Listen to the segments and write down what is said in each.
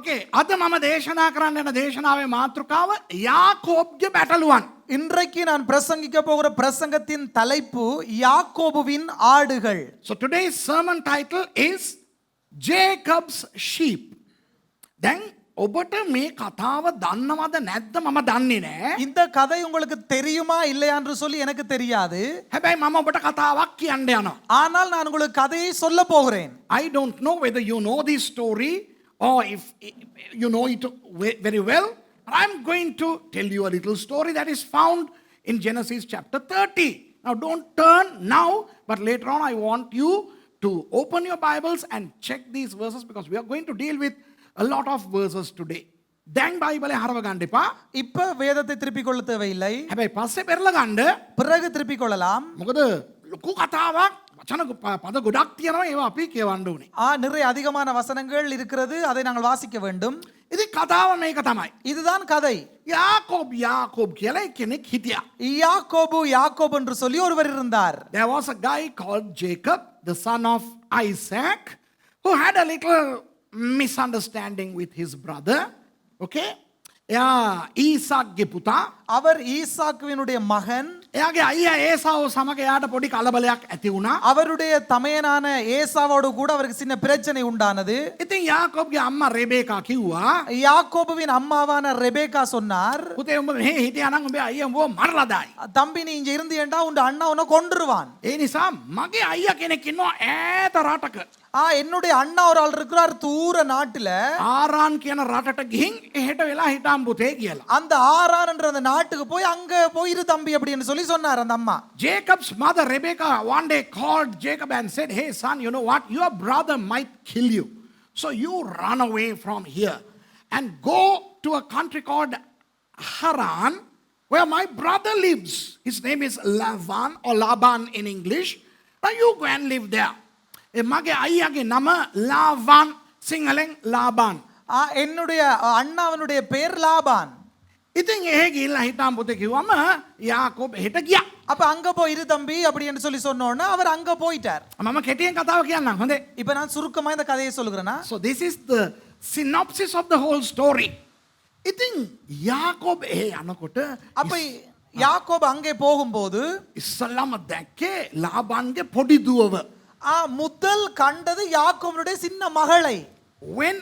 Okay, අද මම දේශනා කරන්න යන දේශනාවේ මාතෘකාව යාකෝබ්ගේ බැටළුවන්. இன்றைக்கு நான் பிரசங்கிக்க போகிற பிரசங்கத்தின் தலைப்பு யாக்கோபுவின் ஆடுகள். So today's sermon title is Jacob's sheep. දැන් ඔබට මේ කතාව දන්නවද නැද්ද මම දන්නේ නැහැ. இந்த கதை உங்களுக்கு தெரியுமா இல்லையா என்று சொல்லி எனக்கு தெரியாது. හැබැයි මම ඔබට කතාවක් කියන්න යනවා. ஆனால் நான் உங்களுக்கு கதையை சொல்ல போகிறேன். I don't know whether you know this story or if you know it very well. I'm going to tell you a little story that is found in Genesis chapter 30. Now don't turn now, but later on I want you to open your Bibles and check these verses because we are going to deal with a lot of verses today. දැන් බයිබලේ හරව ගන්න එපා. இப்ப வேதத்தை திருப்பிக் கொள்ள தேவையில்லை. හැබැයි පස්සේ පෙරලා ගන්න. பிறகு திருப்பிக் கொள்ளலாம். මොකද ලොකු කතාවක් වචන පද ගොඩක් තියෙනවා ඒවා අපි කියවන්න ඕනේ. நிறைய அதிகமான வசனங்கள் இருக்கிறது, அதை நாங்கள் வாசிக்க வேண்டும். ඉතින් කතාව මේක තමයි. இதுதான் கதை. யாக்கோப் කියලා කෙනෙක් හිටියා. யாக்கோபு என்று சொல்லி ஒருவர் இருந்தார். There was a guy called Jacob, the son of Isaac, who had a little misunderstanding with his brother. Okay? ஈசாක්ගේ පුතා. அவர் ஈசாக்குவினுடைய மகன். එයාගේ අයියා ඒසාව සමග එයාට පොඩි කලබලයක් ඇති වුණා. அவருடைய தமையனான ஏசாவோடு கூட அவருக்கு சின்ன பிரச்சனை உண்டானது. ඉතින් யாக்கோப்ගේ අම්මා රෙබේකා කිව්වා, யாக்கோபுவின் அம்மாவான ரெபேக்கா சொன்னார், පුතේ උඹ මෙහෙ හිටියා නම් උඹේ අයියා උඹව මරලා දායි. தம்பி நீ இங்க இருந்தீண்டா உன் அண்ணா உன்னை கொன்றுவான். ඒ නිසා මගේ අයියා කෙනෙක් ඉන්නවා ඈත රටක. என்னுடைய அண்ணா ஒரு ஆள் இருக்கிறார் தூர நாட்டுல. ආරාන් කියන රටට ගිහින් එහෙට වෙලා හිටම් පුතේ කියලා. அந்த ஆரான் என்ற அந்த நாட்டுக்கு போய் அங்க போயிரு தம்பி அப்படின்னு சொல்லி சொன்னார் அந்த அம்மா. Jacob's mother Rebecca one day called Jacob and said, "Hey son, you know what? Your brother might kill you. So you run away from here and go to a country called Haran where my brother lives. His name is Laban in English. Now you go and live there." මගේ අයියාගේ නම ලාබාන්, සිංහලෙන් ලාබාන්. என்னுடைய அண்ணாவனுடைய பேர் லாபான். ඉතින් එහෙ ගිහිල්ලා හිටම් පුතේ කිව්වම යාකෝබ් එහෙට ගියා. அப்ப அங்க போயிரு தம்பி அப்படின்னு சொல்லி சொன்னோன்னா அவர் அங்க போயிட்டார். මම කෙටියෙන් කතාව කියන්නම්. හොඳේ. இப்ப நான் சுருக்கமா இந்த கதையை சொல்லுகிறேனா. So this is the synopsis of the whole story. ඉතින් යාකෝබ් එහෙ යනකොට அப்ப யாக்கோபு அங்கே போகும்போது ඉස්සල්ලාම දැක්කේ ලාබාන්ගේ පොඩි දුවව. முதல் கண்டது யாக்கோபுடைய சின்ன மகளை. When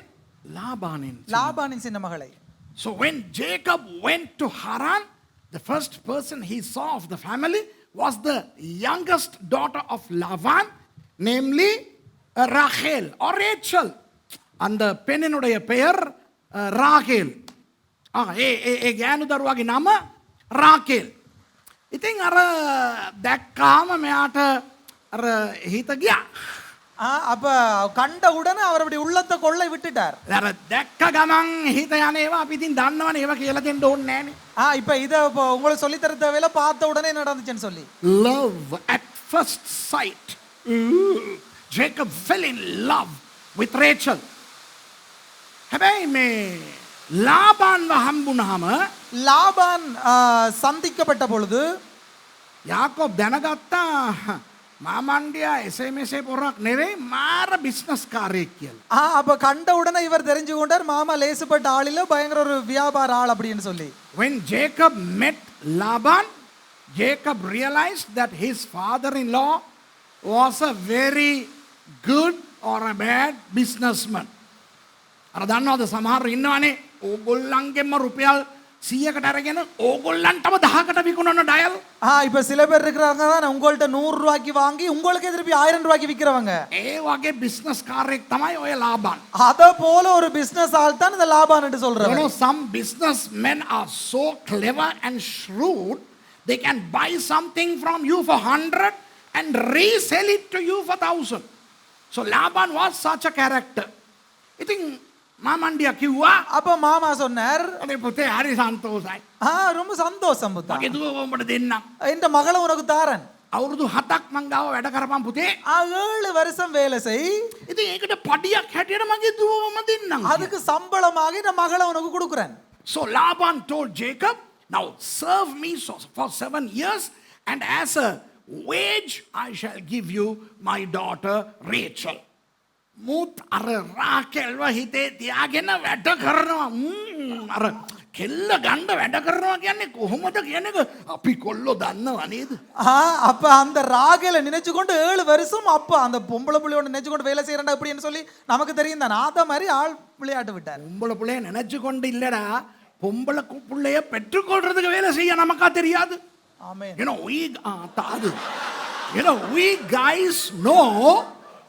லாபானின் சின்ன மகளை. So when Jacob went to Haran, the first person he saw of the family was the youngest daughter of Laban, namely Rachel or Rachel. அந்த பெண்ணினுடைய பெயர் ராகேல். ඒ ගෑනු දරුවාගේ නම රාකේල්. ඉතින් අර දැක්කාම මෙයාට අර හිත ගියා. அப்ப கண்ட உடனே அவர் அப்படி உள்ளத்தை கொள்ளை விட்டுட்டார். අර දැක්ක ගමන් හිත යනේවා අපි ඉතින් දන්නවනේ ඒවා කියලා දෙන්න ඕනේ නෑනේ. இப்ப இத உங்களுக்கு சொல்லி தர தேவையில்ல, பார்த்த உடனே என்ன நடந்துச்சுன்னு சொல்லி. Love at first sight. Jacob fell in love with Rachel. හැබැයි මේ ලාබාන්ව හම්බුනහම லாபான் சந்திக்கப்பட்ட பொழுது යාකෝබ් දැනගත්තා மாமாண்டியா எஸ்எம்எஸ்ஏ போறாக் නෙවෙයි මාර බිස්නස් කාරයෙක් කියලා. அப்ப கண்ட உடனே இவர் தெரிஞ்சு கொண்டார் மாமா லேசுப்பட்ட ஆள் இல்ல, பயங்கர ஒரு வியாபார ஆள் அப்படின்னு சொல்லி. When Jacob met Laban, Jacob realized that his father-in-law was a very good or a bad businessman. අර දන්නවද සමහර ඉන්නවනේ ඕගොල්ලන්ගෙම රුපියල් 100කට අරගෙන ඕගොල්ලන්ටම 10කට විකුණන ඩයල්. இப்ப சில பேர் இருக்கிறாங்க தான் உங்கள்ட்ட 100 ரூபாய்க்கு வாங்கி உங்களுக்கு திருப்பி 1000 ரூபாய்க்கு விக்கிறவங்க. ඒ වගේ බිස්නස් කාරයෙක් තමයි ඔය ලාබාන්. அத போல ஒரு பிசினஸ் ஆள் தான் இந்த லாபான் என்று சொல்றாங்க. You know, some businessmen are so clever and shrewd, they can buy something from you for 100 and resell it to you for 1000. So Laban was such a character. ඉතින් මාමණ්ඩියා කිව්වා, அப்ப மாமா சொன்னார், "අනේ පුතේ හරි සන්තෝෂයි. ரொம்ப சந்தோஷம் புத்தா. මගේ දුව උඹට දෙන්නම්. இந்த மகளை உனக்கு தாரன். අවුරුදු 7ක් මං ගාව වැඩ කරපන් පුතේ. 7 வருஷம் வேலை செய். ඉතින් ඒකට පඩියක් හැටියට මගේ දුවවම දෙන්නම්. அதுக்கு சம்பளமாக இந்த மகளை உனக்கு கொடுக்கிறேன். So Laban told Jacob, "Now serve me for 7 years and as a wage I shall give you my daughter Rachel." මුත් අර රාකෙල්ව හිතේ තියාගෙන වැඩ කරනවා. අර කෙල්ල ගණ්ඩ වැඩ කරනවා කියන්නේ කොහොමද කියන එක අපි කොල්ලෝ දන්නවා නේද? அப்ப அந்த ராகேல நினைச்சு கொண்டு 7 வருஷம் அப்ப அந்த பொம்பளை புள்ளையோட நினைச்சு கொண்டு வேலை செய்யறா அப்படின்னு சொல்லி நமக்கு தெரியும் தானே. அத மாதிரி ஆள் விளையாட்டு விட்டார். பொம்பளை புள்ளைய நினைச்சு கொண்டு இல்லடா, பொம்பளை புள்ளைய பெற்றுக்கொள்றதுக்கு வேலை செய்ய நமக்கா தெரியாது? ஆமென். We guys know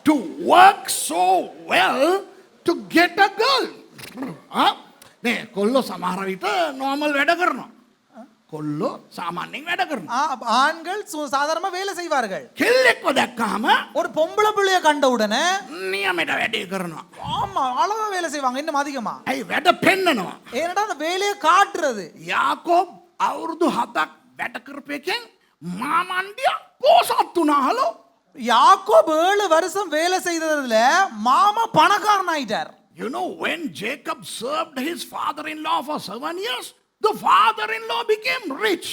to work so well to get a girl. නේ කොල්ලෝ සමහර විට normal වැඩ කරනවා. කොල්ලෝ සාමාන්‍යයෙන් වැඩ කරනවා. ஆண்கள் சாதாரணமா வேலை செய்வார்கள். කෙල්ලෙක්ව දැක්කහම ஒரு பொம்பளை புள்ளைய கண்ட உடனே නියමයට වැඩේ කරනවා. ஆமா அளவா வேலை செய்வாங்க இன்னும் அதிகமா. ඇයි වැඩ පෙන්නනවා. ஏனடா அந்த வேலையை காட்டுறது. යාකෝබ් අවුරුදු 7ක් වැඩ කරපු එකෙන් මාමණ්ඩියා පෝසත් වුණාලු. யாக்கோபு 7 வருஷம் வேலை செய்ததுல மாமா பணக்காரன் ஆயிட்டார். You know, when Jacob served his father-in-law for 7 years, the father-in-law became rich.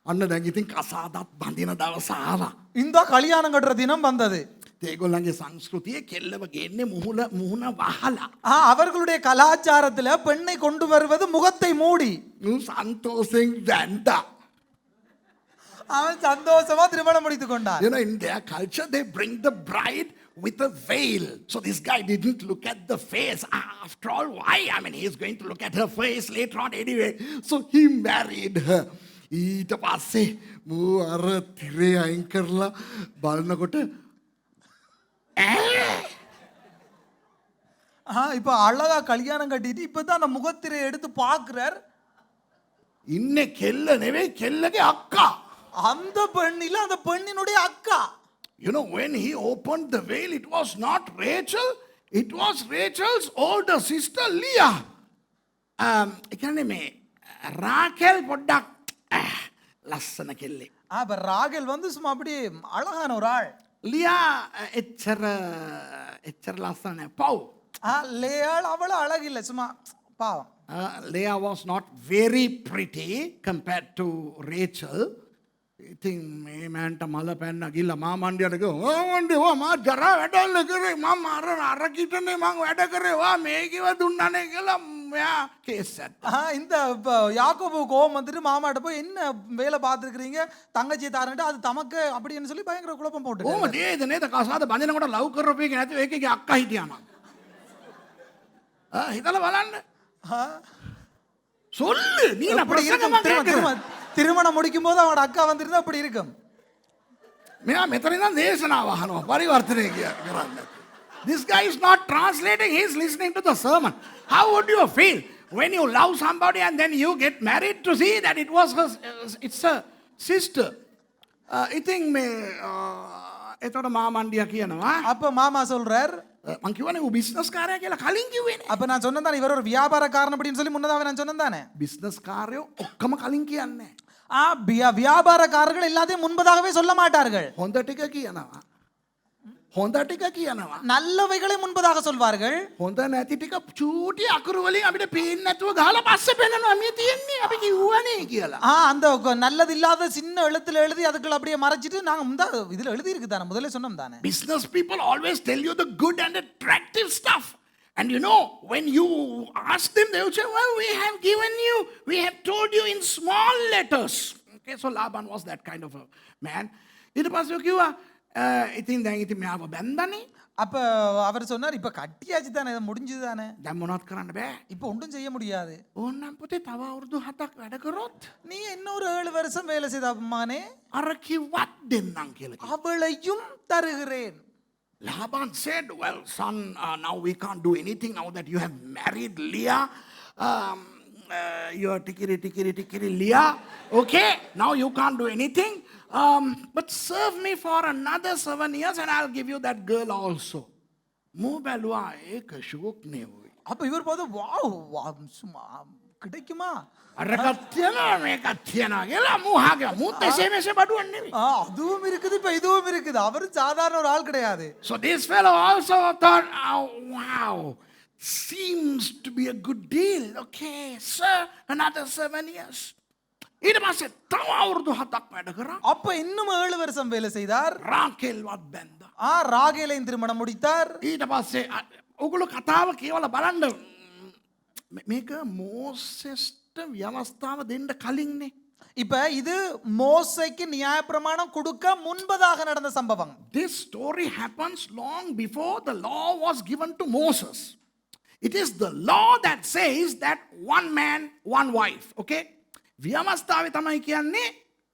අන්න දැන් ඉතින් කසාදත් බඳින දවස ආවා. இந்த கல்யாணம் கட்டுற தினம் வந்தது. ඒගොල්ලන්ගේ සංස්කෘතියේ කෙල්ලව ගෙන්නේ මුහුණ වහලා. அவர்களுடைய கலாச்சாரத்துல பெண்ணை கொண்டு வருவது முகத்தை மூடி. සන්තෝෂෙන් වැන්දා. அவன் சந்தோஷமா திருமணம் முடித்துக் கொண்டான். You know, in their culture, they bring the bride with a veil. So this guy didn't look at the face. After all, why? I mean, he's going to look at her face later on anyway. So he married her. ඊට පස්සේ මූ අර තිරේ අයින් කරලා බලනකොට இப்ப அழகா கல்யாணம் கட்டிட்டு இப்பதான் அந்த முகத்திரை எடுத்து பாக்குறார். ඉන්නේ කෙල්ල නෙවෙයි, කෙල්ලගේ අක්කා. அந்த பெண் இல்ல, அந்த பெண்ணினுடைய அக்கா. You know, when he opened the veil, it was not Rachel, it was Rachel's older sister Leah. එකන්නේ මේ රාකෙල් පොඩ්ඩක් ලස්සන කෙල්ලෙක්. அப்ப ராகேல் வந்து சும்மா அப்படி அழகான ஒரு ஆள். ලියා එච්චර ලස්සන නෑ. පව්. லேயாள் அவ்வளவு அழகில்லை, சும்மா பாவம். Leah was not very pretty compared to Rachel. ඉතින් මේ මෑන්ට මල පැන්න ගිල්ල මාමණ්ඩියට කිව්වා, "මාමණ්ඩිය මා ජරා වැඩල්ල කරේ, මම අර කිටනේ මං වැඩ කරේ, වා මේකව දුන්නානේ" කියලා මෙයා කේස් ඇත්තා. இந்த யாக்கோபு கோபம் வந்துட்டு மாமாட்ட போய் என்ன வேலை பார்த்துருக்கிறீங்க, தங்கச்சியை தாருன்ட்டு அது தமக்கு அப்படின்னு சொல்லி பயங்கர குழப்பம் போட்டு. කොහොමද ඒද නේද කසාද බඳිනකොට ලව් කරපු එක නැතුව ඒකේ අක්කා හිටියානම්. හිතලා බලන්න. சொல்லு நீ அப்படி இருக்கும். திருமணம் முடிக்கும் போது அவனோட அக்கா வந்திருந்தா அப்படி இருக்கும். මෙයා මෙතන ඉඳන් දේශනාව අහනවා පරිවර්තනය කරන්න. This guy is not translating, he is listening to the sermon. How would you feel when you love somebody and then you get married to see that it was her, it's a sister? ඉතින් මේ එතකොට මාමණ්ඩියා කියනවා, அப்ப மாமா சொல்றார், මං කියවනේ ඌ business කාරයා කියලා කලින් කිව්වේනේ. அப்ப நான் சொன்னேன் தானே இவர் ஒரு வியாபாரக்காரன் அப்படின்னு சொல்லி முன்னதாக நான் சொன்னேன் தானே. බිස්නස් කාරයෝ ඔක්කොම කලින් කියන්නේ. வியாபாரக்காரர்கள் எல்லாத்தையும் முன்பதாகவே சொல்ல மாட்டார்கள். හොඳ ටික කියනවා. හොඳ ටික කියනවා. நல்லவைகளை முன்பதாக சொல்வார்கள். හොඳ නැති ටික චූටි අකුරු වලින් අපිට පේන්නේ නැතුව ගහලා පස්සේ පෙන්නනවා මේ තියෙන්නේ අපි කිව්වනේ කියලා. அந்த நல்லது இல்லாத சின்ன எழுத்துல எழுதி அதுக்குள்ள அப்படியே மறைச்சிட்டு நாங்க இதுல எழுதி இருக்கு தானே, முதல்ல சொன்னோம் தானே. Business people always tell you the good and attractive stuff. And you know, when you ask them, they will say, "Well, we have given you, we have told you in small letters." Okay, so Laban was that kind of a man. ඊට පස්සේ කිව්වා ඉතින් දැන් ඉතින් මෙයාව බැන්දානේ. அப்ப அவர் சொன்னார், இப்ப கட்டியாச்சு தானே, இது முடிஞ்சது தானே, දැන් මොනවත් කරන්න බෑ. இப்ப ஒன்றும் செய்ய முடியாது. ඕන්නම් පුතේ තව අවුරුදු 7ක් වැඩ කරොත් நீ இன்னொரு 7 வருஷம் வேலை செய்தாமானே අර කිව්වත් දෙන්නම් කියලා. அவளையும் தருகிறேன். Laban said, "Well, son, now we can't do anything now that you have married Leah. You're tikiri Leah. Okay, now you can't do anything. But serve me for another 7 years and I'll give you that girl also." මූ බැලුවා ඒක ෂෝක් නෙවෙයි. அப்ப இவர் போது wow சும்மா கிடைக்குமா? අර කච්චියනවා මේ කච්චියනවා කියලා මූ හාගේ මූත් එසේ මෙසේ බඩුවක් නෙවෙයි. அதுவும் இருக்குது, இப்ப இதுவும் இருக்குது. அவர் சாதாரண ஒரு ஆள் கிடையாது. So this fellow also thought, "Oh, wow, seems to be a good deal. Okay, sir, another 7 years." ඊට පස්සේ තව අවුරුදු 7ක් වැඩ කරා. அப்ப இன்னும் 7 வருஷம் வேலை செய்தார். රාකෙල්වත් බැන්දා. ராகேலையும் திருமணம் முடித்தார். ඊට පස්සේ ඔගොල්ලෝ කතාව කියවලා බලන්න මේක මෝසෙස්ට ව්‍යවස්ථාව දෙන්න කලින්නේ. இப்ப இது மோசேக்கு நியாயப்பிரமாணம் கொடுக்க முன்பதாக நடந்த சம்பவம். This story happens long before the law was given to Moses. It is the law that says that one man, one wife. Okay? ව්‍යවස්ථාවේ තමයි කියන්නේ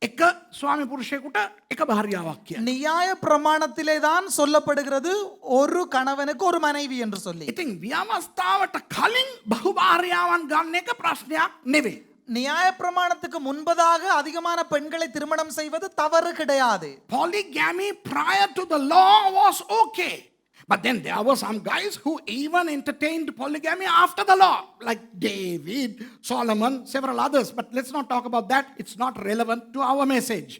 එක ස්වාමි පුරුෂයෙකුට එක භාර්යාවක් කියන්නේ. நியாய பிரமாணத்திலே தான் சொல்லப்படுகிறது ஒரு கணவனுக்கு ஒரு மனைவி என்று சொல்லி. ඉතින් ව්‍යවස්ථාවට කලින් බහු භාර්යාවන් ගන්න එක ප්‍රශ්නයක් නෙවෙයි. நியாய பிரமாணத்துக்கு முன்பதாக அதிகமான பெண்களை திருமணம் செய்வது தவறு கிடையாது. Polygamy prior to the law was okay. But then there were some guys who even entertained polygamy after the law, like David, Solomon, several others. But let's not talk about that. It's not relevant to our message.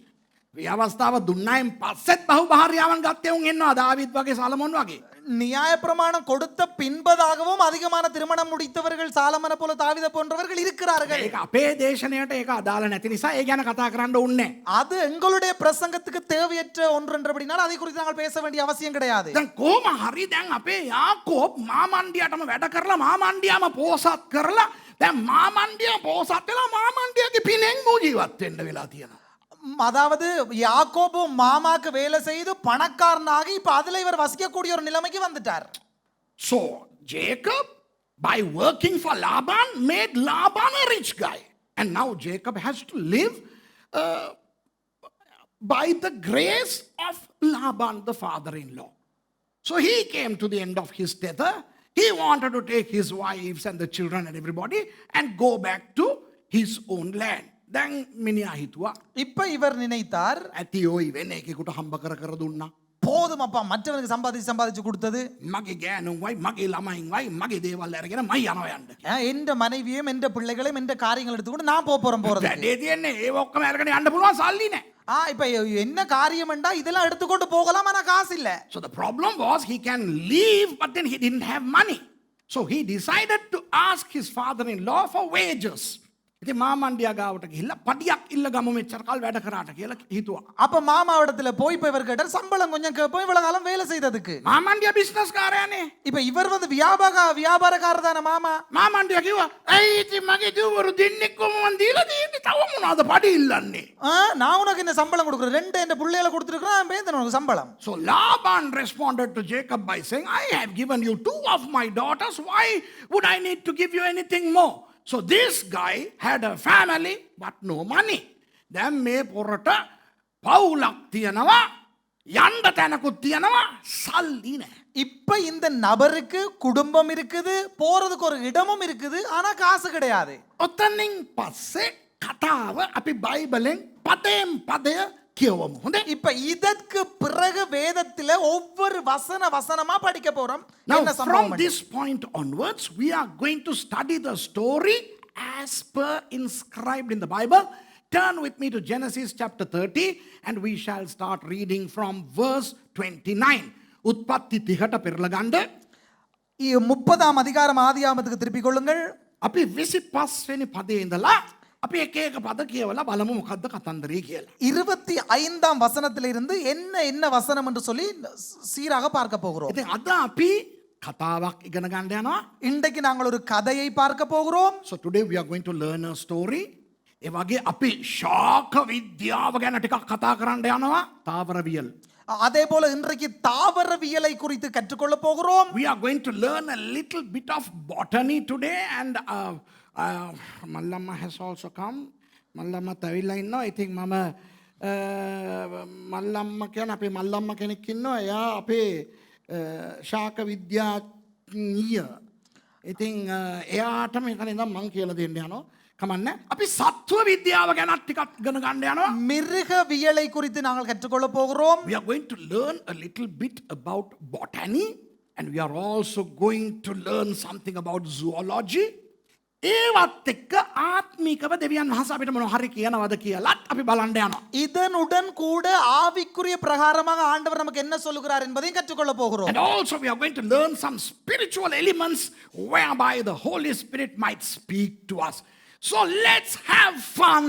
ව්‍යවස්ථාව දුන්නායින් පස්සෙත් බහු භාර්යාවන් ගත්තේ උන් ඉන්නවා දාවිද් වගේ සලමොන් වගේ. நியாய பிரமாணம் கொடுத்த பின்பதாகவும் அதிகமான திருமணம் முடித்தவர்கள் சாலமனை போல தாவீதை போன்றவர்கள் இருக்கிறார்கள். ඒක අපේ දේශනයට ඒක අදාළ නැති නිසා ඒ ගැන කතා කරන්න ඕනේ. அது எங்களுடைய பிரசங்கத்துக்கு தேவையற்ற ஒன்று என்றபடினால் அதை குறித்து நாங்கள் பேச வேண்டிய அவசியம் கிடையாது. දැන් කොහොම හරි දැන් අපේ යාකෝබ් මාමණ්ඩියටම වැඩ කරලා මාමණ්ඩියම පෝසත් කරලා දැන් මාමණ්ඩිය පෝසත් වෙලා මාමණ්ඩියගේ පිනෙන් මූ ජීවත් වෙන්න වෙලා තියෙනවා. அதாவது யாக்கோபு மாமாக்கு வேலை செய்து பணக்காரனாகி இப்ப அதுல இவர் வசிக்கக்கூடிய ஒரு நிலைமைக்கு வந்துட்டார். So Jacob, by working for Laban, made Laban a rich guy. And now Jacob has to live by the grace of Laban, the father-in-law. So he came to the end of his tether. He wanted to take his wives and the children and everybody and go back to his own land. දැන් මිනිහා හිතුවා இப்ப இவர் நினைத்தார் ඇති ඔයි වෙන එකෙකුට හම්බ කර දුන්නා. போதும் அப்பா மற்றவனுக்கு சம்பாதிச்சு கொடுத்தது. මගේ ගෑනුන් වයි මගේ ළමයින් වයි මගේ දේවල් අරගෙන මයි යනවා යන්න. என்ற மனைவியும் என்ற பிள்ளைகளையும் என்ற காரியங்கள் எடுத்துக்கொண்டு நான் போறேன் போறது. වැඩේ තියෙන්නේ ඒව ඔක්කොම අරගෙන යන්න පුළුවන් සල්ලි නැහැ. இப்ப என்ன காரியம் என்றா இதெல்லாம் எடுத்துக்கொண்டு போகலாம் ஆனா காசு இல்ல. So the problem was he can leave but then he didn't have money. So he decided to ask his father-in-law for wages. ඉතින් මාමණ්ඩියා ගාවට ගිහිල්ලා පඩියක් ඉල්ල ගමු මෙච්චර කාල වැඩ කරාට කියලා හිතුවා. அப்ப மாமாவிடத்துல போய் இப்ப இவர் கேட்டார் சம்பளம் கொஞ்சம் கேட்போம் இவ்வளவு காலம் வேலை செய்ததுக்கு. මාමණ්ඩියා බිස්නස් කාරයානේ. இப்ப இவர் வந்து வியாபாரக்காரர் தான மாமா. මාමණ්ඩියා කිව්වා ඇයි ඉතින් මගේ දූවරු දෙන්නෙක්ම මන් දීලා තියෙන්නේ තව මොනවද පඩි ඉල්ලන්නේ. நான் உனக்கு என்ன சம்பளம் கொடுக்குறேன் ரெண்டு என்ன புள்ளைகளை கொடுத்துருக்கேன் பேந்தன உனக்கு சம்பளம். So Laban responded to Jacob by saying, I have given you 2 of my daughters. Why would I need to give you anything more? So this guy had a family but no money. දැන් මේ පොරට පවුලක් තියනවා යන්න තැනකුත් තියනවා සල්ලි නැහැ. இப்ப இந்த நபருக்கு குடும்பம் இருக்குது போறதுக்கு ஒரு இடமும் இருக்குது ஆனா காசு கிடையாது. ඔතනින් පස්සේ කතාව අපි බයිබලෙන් පදයෙන් පදය කියවමු. හොඳේ? இப்ப இதற்கு பிறகு வேதத்துல ஒவ்வொரு வசனமா படிக்க போறோம். Now என்ன from சம்பவம்? this point onwards we are going to study the story as per inscribed in the Bible. Turn with me to Genesis chapter 30 and we shall start reading from verse 29. උත්පත්ති 30ට පෙරලා ගන්න. 30ஆம் அதிகாரம் ஆதியாகமத்துக்கு திருப்பிக் கொள்ளுங்கள். අපි 25 වෙනි පදේ ඉඳලා අපි එක එක පද කියවලා බලමු මොකද්ද කතන්දරේ කියලා. 25ஆம் வசனத்திலிருந்து என்ன வசனம் என்று சொல்லி சீராக பார்க்க போகிறோம். ඉතින් අද අපි කතාවක් ඉගෙන ගන්න යනවා. இன்றைக்கு நாங்கள் ஒரு கதையை பார்க்க போகிறோம். So today we are going to learn a story. ඒ වගේ අපි ශාක විද්‍යාව ගැන ටිකක් කතා කරන්න යනවා. තාවර වියල්. அதே போல இன்றைக்கு தாவரவியலை குறித்து கற்றுக்கொள்ள போகிறோம். We are going to learn a little bit of botany today and Mallamma has also come. Mallamma තවිලා ඉන්නවා. ඉතින් මම මල්ලම්ම කියන අපේ මල්ලම්ම කෙනෙක් ඉන්නවා. එයා අපේ ශාක විද්‍යාඥිය. ඉතින් එයාට මේක නේද මං කියලා දෙන්න යනවා. කමන්නේ. අපි සත්ව විද්‍යාව ගැන ටිකක් ඉගෙන ගන්න යනවා. மிருகவியலை குறித்து நாங்கள் கற்றுக்கொள்ள போகிறோம். We are going to learn a little bit about botany and we are also going to learn something about zoology. ඒවත් එක්ක ආත්මිකව දෙවියන් වහන්සේ අපිට මොන හරි කියනවද කියලාත් අපි බලන්න යනවා. இதனுடன் கூட ஆவிக்குரிய பிரகாரமாக ஆண்டவர் நமக்கு என்ன சொல்லுகிறார் என்பதையும் கற்றுக்கொள்ள போகிறோம். And also we are going to learn some spiritual elements whereby the Holy Spirit might speak to us. So let's have fun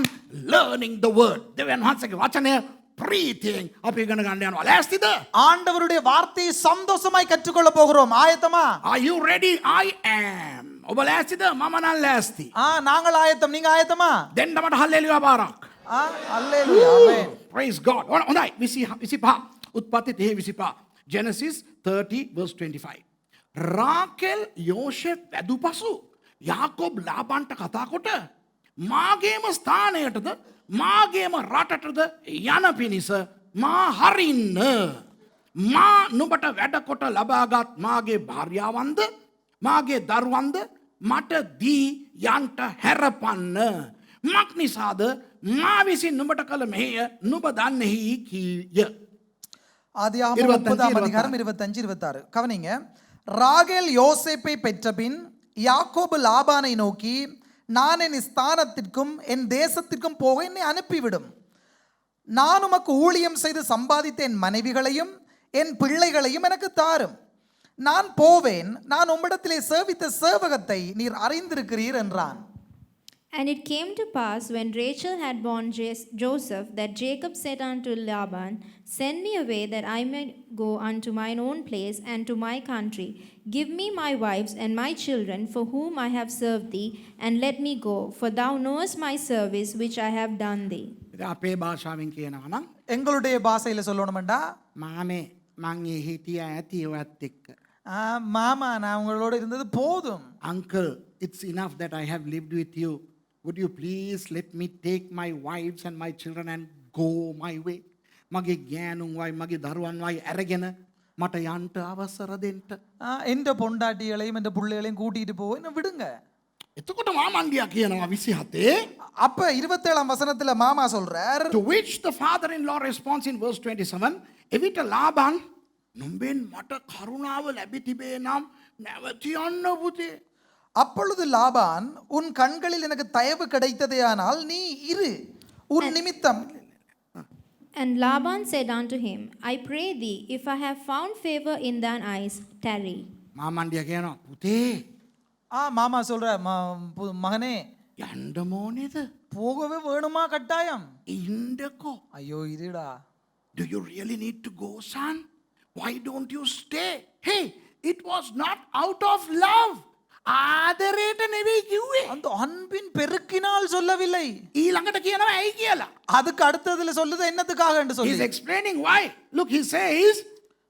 learning the word. දෙවියන් වහන්සේගේ වචනය ප්‍රීතියෙන් අපි ඉගෙන ගන්න යනවා. ලෑස්තිද? ஆண்டவருடைய வார்த்தையை சந்தோஷமாய் கற்றுக்கொள்ள போகிறோம். ஆயத்தமா? Are you ready? I am. ඔබ ලෑස්තිද? මම නම් ලෑස්ති. நாங்கள் ஆயத்தம். நீங்க ஆயத்தமா? දෙන්න මට හල්ලෙලුවා බාරක්. அல்லேலூயா. ஆமென். Praise God. හොඳයි. 25. උත්පත්ති 25. Genesis 30 verse 25. රාකෙල් යෝෂෙෆ් වැදු පසු යාකෝබ් ලාබාන්ට කතා කොට මාගේම ස්ථානයටද මාගේම රටටද යන පිණිස මා හරින්න මා නුඹට වැඩකොට ලබාගත් මාගේ භාර්යාවන්ද මාගේ දරුවන්ද මට දී යන්ට හැරපන්න මක් නිසාද මා විසින් නුඹට කළ මෙහෙය නුඹ දන්නෙහි කීය. ஆதியாகமம் 30 அதிகாரம் 25 26. கவனிங்க. ராகேல் யோசேப்பை பெற்றபின் யாக்கோபு லாபானை நோக்கி, நான் என் ஸ்தானத்திற்கும் என் தேசத்திற்கும் போக என்னை அனுப்பிவிடும். நான் உமக்கு ஊழியம் செய்து சம்பாதித்த என் மனைவிகளையும் என் பிள்ளைகளையும் எனக்கு தாரும். நான் போவேன். நான் உம்மிடத்திலே சேவித்த சேவகத்தை நீர் அறிந்திருக்கிறீர் என்றான். And it came to pass, when Rachel had born Joseph, that Jacob said unto Laban, Send me away, that I may go unto mine own place and to my country. Give me my wives and my children, for whom I have served thee, and let me go, for thou knowest my service which I have done thee. අපේ භාෂාවෙන් කියනවා නම් எங்களுடைய பாஷையில சொல்லணும்டா, මාමේ මං ඒ හිටියා ඇති ඔයත් එක්ක. மாமா நான் உங்களோட இருந்தது போதும். Uncle, it's enough that I have lived with you. Would you please let me take my wives and my children and go my way? මගේ ගෑනුන් වයි මගේ දරුවන් වයි අරගෙන මට යන්න අවසර දෙන්න. எந்த பொண்டாட்டிகளையும் எந்த பிள்ளைகளையும் கூட்டிட்டு போய் என்ன விடுங்க. එතකොට මාමන්ඩියා කියනවා 27. அப்ப 27ஆம் வசனத்துல மாமா சொல்றார். To which the father-in-law responds in verse 27. එවිට ලාබාන් නුඹෙන් මට කරුණාව ලැබි තිබේ නම් නැවති යන්න පුතේ. அப்பொழுது லாபான், உன் கண்களில் எனக்கு தயவு கிடைத்ததேயானால் நீ இரு, உன் நிமித்தம். And Laban said unto him, I pray thee, if I have found favor in thine eyes, tarry. මාමන්ඩියා කියනවා පුතේ மாமா சொல்ற, மகனே යන්න ඕනේද? போகவே வேணுமா கட்டாயம்? ඉන්නකෝ. ஐயோ இருடா. Do you really need to go, son? Why don't you stay? Hey, it was not out of love. ආදරයට නෙවෙයි කිව්වේ. அந்த அன்பின் பெருக்கினால் சொல்லவில்லை. ඊළඟට කියනවා ඇයි කියලා. அதுக்கு அடுத்ததுல சொல்லுது என்னத்துக்காக என்று He's சொல்லி. explaining why. Look, he says,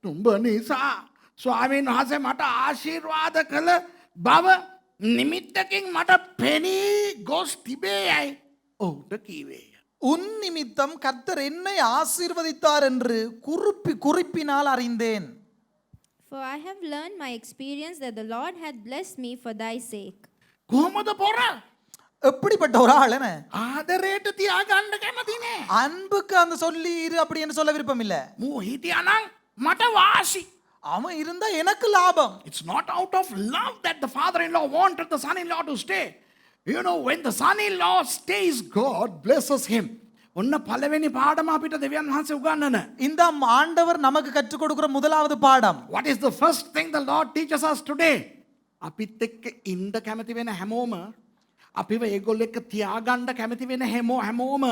නුඹ නිසා ස්වාමීන් වහන්සේ මට ආශිර්වාද කළ බව නිමිත්තකින් මට පෙනී ගොස් තිබේයයි ඔහුට කීවේය. உன் நிமித்தம் கர்த்தர் என்னை ஆசீர்வதித்தார் என்று குறிப்பினால் அறிந்தேன். For I have learned my experience that the Lord hath blessed me for thy sake. කොහොමද පොර? எப்படிப்பட்ட ஒரு ஆள் என்ன? ආදරයට තියාගන්න කැමති නෑ. அன்புக்கு அந்த சொல்லி இரு அப்படி என்று சொல்ல விருப்பம் இல்ல. මූ හිටියානම් මට වාසි. அவன் இருந்தா எனக்கு லாபம். It's not out of love that the father-in-law wanted the son-in-law to stay. You know, when the son-in-law stays, God blesses him. ඔන්න පළවෙනි පාඩම අපිට දෙවියන් වහන්සේ උගන්වන. இந்த ஆண்டவர் நமக்கு கற்றுக் கொடுக்கிற முதலாவது பாடம். What is the first thing the Lord teaches us today? අපිත් එක්ක ඉන්න කැමති වෙන හැමෝම අපිව ඒගොල්ලෝ එක්ක තියාගන්න කැමති වෙන හැමෝම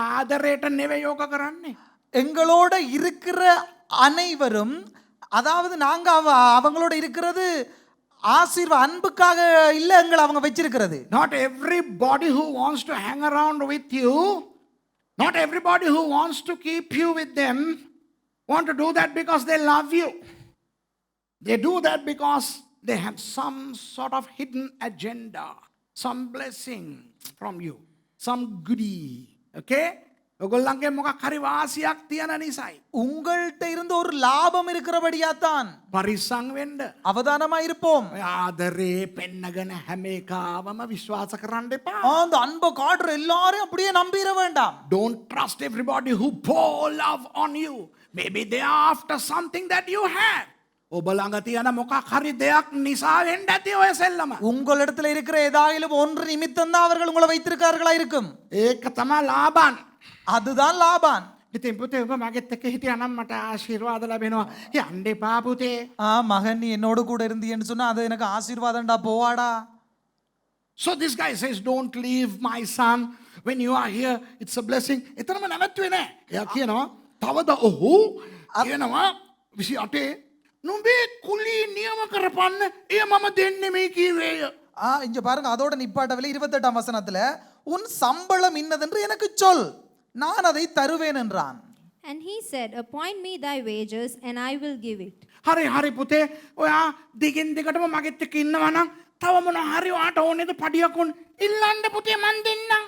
ආදරයට නෙවෙයි යෝග කරන්නේ. எங்களோட இருக்கிற அனைவரும், அதாவது நாங்க அவங்களோட இருக்கிறது அன்புக்காக இல்ல எங்களை அவங்க வச்சிருக்கிறது. Not everybody who wants to hang around with you, not everybody who wants to keep you with them want to do that because they love you. They do that because they have some sort of hidden agenda, some blessing from you, some goodie. Okay? ඔගොල්ලන්ගේ මොකක් හරි වාසියක් තියන නිසායි. உங்கள்கிட்ட இருந்து ஒரு லாபம் இருக்கிறபடியா தான் පරිස්සම් වෙන්න. அவதானமா இருப்போம். ආදරේ පෙන්නගෙන හැම එකාවම විශ්වාස කරන්න එපා. அந்த அன்பை காட்டுற எல்லாரையும் அப்படியே நம்பிட வேண்டாம். Don't trust everybody who pour love on you. Maybe they are after something that you have. ඔබ ළඟ තියෙන මොකක් හරි දෙයක් නිසා වෙන්න ඇති ඔය සෙල්ලම. உங்களிடத்துல இருக்கிற ஏதாயிலும் ஒன்று நிமித்தம் தான் அவர்கள் உங்களை வைத்திருக்கார்களா இருக்கும். ඒක තමයි ලාබාන්. அதுதான் லாபான். ඉතින් පුතේ ඔබ මගෙත් එක්ක හිටියානම් මට ආශිර්වාද ලැබෙනවා. යන්න එපා පුතේ. மகன் நீ என்னோட கூட இருந்தீன்னு சொன்னா அது எனக்கு ஆசீர்வாதம்டா, போவாடா. So this guy says, don't leave my son. When you are here, it's a blessing. එතරම නැවැත්තුවේ නෑ. එයා කියනවා, තවද ඔහු කියනවා 28 නුඹේ කුලී නියම කරපන්න එය මම දෙන්නේ මේ කීවේය. இங்க பாருங்க அதோட நிப்பாட்டவில்லை 28ஆம் வசனத்துல உன் சம்பளம் இன்னதென்று எனக்கு சொல் நான் அதை தருவேன் என்றான். And he said, appoint me thy wages, and I will give it. හරි පුතේ ඔයා දිගින් දිගටම මගෙත් එක්ක ඉන්නවා නම් තව මොනවා හරි ඔයාට ඕනේද පඩියක් ඕන ඉල්ලන්න පුතේ මන් දෙන්නම්.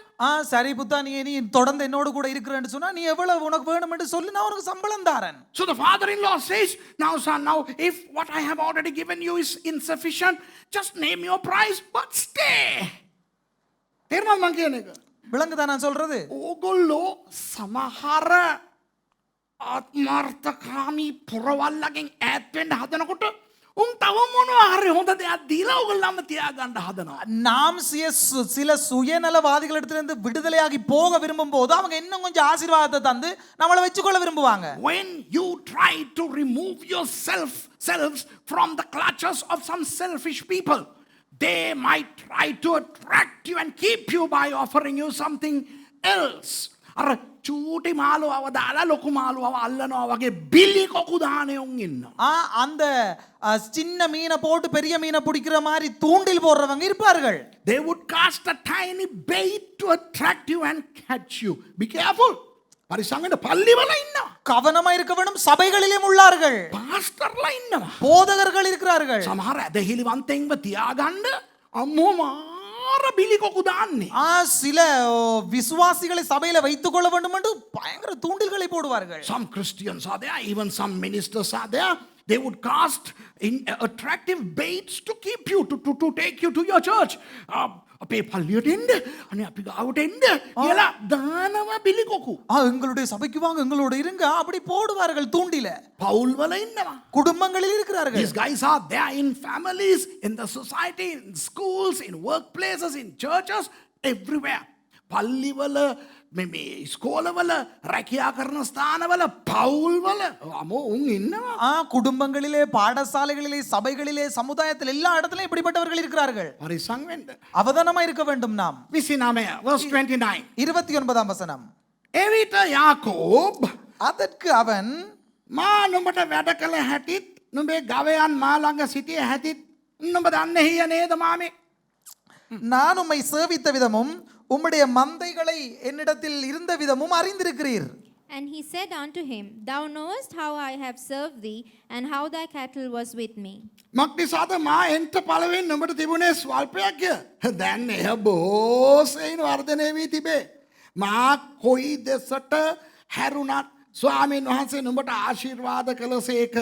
சரி புத்தா நீ தொடர்ந்து என்னோடு கூட இருக்கிறேன்னு சொன்னா நீ எவ்வளவு உனக்கு வேணும் என்று சொல்லி நான் உனக்கு சம்பளம் தாரேன். So the father-in-law says, now son, now if what I have already given you is insufficient, just name your price but stay. තේරුණාද මං කියන එක? விளங்குதா நான் சொல்றது? ඕගොල්ලෝ සමහර ආත්මార్థකාමී පුරවල්ලකින් ඈත් වෙන්න හදනකොට උන් තව මොනවා හරි හොඳ දෙයක් දීලා ඕගොල්ලන්ම තියාගන්න හදනවා. நாம் சில சுயநலவாதிகளிடத்திலிருந்து விடுதலையாகி போக விரும்பும் போது அவங்க இன்னும் கொஞ்சம் ஆசீர்வாதத்தை தந்து நம்மளை வச்சுக்கொள்ள விரும்புவாங்க. When you try to remove yourselves from the clutches of some selfish people, they might try to attract you and keep you by offering you something else. අර චූටි මාළුවව දාලා ලොකු මාළුවව අල්ලනවා වගේ බිලි කොකු දානේ උන් ඉන්නවා. அந்த சின்ன மீனை போட்டு பெரிய மீனை பிடிக்கிற மாதிரி தூண்டில் போடுறவங்க இருப்பார்கள். They would cast a tiny bait to attract you and catch you. Be careful. පරිසංගන පල්ලිවල ඉන්නවා. கவனமா இருக்க வேண்டும். சபைகளிலும் உள்ளார்கள். පාස්ටර්ලා ඉන්නවා. போதகர்கள் இருக்கிறார்கள். සමහර ඇදහිලිවන්තයින්ව තියාගන්න අම්මෝ මාර බිලි කොකු දාන්නේ. சில விசுவாசிகளை சபையில வைத்துக் கொள்ள வேண்டும் என்று பயங்கர தூண்டில்களை போடுவார்கள். Some Christians are there, even some ministers are there. They would cast in attractive baits to keep you, to take you to your church. අපේ පල්ලියට එන්න අනේ අපි ගාවට එන්න කියලා දානවා බිලි කොකු. எங்களுடைய சபைக்கு வாங்க எங்களோட இருங்க அப்படி போடுவார்கள் தூண்டில. පවුල් වල ඉන්නවා. குடும்பங்களில் இருக்கிறார்கள். These guys are there in families, in the society, in schools, in workplaces, in churches, everywhere. පල්ලි වල මේ ස්කෝලවල රැකියා කරන ස්ථානවල පවුල් වල අමෝ උන් ඉන්නවා. குடும்பங்களிலே பாடசாலைகளிலே சபைகளிலே சமுதாயத்தில் எல்லா இடத்திலும் இப்படிப்பட்டவர்கள் இருக்கிறார்கள். පරිසං වෙන්න. அவதானமா இருக்க வேண்டும் நாம். 29 verse 29. 29ஆம் வசனம். එවිට යාකෝබ් அதற்கு அவன் මා නුඹට වැඩ කළ හැටිත් නුඹේ ගවයන් මා ළඟ සිටිය හැටිත් නුඹ දන්නේ හිය නේද මාමේ? நான் உம்மை சேவித்த விதமும் உம்முடைய மந்தைகளை என்னிடத்தில் இருந்த விதமும் அறிந்திருக்கிறீர். And he said unto him, thou knowest how I have served thee, and how thy cattle was with me. මක්නිසාද මා එන්ට පළවෙන් නුඹට තිබුණේ ස්වල්පයක්ය. දැන් එය බොහෝසෙයින් වර්ධනය වී තිබේ. මා කොයි දෙසට හැරුණත් ස්වාමීන් වහන්සේ නුඹට ආශිර්වාද කළසේක.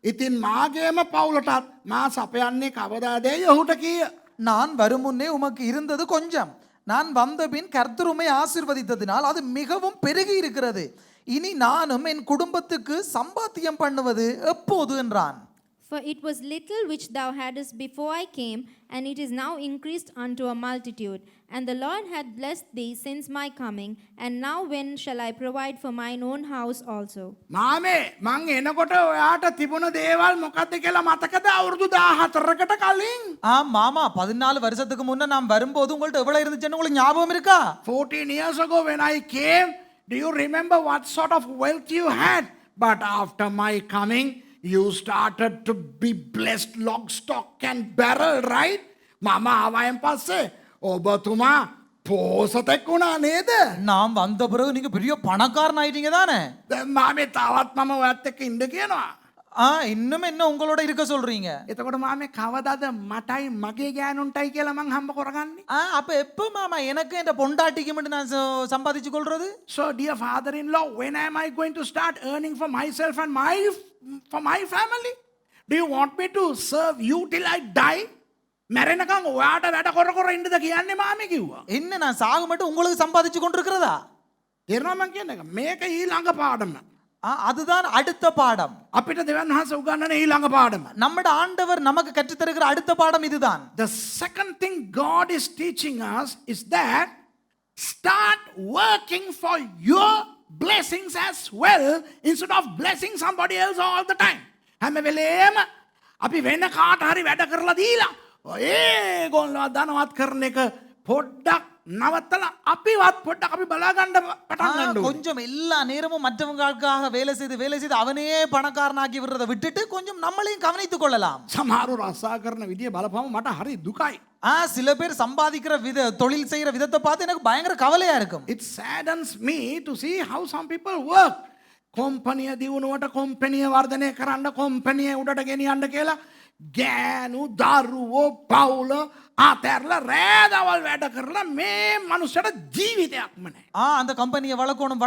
ඉතින් මාගේම පවුලටත් මා සපයන්නේ කවදාදැයි ඔහුට කීය. நான் வரும் முன்னே உமக்கு இருந்தது கொஞ்சம், நான் வந்தபின் கர்த்தர் உம்மை ஆசீர்வதித்ததினால் அது மிகவும் பெருகி இருக்கிறது. இனி நானும் என் குடும்பத்துக்கு சம்பாத்தியம் பண்ணுவது எப்போது என்றான். For it was little which thou hadst before I came, and it is now increased unto a multitude. And the Lord hath blessed thee since my coming, and now when shall I provide for mine own house also? මාමේ මං එනකොට ඔයාට තිබුණ දේවල් මොකද්ද කියලා මතකද අවුරුදු 14කට කලින්? மாமா 14 வருஷத்துக்கு முன்ன நாம் வரும்போது உங்கள்ட்ட எவ்வளவு இருந்துச்சுன்னு உங்களுக்கு ஞாபகம் இருக்கா? 14 years ago when I came, do you remember what sort of wealth you had? But after my coming, you started to be blessed lock, stock and barrel, right? මාමා ආවයන් පස්සේ ඔබතුමා පෝසතෙක් වුණා නේද? நாம் வந்த பிறகு நீங்க பெரிய பணக்காரன் ஆயிட்டீங்க தானே? දැන් මාමේ තවත් මම ඔයත් එක්ක ඉන්න කියනවා. இன்னும் என்ன உங்களோட இருக்க சொல்றீங்க? එතකොට මාමේ කවදාද මටයි මගේ ගෑනුන්ටයි කියලා මං හම්බ කරගන්නේ? அப்ப எப்ப மாமா எனக்கு என்ற பொண்டாட்டிக்கு மட்டும் நான் சம்பாதிச்சு கொள்றது? So dear father-in-law, when am I going to start earning for myself and for my family? Do you want me to serve you till I die? මැරෙනකන් ඔයාට වැඩ කර ඉන්නද කියන්නේ මාමේ කිව්වා. என்ன நான் சாக மட்டும் உங்களுக்கு சம்பாதிச்சு கொண்டிருக்கிறதா? තේරෙනවද මං කියන එක? මේක ඊළඟ පාඩම. அதுதான் அடுத்த பாடம். අපිට දෙවියන් වහන්සේ උගන්වන ඊළඟ පාඩම. நம்முடைய ஆண்டவர் நமக்கு கற்றுத் தருகிற அடுத்த பாடம் இதுதான். The second thing God is teaching us is that start working for your blessings as well instead of blessing somebody else all the time. හැම වෙලේම අපි වෙන කාට හරි වැඩ කරලා දීලා ඒගොල්ලෝ ධනවත් කරන එක පොඩ්ඩක් නවත්තලා අපිවත් පොඩ්ඩක් අපි බලා ගන්න පටන් ගන්න ඕනේ. கொஞ்சம் எல்லா நேரமும் மற்றவங்களுக்காக வேலை செய்து அவனையே பணக்காரனாக்கி விடுறதை விட்டுட்டு கொஞ்சம் நம்மளையும் கவனித்துக் கொள்ளலாம். සමහරු රස්සා කරන විදිය බලපම මට හරි දුකයි. சில பேர் சம்பாதிக்கிற தொழில் செய்யற விதத்தை பார்த்து எனக்கு பயங்கர கவலையா இருக்கும். It saddens me to see how some people work. කොම්පනිය දියුණුවට කොම්පනිය වර්ධනය කරන්න කොම්පනිය උඩට ගෙනියන්න කියලා ගෑනු දරුවෝ පවුල ආතැරලා රෑදවල් වැඩ කරලා මේ මනුස්සයට ජීවිතයක්ම නැහැ. அந்த கம்பெனியை வளர்க்கணும்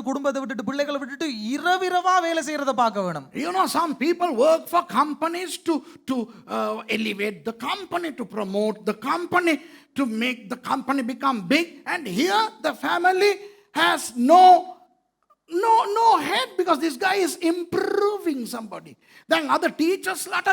குடும்பத்தை விட்டுட்டு பிள்ளைகளை விட்டுட்டு இரவிரவா வேலை செய்யறத பார்க்க வேணும். You know, some people work for companies to elevate the company, to promote the company, to make the company become big, and here the family has no head because this guy is improving somebody. Then other teachers ලාට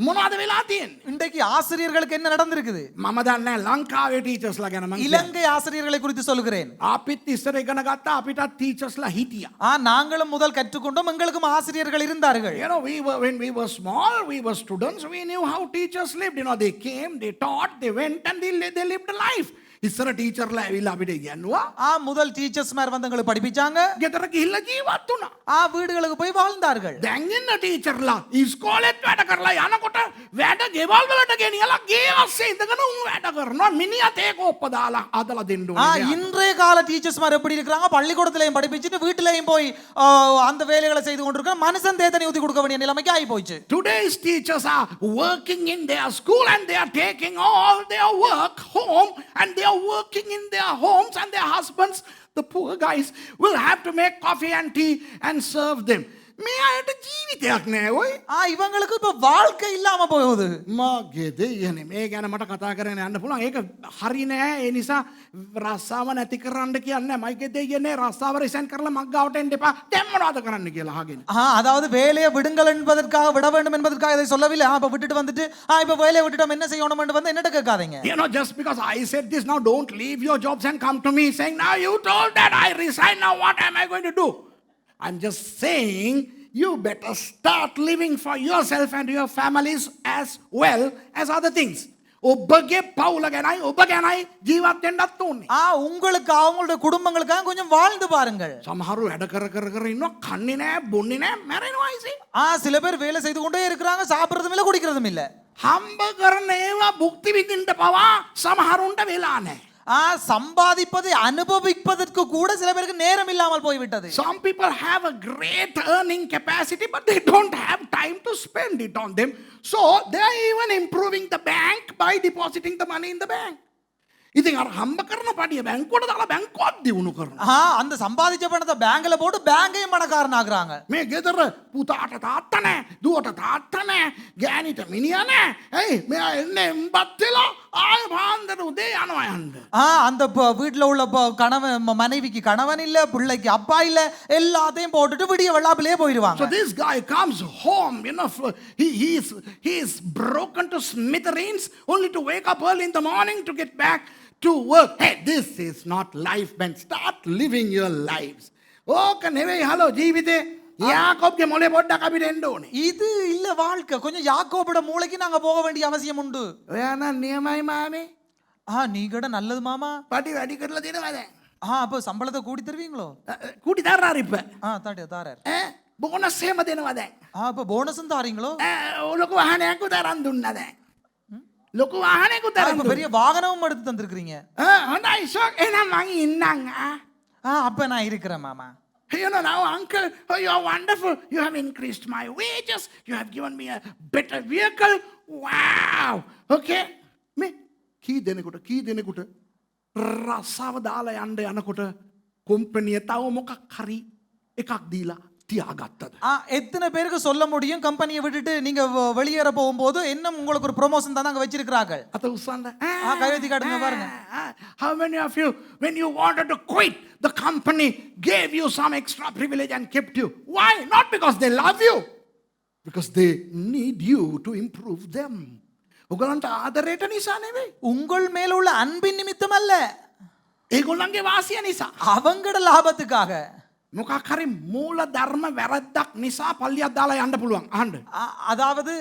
මොනවද වෙලා තියෙන්නේ? இன்றைக்கு ஆசிரியர்களுக்கு என்ன நடந்திருக்குது? මම දන්නේ ලංකාවේ teachers ලා ගැන මම இலங்கை ஆசிரியர்களை குறித்து சொல்கிறேன். අපිත් ඉස්සර ඉගෙන ගත්තා අපිටත් teachers ලා හිටියා. நாங்களும் முதல் கற்றுக்கொண்டோம், எங்களுக்கும் ஆசிரியர்கள் இருந்தார்கள். You know, when we were small, we were students, we knew how teachers lived. You know, they came, they taught, they went, and they lived a life. ඉස්සර ටීචර්ලා ඇවිල්ලා අපිට ඉගෙනුවා. முதல் டீச்சர்ஸ் மார் வந்து எங்களுக்கு படிப்பிச்சாங்க. ගෙදර ගිහිල්ලා ජීවත් වුණා. வீடுகளுக்கு போய் வாழ்ந்தார்கள். දැන් ඉන්න ටීචර්ලා ඉස්කෝලේත් වැඩ කරලා යනකොට වැඩ ගෙවල් වලට ගෙනියලා ගේ අස්සේ ඉඳගෙන උන් වැඩ කරනවා. මිනිහත් ඒක ඔප්ප දාලා අදලා දෙන්න ඕනේ. இன்றைய கால டீச்சர்ஸ் மார் எப்படி இருக்காங்க? பள்ளிக்கூடத்திலேயும் படிப்பிச்சிட்டு வீட்டிலேயும் போய் அந்த வேலைகளை செய்து கொண்டிருக்காங்க. மனுஷன் தேத்தனி ஊத்தி கொடுக்க வேண்டிய நிலைமைக்கு ஆகி போச்சு. Today's teachers are working in their school and they are taking all their work home and they are working in their homes, and their husbands, the poor guys, will have to make coffee and tea and serve them. මේ අයට ජීවිතයක් නෑ ඔයි. இவங்களுக்கு இப்ப வாழ்க்கை இல்லாம போகுது. මගේ දෙයනේ මේ ගැන මට කතා කරගෙන යන්න පුළුවන්. ඒක හරි නෑ. ඒ නිසා රස්සාව නැති කරන්න කියන්නේ මයිකේ දෙයනේ රස්සාව රිසයින් කරලා මග් ගාවට එන්න එපා. දැන් මොනවද කරන්න කියලා අහගෙන. அதாவது வேலையை விடுங்கள் என்பதற்காக விட வேண்டும் என்பதற்காக இதை சொல்லவில்லை. இப்ப விட்டுட்டு வந்துட்டு இப்ப வேலையை விட்டுட்டோம் என்ன செய்யணும் வந்து என்னட்ட கேட்காதீங்க. You know, just because I said this, now don't leave your jobs and come to me saying now you told that I resign, now what am I going to do? I'm just saying you better start living for yourself and your families as well as other things. ඔබගේ පවුල ගැනයි ඔබ ගැනයි ජීවත් වෙන්නත් ඕනේ. உங்களுக்கு அவங்களுடைய குடும்பங்களுக்காக கொஞ்சம் வாழ்ந்து பாருங்கள். සමහරු වැඩ කර ඉන්නවා කන්නේ නැහැ බොන්නේ නැහැ මැරෙනවා ඉතින්. சில பேர் வேலை செய்து கொண்டே இருக்கிறாங்க, சாப்பிடுறதும் இல்ல குடிக்கிறதும் இல்ல. හම්බ කරන ඒවා භුක්ති විඳින්න පවා සමහරුන්ට වෙලා නැහැ. சம்பாதிப்பதை அனுபவிப்பதற்கு கூட சில பேருக்கு நேரம் இல்லாமல் போய்விட்டது. Some people have a great earning capacity but they don't have time to spend it on them. So they are even improving the bank by depositing the money in the bank. ඉතින් අර හම්බ කරන පඩිය බැංකුවට දාලා බැංකුවත් දියුණු කරනවා. அந்த சம்பாதிச்ச பணத்தை பேங்க்ல போட்டு பேங்கையும் பணக்காரன் ஆக்குறாங்க. මේ ගෙදර පුතාට තාත්තා නැහැ, දුවට තාත්තා නැහැ, ගෑණිට මිනිහා නැහැ. ඇයි මෙයා එන්නේ එම්බත් වෙලා ආය පාන්දර උදේ යනවා යන්න. அந்த வீட்ல உள்ள கணவன் மனைவிக்கு கணவன் இல்ல, பிள்ளைக்கு அப்பா இல்ல, எல்லாத்தையும் போட்டுட்டு விடிய வெள்ளாப்பிலே போயிடுவாங்க. So this guy comes home, you know, he is broken to smithereens only to wake up early in the morning to get back to work. Hey, this is not life, man. Start living your lives. ඕක නෙවෙයි hello ජීවිතේ. யாக்கோப்ගේ මොලේ පොඩ්ඩක් අපිට එන්න ඕනේ. இது இல்ல வாழ்க்கை. கொஞ்சம் யாக்கோபோட மூளைக்கு நாங்க போக வேண்டிய அவசியம் உண்டு. ඔයා නම් නියමයි මාමේ. நீ கூட நல்லது மாமா. පටි වැඩි කරලා දෙනවා දැන්. அப்போ சம்பளத்தை கூட்டி தருவீங்களோ? கூட்டி தர்றாரு இப்ப. தாரார். බෝනස් එහෙම දෙනවා දැන්. அப்போ போனஸும் தாரீங்களோ? ලොකු வாහනයක් උදරන් දුන්නා දැන්. ලොකු வாහනයක් උදරන්. பெரிய வாகனமும் எடுத்து தந்திருக்கீங்க. හොඳයි ෂොක් එහෙනම් මං ඉන්නම්. அப்ப நான் இருக்கிறேன் மாமா. You know, now uncle, oh, you are wonderful. You have increased my wages. You have given me a better vehicle. Wow. Okay. මේ කී දෙනෙකුට රස්සාව දාලා යන්න යනකොට කොම්පැනිය තව මොකක් හරි එකක් දීලා තියාගත්තද? எத்தனை பேருக்கு சொல்ல முடியும் கம்பெனியை விட்டுட்டு நீங்க வெளியேற போகும்போது என்ன உங்களுக்கு ஒரு ப்ரமோஷன் தான் அங்க வச்சிருக்காங்க? අත උස්සන්න. கையெழுத்து காட்டுங்க பாருங்க. How many of you, when you wanted to quit, the company gave you some extra privilege and kept you? Why? Not because they love you. Because they need you to improve them. ඔගලන්ට ආදරයට නිසා නෙවෙයි. உங்கள் மேல உள்ள அன்பின் நிமித்தம் அல்ல. ඒගොල්ලන්ගේ වාසිය නිසා. அவங்களோட லாபத்துக்காக. මොකක් හරි මූල ධර්ම වැරද්දක් නිසා පල්ලියක් දාලා යන්න පුළුවන්. අහන්න. அதாவது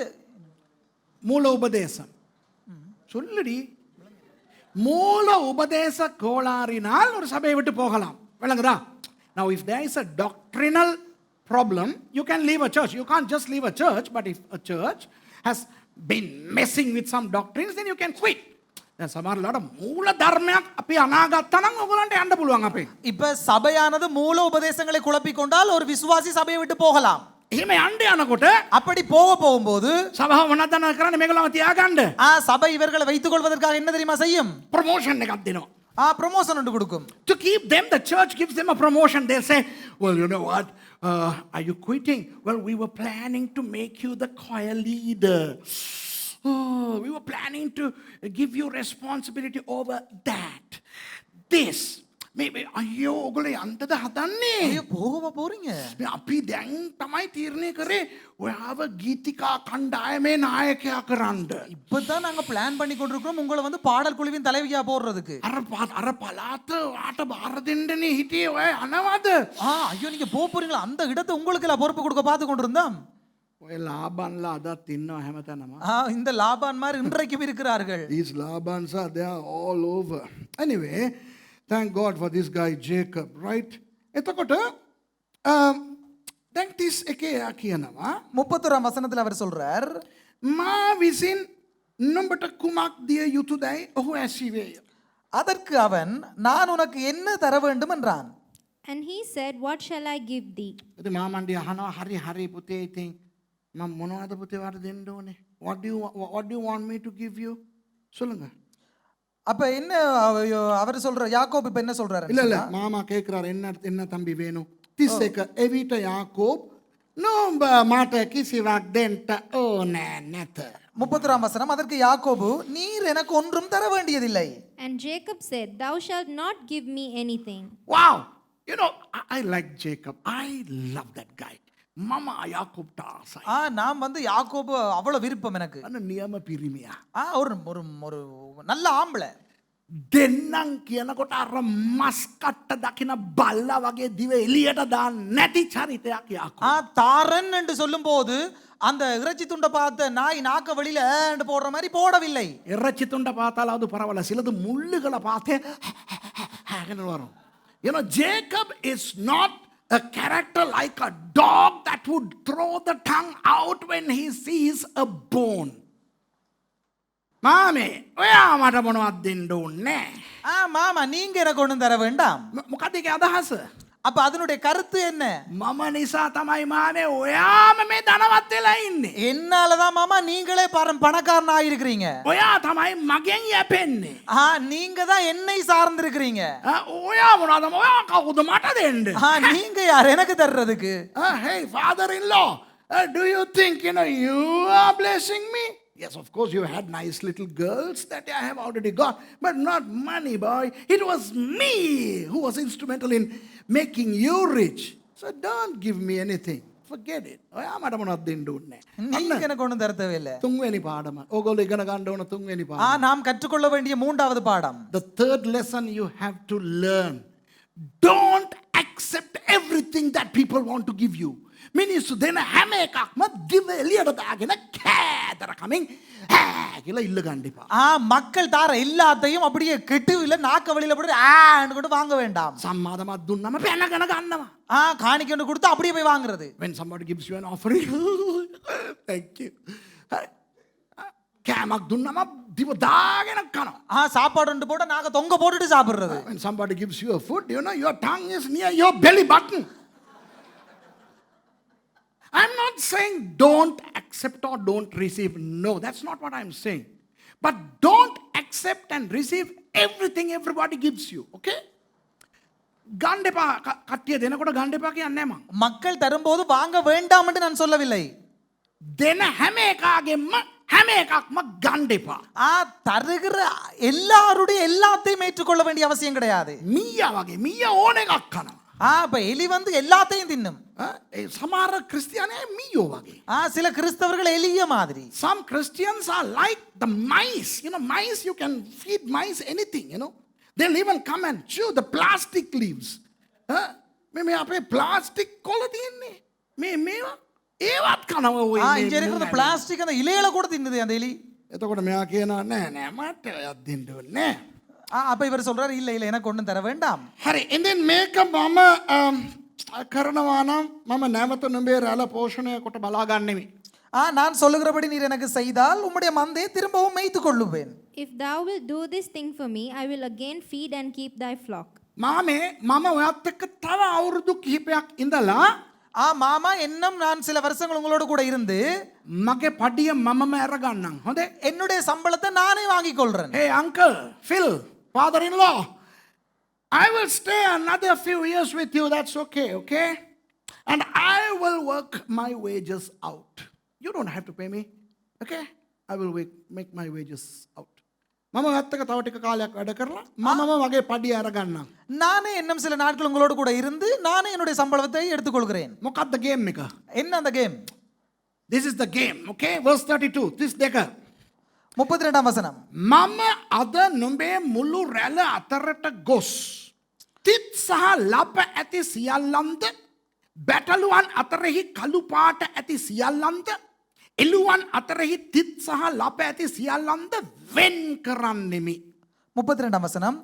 මූල උපදේශம். சொல்லுடி. மூல உபதேச கோளாறினால் ஒரு சபையை விட்டு போகலாம். விளங்குதா? Now if there is a doctrinal problem, you can leave a church. You can't just leave a church, but if a church has been messing with some doctrines, then you can quit. සමහරලාට මූල ධර්මයක් අපි අනාගත්තා නම් ඔයගොල්ලන්ට යන්න පුළුවන් අපේ. இப்ப சபையானது மூல உபதேசங்களை குழப்பிக் கொண்டால் ஒரு விசுவாசி சபையை விட்டு போகலாம். එහෙම යන්න යනකොට அப்படி போகும்போது සභාව මොනවද කරන්නේ මේගොල්ලන්ව තියාගන්න? சபை இவர்களை வைத்துக் கொள்வதற்காக என்ன தெரியுமா செய்யும்? ප්‍රොමෝෂන් එකක් දෙනවා. ப்ரமோஷன் ஒன்று கொடுக்கும். To keep them, the church gives them a promotion. They say, well, you know what? Are you quitting? Well, we were planning to make you the choir leader. Oh, we were planning to give you responsibility over that. This. Maybe, අයියෝ ඔගොල්ලෝ යන්නද හදන්නේ? ஐயோ போகவா போறீங்க? අපි දැන් තමයි තීරණය කරේ ඔයාව ගීතිකා කණ්ඩායමේ නායකයා කරන්න. இப்பதான் நாங்க பிளான் பண்ணி கொண்டிருக்கிறோம் உங்களை வந்து பாடல் குழுவின் தலைவியா போடுறதுக்கு. අර පලාත ආට බාර දෙන්නනේ හිටියේ ඔය අනවද? ஐயோ நீங்க போறீங்களா? அந்த இடத்தை உங்களுக்கு எல்லாம் பொறுப்பு கொடுக்க பார்த்து கொண்டிருந்தோம். ඔය ලාබන්ලා අදත් ඉන්නවා හැමතැනම. இந்த லாபான் மாதிரி இன்றைக்கும் இருக்கிறார்கள். These Labans are they are all over. Anyway, thank God for this guy Jacob, right? එතකොට දැන් 31 කියනවා 31 வசனத்துல அவர் சொல்றார், මා විසින් නුඹට කුමක් දිය යුතුදයි ඔහු ඇසීවේය. அதற்கு அவன் நான் உனக்கு என்ன தர வேண்டும் என்றான். And he said, what shall I give thee? ඉතින් මා මණ්ඩිය අහනවා හරි පුතේ ඉතින් මම මොනවද පුතේ වාට දෙන්න ඕනේ? What do you want me to give you? சொல்லுங்க. அப்ப என்ன அவர் சொல்ற யாக்கோபு இப்ப என்ன சொல்றாரு? இல்ல மாமா கேக்குறாரு என்ன தம்பி வேணும்? 31 එවිට යාකෝබ් නුඹ මට කිසිවක් දෙන්න ඕනේ නැත. 31 வசனம், அதற்கு யாக்கோபு நீர் எனக்கு ஒன்றும் தர வேண்டியதில்லை. And Jacob said, thou shalt not give me anything. Wow, you know I like Jacob. I love that guy. மாமா யாக்கோப் டாசை. நான் வந்து யாக்கோபு அவ்வளவு விருப்பம் எனக்கு. අන්න නියම පිරිමියා. ஒரு ஒரு நல்ல ஆம்பளை. දෙන්නම් කියනකොට අර මස් කට්ට දකින බල්ලා වගේ දිව එළියට දාන්න නැති චරිතයක් යාකෝබ්. தாரன் என்று சொல்லும்போது அந்த இறைச்சி துண்டை பார்த்த நாய் நாக்க வெளியில போடுற மாதிரி போடவில்லை. இறைச்சி துண்டை பார்த்தாலாவது பரவாயில்ல, சிலது முள்ளுகளை பார்த்தே வரும். You know, Jacob is not a character like a dog that would throw the tongue out when he sees a bone. மாமே ඔයා මට මොනවද දෙන්න ඕනේ? மாமா நீங்க எனக்கு ஒண்ணும் தர வேண்டாம். මොකද ඒකේ අදහස? அப்ப அதனுடைய கருத்து என்ன? මම නිසා තමයි මානේ ඔයාම මේ ධනවත් වෙලා ඉන්නේ. என்னாலதான் மாமா நீங்களே பணக்காரனா இருக்கிறீங்க. ඔයා තමයි මගෙන් යැපෙන්නේ. நீங்க தான் என்னை சார்ந்து இருக்கிறீங்க. ඔයා මොනවද? ඔයා කවුද මට දෙන්න? நீங்க யார் எனக்கு தர்றதுக்கு? Hey father in law, do you think you are blessing me? Yes, of course you had nice little girls that I have already got, but not money, boy. It was me who was instrumental in making you rich. So don't give me anything. Forget it. ඔයා මට මොනවද දෙන්න ඕනේ? நீங்க எனக்கு ஒண்ணும் தர தேவையில்லை. තුන්වෙනි පාඩම. ඕගොල්ලෝ ඉගෙන ගන්න ඕන තුන්වෙනි පාඩම. நாம் கற்றுக்கொள்ள வேண்டிய மூன்றாவது பாடம். The third lesson you have to learn. Don't accept everything that people want to give you. මිනිස්සු දෙන හැම එකක්ම දිව එළියට දාගෙන කෑදර කමින් කියලා ඉල්ල ගන්න එපා. மக்கள் தார எல்லாத்தையும் அப்படியே கெட்டுவில நாக்க வழியில போட்டு ஆன்னு கூட வாங்க வேண்டாம். සම්මාදමක් දුන්නම පැනගෙන ගන්නවා. காணிக்கை ஒன்று கொடுத்து அப்படியே போய் வாங்குறது. When somebody gives you an offering, thank you. කෑමක් දුන්නම දිව දාගෙන කනවා. சாப்பாடு ஒன்று போட்டு நாங்க தொங்க போட்டுட்டு சாப்பிடுறது. When somebody gives you a food, your tongue is near your belly button. I'm not saying don't accept or don't receive. No, that's not what I'm saying. But don't accept and receive everything everybody gives you. Okay? ගන්න එපා. කට්ටිය දෙනකොට ගන්න එපා කියන්නේ මම. மக்கள் தரும்போது வாங்க வேண்டாம் என்று நான் சொல்லவில்லை. දෙන හැම එකක්ම ගන්න එපා. தருகிற எல்லாருடைய எல்லாத்தையும் ஏற்றுக்கொள்ள வேண்டிய அவசியம் கிடையாது. මීයා වගේ මීයා ඕන එකක් කනවා. அப்ப எலி வந்து எல்லாத்தையும் தின்னும். සමහර ක්‍රිස්තියානි මීයෝ වගේ. சில கிறிஸ்தவர்கள் எலிய மாதிரி. Some Christians are like the mice. Mice, you can feed mice anything, They'll even come and chew the plastic leaves. මේ අපේ ප්ලාස්ටික් කොළ තියෙන්නේ. මේවා ඒවත් කනවා ඔය. இங்க இருக்கிற பிளாஸ்டிக் அந்த இலையில கூட தின்னுது அந்த எலி. එතකොට මෙයා කියනවා නෑ නෑ මට ඔයත් දෙන්න ඕනේ නෑ. அப்ப இவர் சொல்றாரு இல்ல இல்ல எனக்கு ஒண்ணும் தர வேண்டாம். හරි. and then මේක මම කරනවා නම් මම නැවත නුඹේ රැළ පෝෂණය කොට බලා ගන්නෙමි. நான் சொல்லுகிறபடி நீர் எனக்கு செய்தால் உம்முடைய மந்தையை திரும்பவும் மேய்த்துக் கொள்ளுவேன். If thou wilt do this thing for me, I will again feed and keep thy flock. මාමේ මම ඔයත් එක්ක තව අවුරුදු කිහිපයක් ඉඳලා மாமா இன்னும் நான் சில வருஷங்கள் உங்களோட கூட இருந்து මගේ පඩිය මමම අරගන්නම්. හොඳේ? என்னுடைய சம்பளத்தை நானே வாங்கிக் கொள்றேன். Hey uncle, Phil, father-in-law, I will stay another few years with you. That's okay, okay? And I will work my wages out. You don't have to pay me, okay? I will make my wages out. මම ඔයත් එක්ක තව ටික කාලයක් වැඩ කරලා මමම වගේ පඩිය අරගන්නම්. நானே இன்னும் சில நாட்கள் உங்களோட கூட இருந்து நானே என்னுடைய சம்பளத்தை எடுத்துக்கொள்கிறேன். මොකක්ද game එක? என்ன அந்த game? This is the game, okay? Verse 32. 32. 32ஆம் வசனம். මම අද නුඹේ මුළු රැළ අතරට ගොස් තිත් සහ ලප ඇති සියල්ලන්ද බැටළුවන් අතරෙහි කළු පාට ඇති සියල්ලන්ද එළුවන් අතරෙහි තිත් සහ ලප ඇති සියල්ලන්ද වෙන් කරන්නෙමි. 32ஆம் வசனம்.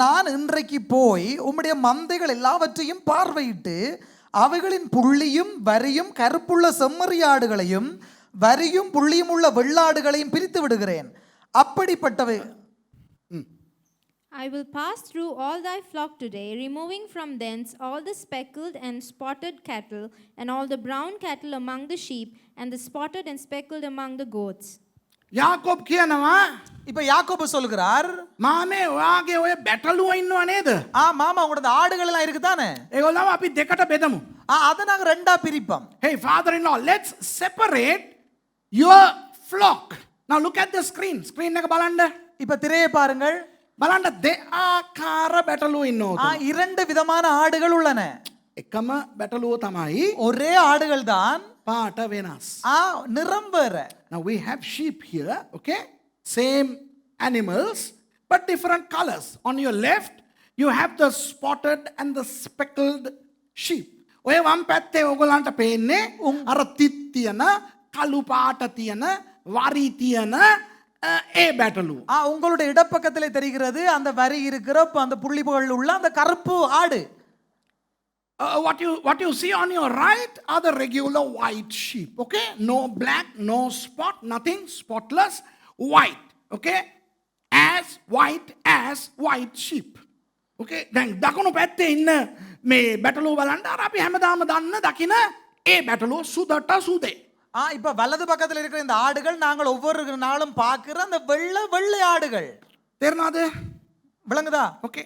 நான் இன்றைக்கு போய் உம்முடைய மந்தைகள் எல்லாவற்றையும் பார்வையிட்டு அவைகளின் புள்ளியும் வரியும் கருப்புள்ள செம்மறியாடுகளையும் வரியும் புள்ளியும் உள்ள வெள்ளாடுகளையும் பிரித்து விடுகிறேன். அப்படிப்பட்டவை I will pass through all thy flock today, removing from thence all the speckled and spotted cattle, and all the brown cattle among the sheep, and the spotted and speckled among the goats. යාකෝබ් කියනවා இப்ப யாக்கோபு சொல்கிறார், මාමේ ඔයාගේ ඔය බැටළුව ඉන්නව නේද? மாமா உங்களோட ஆடுகள் எல்லாம் இருக்குதானே, ඒගොල්ලව අපි දෙකට බෙදමු. அதை நாங்க ரெண்டா பிரிப்போம். Hey father-in-law, let's separate your flock. Now look at the screen. Screen එක බලන්න. இப்ப திரையை பாருங்கள். බලන්න දෙආකාර බැටළුව ඉන්නවා. இரண்டு விதமான ஆடுகள் உள்ளன. එකම බැටළුව තමයි ஒரே ஆடுகள் தான், පාට වෙනස්. நிறம் வேற. Now we have sheep here, okay? Same animals but different colors. On your left you have the spotted and the speckled sheep. ඔය වම් පැත්තේ ඔයගොල්ලන්ට පේන්නේ අර තිත් තියෙන කළු පාට තියෙන වරි තියෙන ඒ බැටළුව. உங்களுடைய இடப்பக்கத்திலே தெரிகிறது அந்த வரி இருக்கிற அந்த புள்ளிகள் உள்ள அந்த கருப்பு ஆடு. What you see on your right are the regular white sheep, okay? No black, no spot, nothing, spotless, white, okay? As white sheep, okay? දැන් දකුණු පැත්තේ ඉන්න මේ බැටළුව බලන්න අර අපි හැමදාම දන්න දකින ඒ බැටළුව සුදට සුදේ. இப்ப வலது பக்கத்துல இருக்கிற இந்த ஆடுகள் நாங்கள் ஒவ்வொரு நாளும் பார்க்கிற அந்த வெள்ளை வெள்ளை ஆடுகள். තේරෙනවද? விளங்குதா? okay.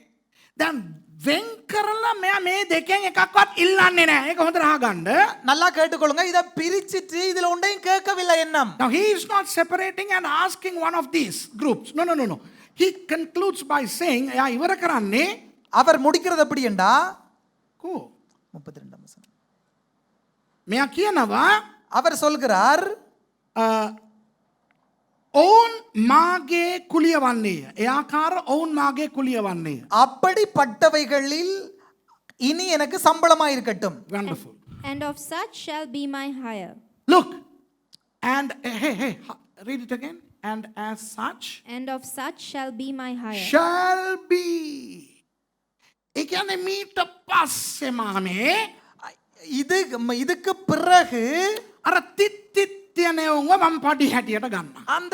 දැන් වෙන් කරලා මෙයා මේ දෙකෙන් එකක්වත් ඉල්ලන්නේ නැහැ. ඒක හොඳට අහගන්න. நல்லா கேட்டுக்கொள்ளுங்க. இத பிரிச்சிட்டு இதுல ஒண்ணையும் கேட்கவில்லை எண்ணம். Now he is not separating and asking one of these groups. No. He concludes by saying, යා ඉවර කරන්නේ அவர் முடிக்கிறது எப்படி என்றா කෝ 32 வசனம். මෙයා කියනවා அவர் சொல்கிறார், ඔවුන් මාගේ කුලිය වන්නේය. ඒ ආකාර ඔවුන් මාගේ කුලිය වන්නේය. அப்படிப்பட்டவைகளில் இனி எனக்கு சம்பளமா இருக்கட்டும். Wonderful. And of such shall be my hire. Look. And hey, read it again. And as such. And of such shall be my hire. Shall be. ඒ කියන්නේ මීට පස්සේ මාමේ இதுக்கு பிறகு අර තිත්තියනේවම මම පඩි හැටියට ගන්නවා. அந்த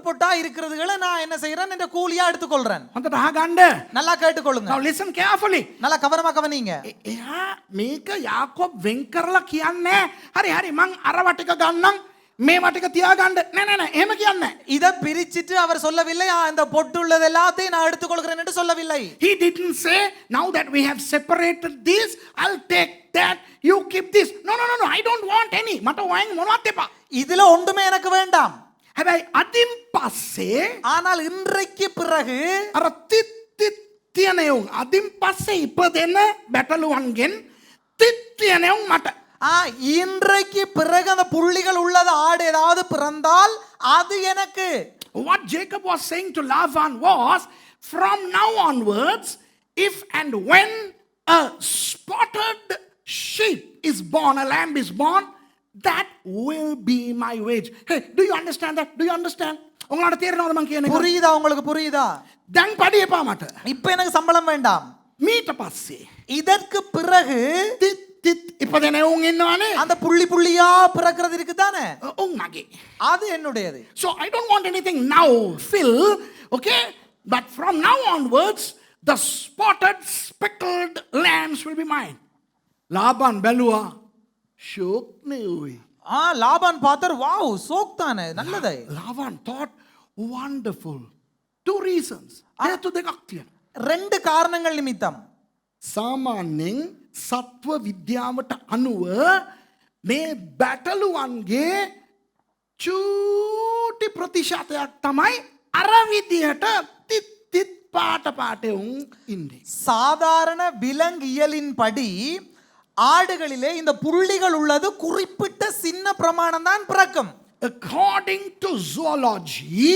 பொட்டா இருக்கிறதுகளை நான் என்ன செய்யறேன், இந்த கூலியா எடுத்துக்கொள்றேன். හොඳට අහගන්න. நல்லா கேட்டுக்கொள்ளுங்க. Now listen carefully. நல்லா கவனமா கவனிங்க. එයා මේක යාකෝබ් වෙන් කරලා කියන්නේ හරි මං අරව ටික ගන්නම් මේවා ටික තියාගන්න. නෑ එහෙම කියන්නේ. இத பிரிச்சிட்டு அவர் சொல்லவில்லை, இந்த பொட்டுள்ளது எல்லாத்தையும் நான் எடுத்துக்கொள்கிறேன் என்று சொல்லவில்லை. He didn't say now that we have separated this I'll take that you keep this. No, I don't want any. මට වයින් මොනවත් එපා. இதுல ஒன்றுமே எனக்கு வேண்டாம். හැබැයි අදින් පස්සේ ஆனால் இன்றைக்கு பிறகு අර තිත්තියනයුන් අදින් පස්සේ ඉපදෙන බැටළුවන්ගෙන් තිත්තියනයුන් මට. இன்றைக்கு பிறகு அந்த புள்ளிகள் உள்ளது ஆடு ஏதாவது பிறந்தால் அது எனக்கு. What Jacob was saying to Laban was, from now onwards, if and when a spotted sheep is born, a lamb is born, that will be my wage. Hey, do you understand that? Do you understand? உங்களோட தேர்னோட මං කියන්නේ. புரியுதா உங்களுக்கு புரியுதா? දැන් පඩිය එපා මට. இப்ப எனக்கு சம்பளம் வேண்டாம். මීට පස්සේ இதற்கு பிறகு තිත් තිත් ඉපදෙන උන් ඉන්නවනේ. அந்த புள்ளி புள்ளியா பிறக்கிறது இருக்குதானே, උන් මගේ. அது என்னுடையது. So I don't want anything now, Phil. Okay? But from now onwards, the spotted, speckled lambs will be mine. Laban බැලුවා. ෂෝක් නෙවෙයි. லாபான் பார்த்தார், வாவ் சோக் தானே, நல்லது. Laban thought, wonderful. Two reasons. හේතු දෙකක් තියෙනවා. ரெண்டு காரணங்கள் நிமித்தம். සාමාන්‍යයෙන් සත්ව විද්‍යාවට අනුව මේ බැටළුවන්ගේ චූටි ප්‍රතිශතයක් තමයි අර විදිහට තිත් තිත් පාට පාටේ උන් ඉන්නේ. சாதாரண விலங்கியலின் படி ஆடுகளிலே இந்த புள்ளிகள் உள்ளது குறிப்பிட்ட சின்ன பிரமாணம் தான் பிறக்கும். According to zoology,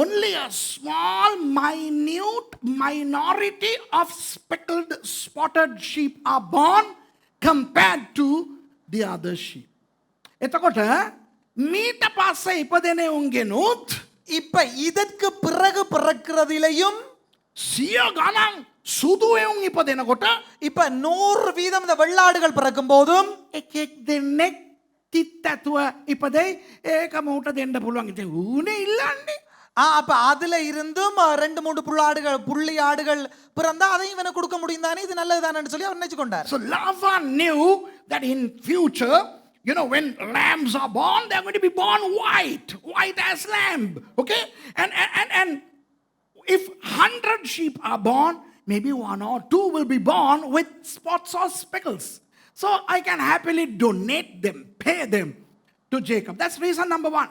only a small, minute minority of speckled, spotted sheep are born compared to the other sheep. එතකොට මීට පස්සේ ඉපදෙන උන්ගෙනුත් இப்ப இதற்கு பிறகு பிறக்கிறதிலையும் සිය ගණන් සුදු එවුන් ඉපදෙනකොට இப்ப 100% இந்த வெள்ளாடுகள் பிறக்கும் போதும் එකෙක් දෙන්නෙක් තිත් ඇතුව ඉපදෙයි. ඒක මූට දෙන්න පුළුවන්. ඉතින් ඌනේ ඉල්ලන්නේ. அப்ப அதுல இருந்தும் 2-3 புள்ளி ஆடுகள் பிறந்தா அதையும் இவனை கொடுக்க முடியும் தானே, இது நல்லது தானே சொல்லி அவர் நினைச்சு கொண்டார். So Laban knew that in future, you know, when lambs are born, they're going to be born white as lamb. Okay? And if 100 sheep are born, maybe 1 or 2 will be born with spots or speckles. So I can happily donate them, pay them to Jacob. That's reason number 1.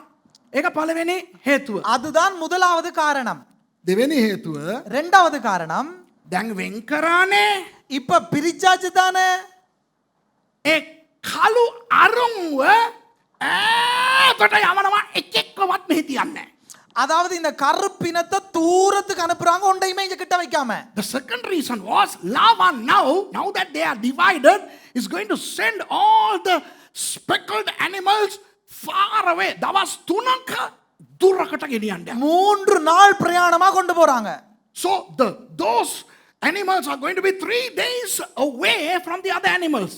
ඒක පළවෙනි හේතුව. அதுதான் முதலாவது காரணம். දෙවෙනි හේතුව, இரண்டாவது காரணம், දැන් වෙන් කරානේ இப்ப பிரிச்சாச்சு தானே, ඒ කළු අරුන්ව ඈතට යවනවා, එකෙක්වත් මෙහි තියන්නේ නැහැ. அதாவது இந்த கருப்பினத்தை தூரத்துக்கு அனுப்புறாங்க, ஒண்டையுமே இங்க கிட்ட வைக்காம. The second reason was Laban now that they are divided, is going to send all the speckled animals far away. දවස් 3ක දුරකට ගෙනියන්න. 3 நாள் பிரயாணமா கொண்டு போறாங்க. So those animals are going to be 3 days away from the other animals.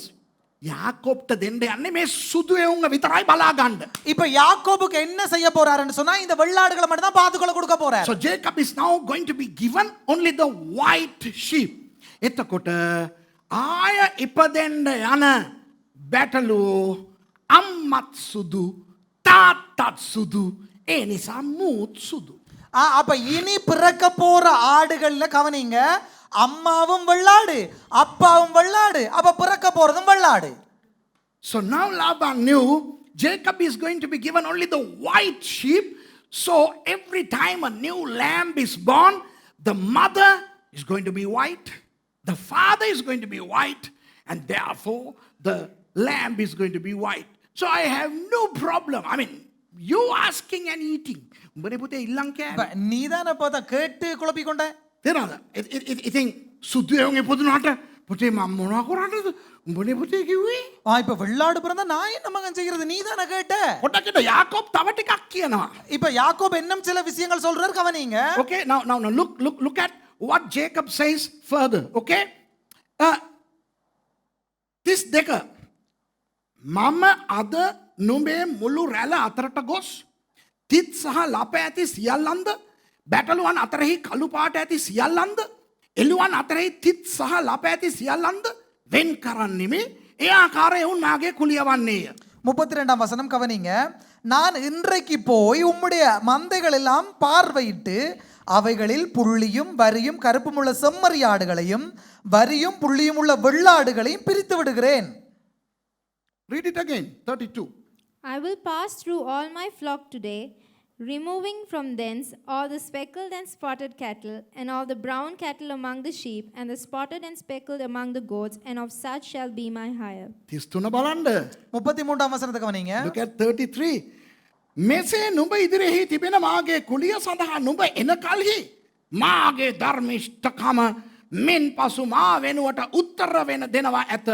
யாக்கோப்ට දෙන්න යන්නේ මේ සුදු එවුන්ව විතරයි බලා ගන්න. இப்ப யாக்கோபுக்கு என்ன செய்ய போறாருன்னு சொன்னா இந்த வெள்ளாடுகளை மட்டும் தான் பாத்துக்கொள்ள கொடுக்க போறார். So Jacob is now going to be given only the white sheep. එතකොට ආය ඉපදෙන්න යන බැටළුවෝ අම්මත් සුදු තාත්තත් සුදු ඒ නිසා මූත් සුදු. அப்ப இனி பிறக்க போற ஆடுகள்ல கவனிங்க, அம்மாவும் வெள்ளாடு அப்பாவும் வெள்ளாடு, அப்ப பிறக்க போறதும் வெள்ளாடு. So now Laban knew Jacob is going to be given only the white sheep. So every time a new lamb is born, the mother is going to be white, the father is going to be white, and therefore the lamb is going to be white. So I have no problem. I mean, you asking and eating. උඹනේ පුතේ ඉල්ලන් කෑනේ. நீதானே பார்த்தா கேட்டு குழப்பி கொண்ட. තේරෙනවද? ඉතින් සුදු එවුන් ඉපදුනාට පුතේ මම මොනවා කරන්නද? උඹනේ පුතේ කිව්වේ. இப்ப வெள்ளாடு பிறந்தா நான் என்ன மகன் செய்கிறது, நீதானே கேட்ட. පොඩ්ඩක් යාකෝබ් තව ටිකක් කියනවා. இப்ப யாக்கோபு இன்னும் சில விஷயங்கள் சொல்றாரு, கவனிங்க. Okay, now look at what Jacob says further. Okay? This දෙක මම අද නුඹේ මුළු රැළ අතරට ගොස් තිත් සහ ලප ඇති සියල්ලන්ද බැටළුවන් අතරෙහි කළු පාට ඇති සියල්ලන්ද එළුවන් අතරෙහි තිත් සහ ලප ඇති සියල්ලන්ද වෙන් කරන්නෙමි. ඒ ආකාරයෙන් උන් මාගේ කුලිය වන්නේය. 32ஆம் வசனம் கவனிங்க. நான் இன்றைக்கு போய் உம்முடைய மந்தைகள் எல்லாம் பார்வையிட்டு அவைகளில் புள்ளியும் வரியும் கருப்புமுள்ள செம்மறியாடுகளையும் வரியும் புள்ளியும் உள்ள வெள்ளாடுகளையும் பிரித்து விடுகிறேன். Read it again, 32. I will pass through all my flock today, removing from thence all the speckled and spotted cattle, and all the brown cattle among the sheep, and the spotted and speckled among the goats, and of such shall be my hire. 33 බලන්න. 33ஆம் வசனத்தை கவனிங்க. Look at 33. මෙසේ නුඹ ඉදිරියෙහි තිබෙන මාගේ කුලිය සඳහා නුඹ එන කල්හි මාගේ ධර්මිෂ්ඨකම මෙන් පසු මා වෙනුවට උත්තර වෙන දෙනවා ඇත.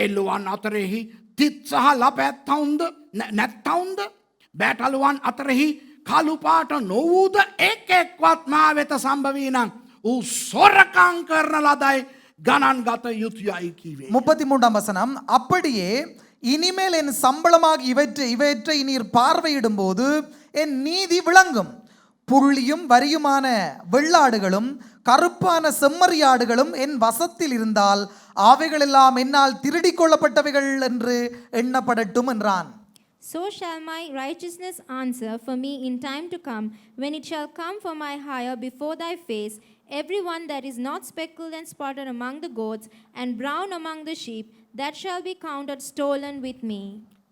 එළුවන් අතරෙහි තිත් සහ ලපැත්තවුන්ද නැත්තවුන්ද බෑටලුවන් අතරෙහි කළුපාට නොවූද එක් එක්වත් මා වෙත සම්භවී නම් ඌ සොරකං කරන ලදයි ගණන් ගත යුතුයයි කීවේ. 33ஆம் வசனம், அப்படியே இனிமேல் என் சம்பளமாக இவற்றை நீர் பார்வையிடும் போது என் நீதி விளங்கும். புள்ளியும் வரியுமான வெள்ளாடுகளும் கருப்பான செம்மறியாடுகளும் என் வசத்தில் இருந்தால் அவைகளெல்லாம் என்னால் திருடிக் கொள்ளப்பட்டவைகள் என்று எண்ணப்படட்டும் என்றான். So shall my righteousness answer for me in time to come, when it shall come for my hire before thy face, every one that is not speckled and spotted among the goats, and brown among the sheep, that shall be counted stolen with me.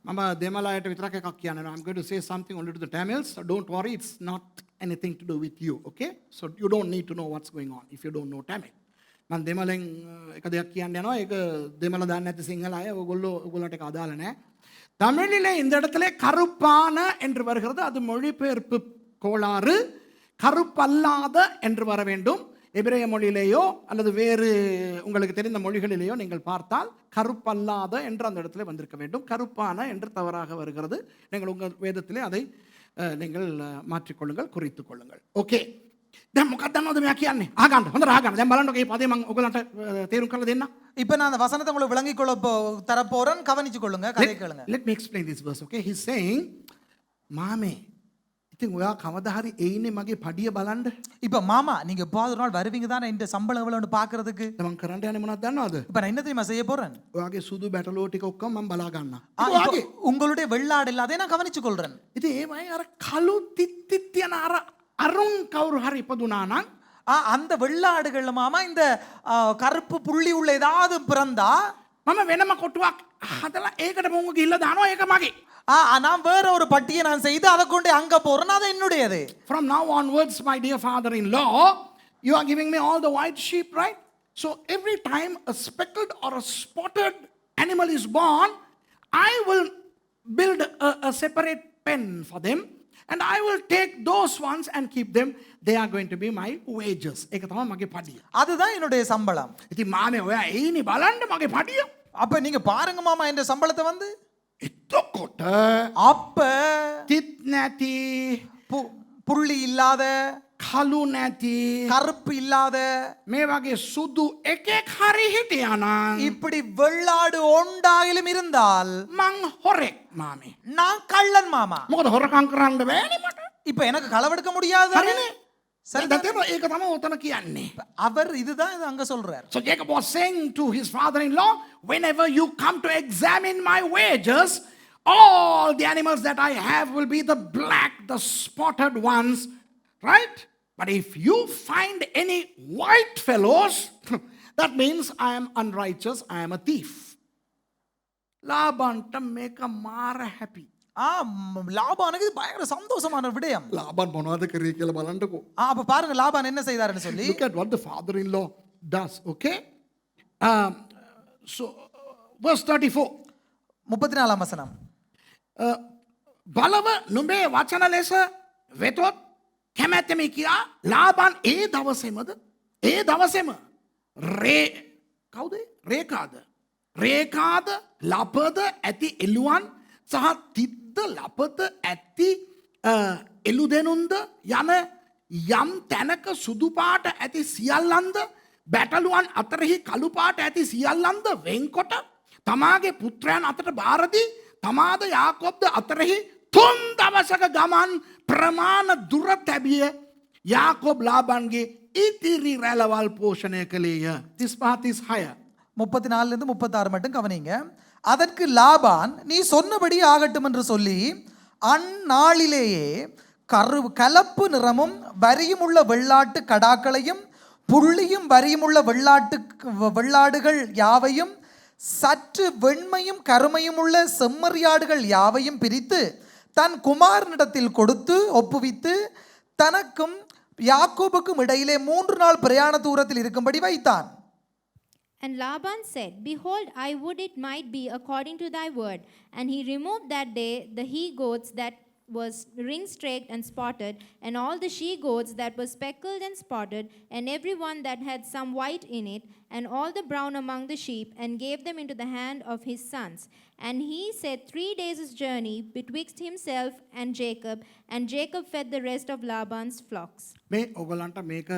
මම දෙමළයට විතරක් එකක් කියන්නවා. I'm going to say something only to the Tamils. So don't worry, it's not anything to do with you, okay? So you don't need to know what's going on if you don't know Tamil. මම දෙමළෙන් එක දෙයක් කියන්න යනවා. ඒක දෙමළ දන්නේ නැති සිංහල අය ඔයගොල්ලන්ට ඒක අදාළ නැහැ. தமிழிலே இந்த இடத்துல கருப்பான என்று வருகிறது. அது மொழிபெயர்ப்பு கோளாறு. கருப்பல்லாத என்று வர வேண்டும். எபிரேய மொழியிலேயோ அல்லது வேறு உங்களுக்கு தெரிந்த மொழிகளிலேயோ நீங்கள் பார்த்தால் கருப்பல்லாத என்று அந்த இடத்துல வந்திருக்க வேண்டும். கருப்பான என்று தவறாக வருகிறது. நீங்கள் உங்கள் வேதத்திலே அதை நீங்கள் மாற்றிக்கொள்ளுங்கள், குறித்துக் கொள்ளுங்கள். ஓகே. දැන් මොකක්ද දන්නවද මෙයා කියන්නේ? අහගන්න. හොඳට අහගන්න. දැන් බලන්නකො මේ පදේ මම ඔයගලන්ට තේරුම් කරලා දෙන්න. இப்போ நான் அந்த வசனத்தை உங்களுக்கு விளங்கிக் கொள்ள தரப்போறேன், கவனிச்சு கொள்ளுங்க, கதை கேளுங்க. Let me explain this verse, okay? He's saying, மாமே ඉතින් ඔයා කවදා හරි එයිනේ මගේ පඩිය බලන්න. இப்போ மாமா, நீங்க எப்பாவது ஒரு நாள் வருவீங்க தானே இந்த சம்பளம் எவ்வளவுன்னு பார்க்கிறதுக்கு. මම කරන්න යන්නේ මොනවද දන්නවද? இப்போ நான் என்ன தெரியுமா செய்ய போறேன்? ඔයාගේ සුදු බැටලෝ ටික ඔක්කොම මම බලා ගන්නවා. இப்போ உங்களுடைய வெள்ளாடு இல்ல, அதை நான் கவனிச்சு கொள்றேன். ඉතින් ඒවයි අර කළු තිත් යන අර අරුන් කවුරු හරි ඉපදුනා නම් அந்த வெள்ளாடுகள்ல மாமா இந்த கருப்பு புள்ளி உள்ள ஏதாவது பிறந்தா මම වෙනම කොටුවක් හදලා ඒකට මොංගු ගිහිල්ලා දානවා. ඒක මගේ. நான் வேற ஒரு பட்டியை நான் செய்து அதை கொண்டு அங்க போறேன், அது என்னுடையது. From now onwards, my dear father-in-law, you are giving me all the white sheep, right? So every time a speckled or a spotted animal is born, I will build a separate pen for them, and I will take those ones and keep them. They are going to be my wages. ඒක තමයි මගේ පඩිය. அதுதான் என்னுடைய சம்பளம். ඉතින් මාමේ ඔයා එයිනේ බලන්න මගේ පඩිය. அப்ப நீங்க பாருங்க மாமா இந்த சம்பளத்தை வந்து. එතකොට அப்ப තිත් නැති, புள்ளி இல்லாத, කළු නැති, கருப்பு இல்லாத මේ වගේ සුදු එකෙක් හරි හිටියානම් இப்படி வெள்ளாடு ஒன்றாயிலும் இருந்தால் මං හොරෙක් මාමේ. நான் கள்ளன் மாமா. මොකද හොරකම් කරන්න බෑනේ මට. இப்ப எனக்கு களவெடுக்க முடியாது. හරිනේ. ඒක තමයි ඔතන කියන්නේ. அவர் இதுதான் இது அங்க சொல்றார். So Jacob was saying to his father-in-law, whenever you come to examine my wages, all the animals that I have will be the black, the spotted ones, right? But if you find any white fellows, that means I am unrighteous, I am a thief. ලාබන්ට මේක මාර happy. லாபானுக்கு இது பயங்கர சந்தோஷமான விடயம். ලාබන් මොනවද කරේ කියලා බලන්නකෝ. அப்ப பாருங்க லாபான் என்ன செய்தாருன்னு சொல்லி. Look at what the father-in-law does, okay? So verse 34. 34ஆம் வசனம். බලව නුඹේ වචන ලෙස වෙතොත් කැමැත්තෙමි කියා ලාබන් ඒ දවසේම රේකාද ලපද ඇති එළුවන් සහ තිද්ද ලපද ඇති එළුදෙනුන්ද යන යම් තැනක සුදු පාට ඇති සියල්ලන්ද බැටළුවන් අතරෙහි කළු පාට ඇති සියල්ලන්ද වෙන්කොට තමාගේ පුත්‍රයන් අතට බාරදී තමාද යාකොබ්ද අතරෙහි 3 දවසක ගමන් ප්‍රමාණ දුර තැබිය යාකොබ් ලාබන්ගේ ඉතිරි රැළවල් පෝෂණය කළේය. 35 34 36 மட்டும் கவனிங்க. அதற்கு லாபான், நீ சொன்னபடி ஆகட்டும் என்று சொல்லி அந்நாளிலேயே கலப்பு நிறமும் வரியும் உள்ள வெள்ளாட்டு கடாக்களையும் புள்ளியும் வரியும் உள்ள வெள்ளாடுகள் யாவையும் சற்று வெண்மையும் கருமையும் உள்ள செம்மறியாடுகள் யாவையும் பிரித்து தன் குமாரனிடத்தில் கொடுத்து ஒப்புவித்து தனக்கும் யாக்கோபுக்கும் இடையிலே 3 நாள் பிரயாண தூரத்தில் இருக்கும்படி வைத்தான். And Laban said, Behold, I would it might be according to thy word. And he removed that day the he goats that was ring-streaked and spotted, and all the she-goats that were speckled and spotted, and every one that had some white in it, and all the brown among the sheep, and gave them into the hand of his sons. And he set 3 days' journey betwixt himself and Jacob fed the rest of Laban's flocks. මේ ඔයගලන්ට මේක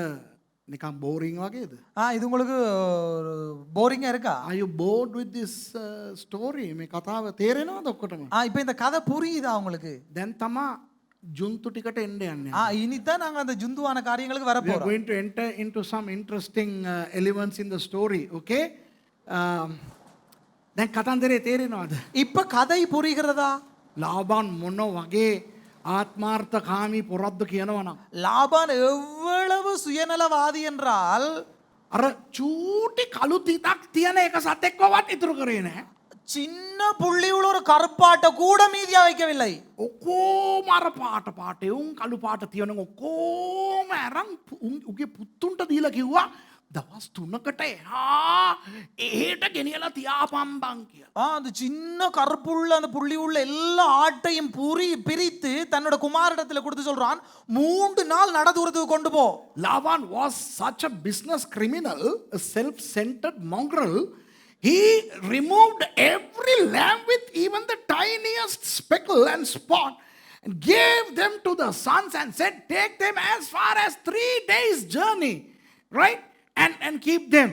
නිකන් boring වගේද? இது உங்களுக்கு போரிங்கா இருக்கா? Are you bored with this story? මේ කතාව තේරෙනවද ඔක්කොටම? இப்போ இந்த கதை புரியுதா உங்களுக்கு? දැන් තමා ජුන්තු ටිකට එන්න යන්නේ. இனிதான் நாங்க அந்த ஜுந்துவான காரியங்களுக்கு வர We are போறோம். going to enter into some interesting elements in the story, okay? දැන් කතන්දරේ තේරෙනවද? இப்ப கதை புரிகிறதா? ලාබාන් මොන වගේ ආත්මාර්ථකාමී පොරද්ද කියනවනම් லாபான் எவ்வளவு சுயநலவாதி என்றால் අර චූටි කළු තිතක් තියෙන එක සතෙක්වවත් ඉතුරු කරේ නැහැ. சின்ன புள்ளி உள்ள ஒரு கருப்பாட்டை கூட மீதியா வைக்கவில்லை. ඔක්කොම අර පාට උන් කළු පාට තියෙන ඔක්කොම අරන් උගේ පුතුන්ට දීලා කිව්වා දවස් 3කට එහා එහෙට ගෙනියලා තියාපම්බන් කියලා. அந்த சின்ன கருப்புள்ள அந்த புள்ளி உள்ள எல்லா ஆட்டையும் பிரித்து தன்னோட குமாரிடத்துல கொடுத்து சொல்றான் 3 நாள் நடதூரத்துக்கு கொண்டு போ. Laban was such a business criminal, a self-centered mongrel. He removed every lamb with even the tiniest speckle and spot and gave them to the sons and said, take them as far as 3 days journey, right? And keep them.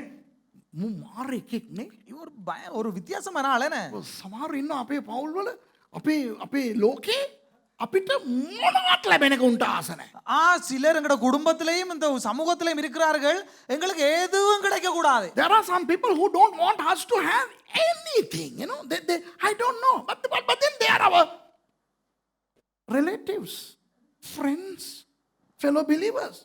මාර එකෙක් නේ. ஒரு வித்தியாசமான ஆளேனே. සමහර ඉන්න අපේ පවුල්වල අපේ ලෝකේ අපිට මොනවත් ලැබෙනක උන්ට ආස නැහැ. சிலர் எங்கட குடும்பத்திலேயும் இந்த சமூகத்திலேயும் இருக்கிறார்கள் எங்களுக்கு எதுவும் கிடைக்க கூடாது. There are some people who don't want us to have anything, you know. They I don't know, but then they are our relatives, friends, fellow believers.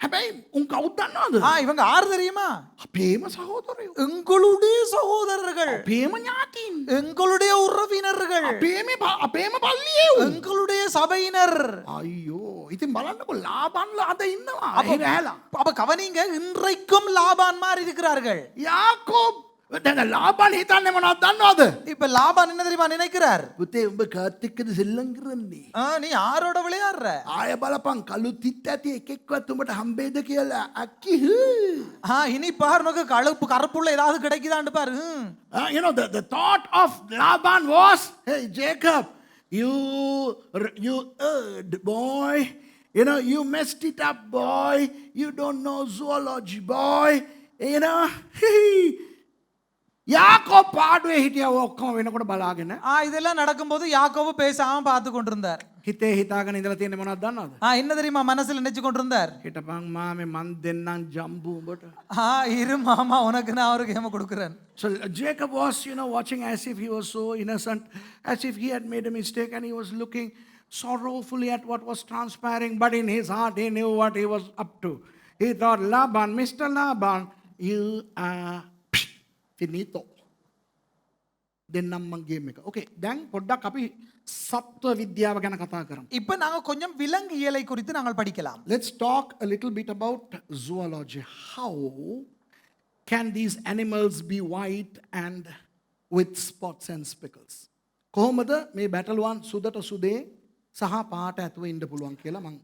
හැබැයි උන් කවුද දන්නවද? இவங்க யார் தெரியுமா? අපේම සහෝදරයෝ. எங்களுடைய சகோதரர்கள். අපේම ඥාතීන්. எங்களுடைய உறவினர்கள். අපේම පල්ලියෝ. எங்களுடைய சபையினர். අයියෝ ඉතින් බලන්නකෝ ලාබාන්ලා අද ඉන්නවා. එහෙම ඇහැලා. அப்ப கவனிங்க இன்றைக்கும் லாபான்மார் இருக்கிறார்கள். යාකෝබ් දැන් ලාබාන් හිතන්නේ මොනවද දන්නවද? இப்ப லாபான் என்ன தெரியுமா நினைக்கிறார்? පුතේ උඹ කාත් එක්කද සෙල්ලම් කරන්නේ? நீ யாரோட விளையாடுற? ආය බලපන් කළු තිත් ඇති එකෙක්වත් උඹට හම්බෙයිද කියලා අක්කි. இனி பாரு உனக்கு கருப்புள்ள ஏதாவது கிடைக்குதான்னு பாரு. You know the thought of Laban was, hey Jacob, you erred, boy. You know, you messed it up, boy. You don't know zoology, boy. You know. Yakob பாடுவே හිටියා ඔක්කොම වෙනකොට බලාගෙන. இதெல்லாம் நடக்கும்போது யாக்கோபு பேசாம பார்த்து கொண்டிருந்தார். හිතේ හිතාගෙන ඉඳලා තියෙන්නේ මොනවද දන්නවද? என்ன தெரியுமா மனசுல நினைச்சு கொண்டிருந்தார்? හිටපන් මාමේ මන් දෙන්නම් ජම්බු උඹට. இரு மாமா உனக்கு நான் ஒரு கேம் கொடுக்கிறேன். So Jacob was, you know, watching as if he was so innocent, as if he had made a mistake, and he was looking sorrowfully at what was transpiring, but in his heart he knew what he was up to. He thought, Laban, Mr. Laban, you are finito. දෙන්නම් මං game එක. Okay, දැන් පොඩ්ඩක් අපි සත්ව විද්‍යාව ගැන කතා කරමු. இப்போ நாங்க கொஞ்சம் விலங்கியலை குறித்து நாங்கள் படிக்கலாம். Let's talk a little bit about zoology. How can these animals be white and with spots and speckles? කොහොමද මේ බැටළුවන් සුදට සුදේ සහ පාට ඇතුව ඉන්න පුළුවන් කියලා මං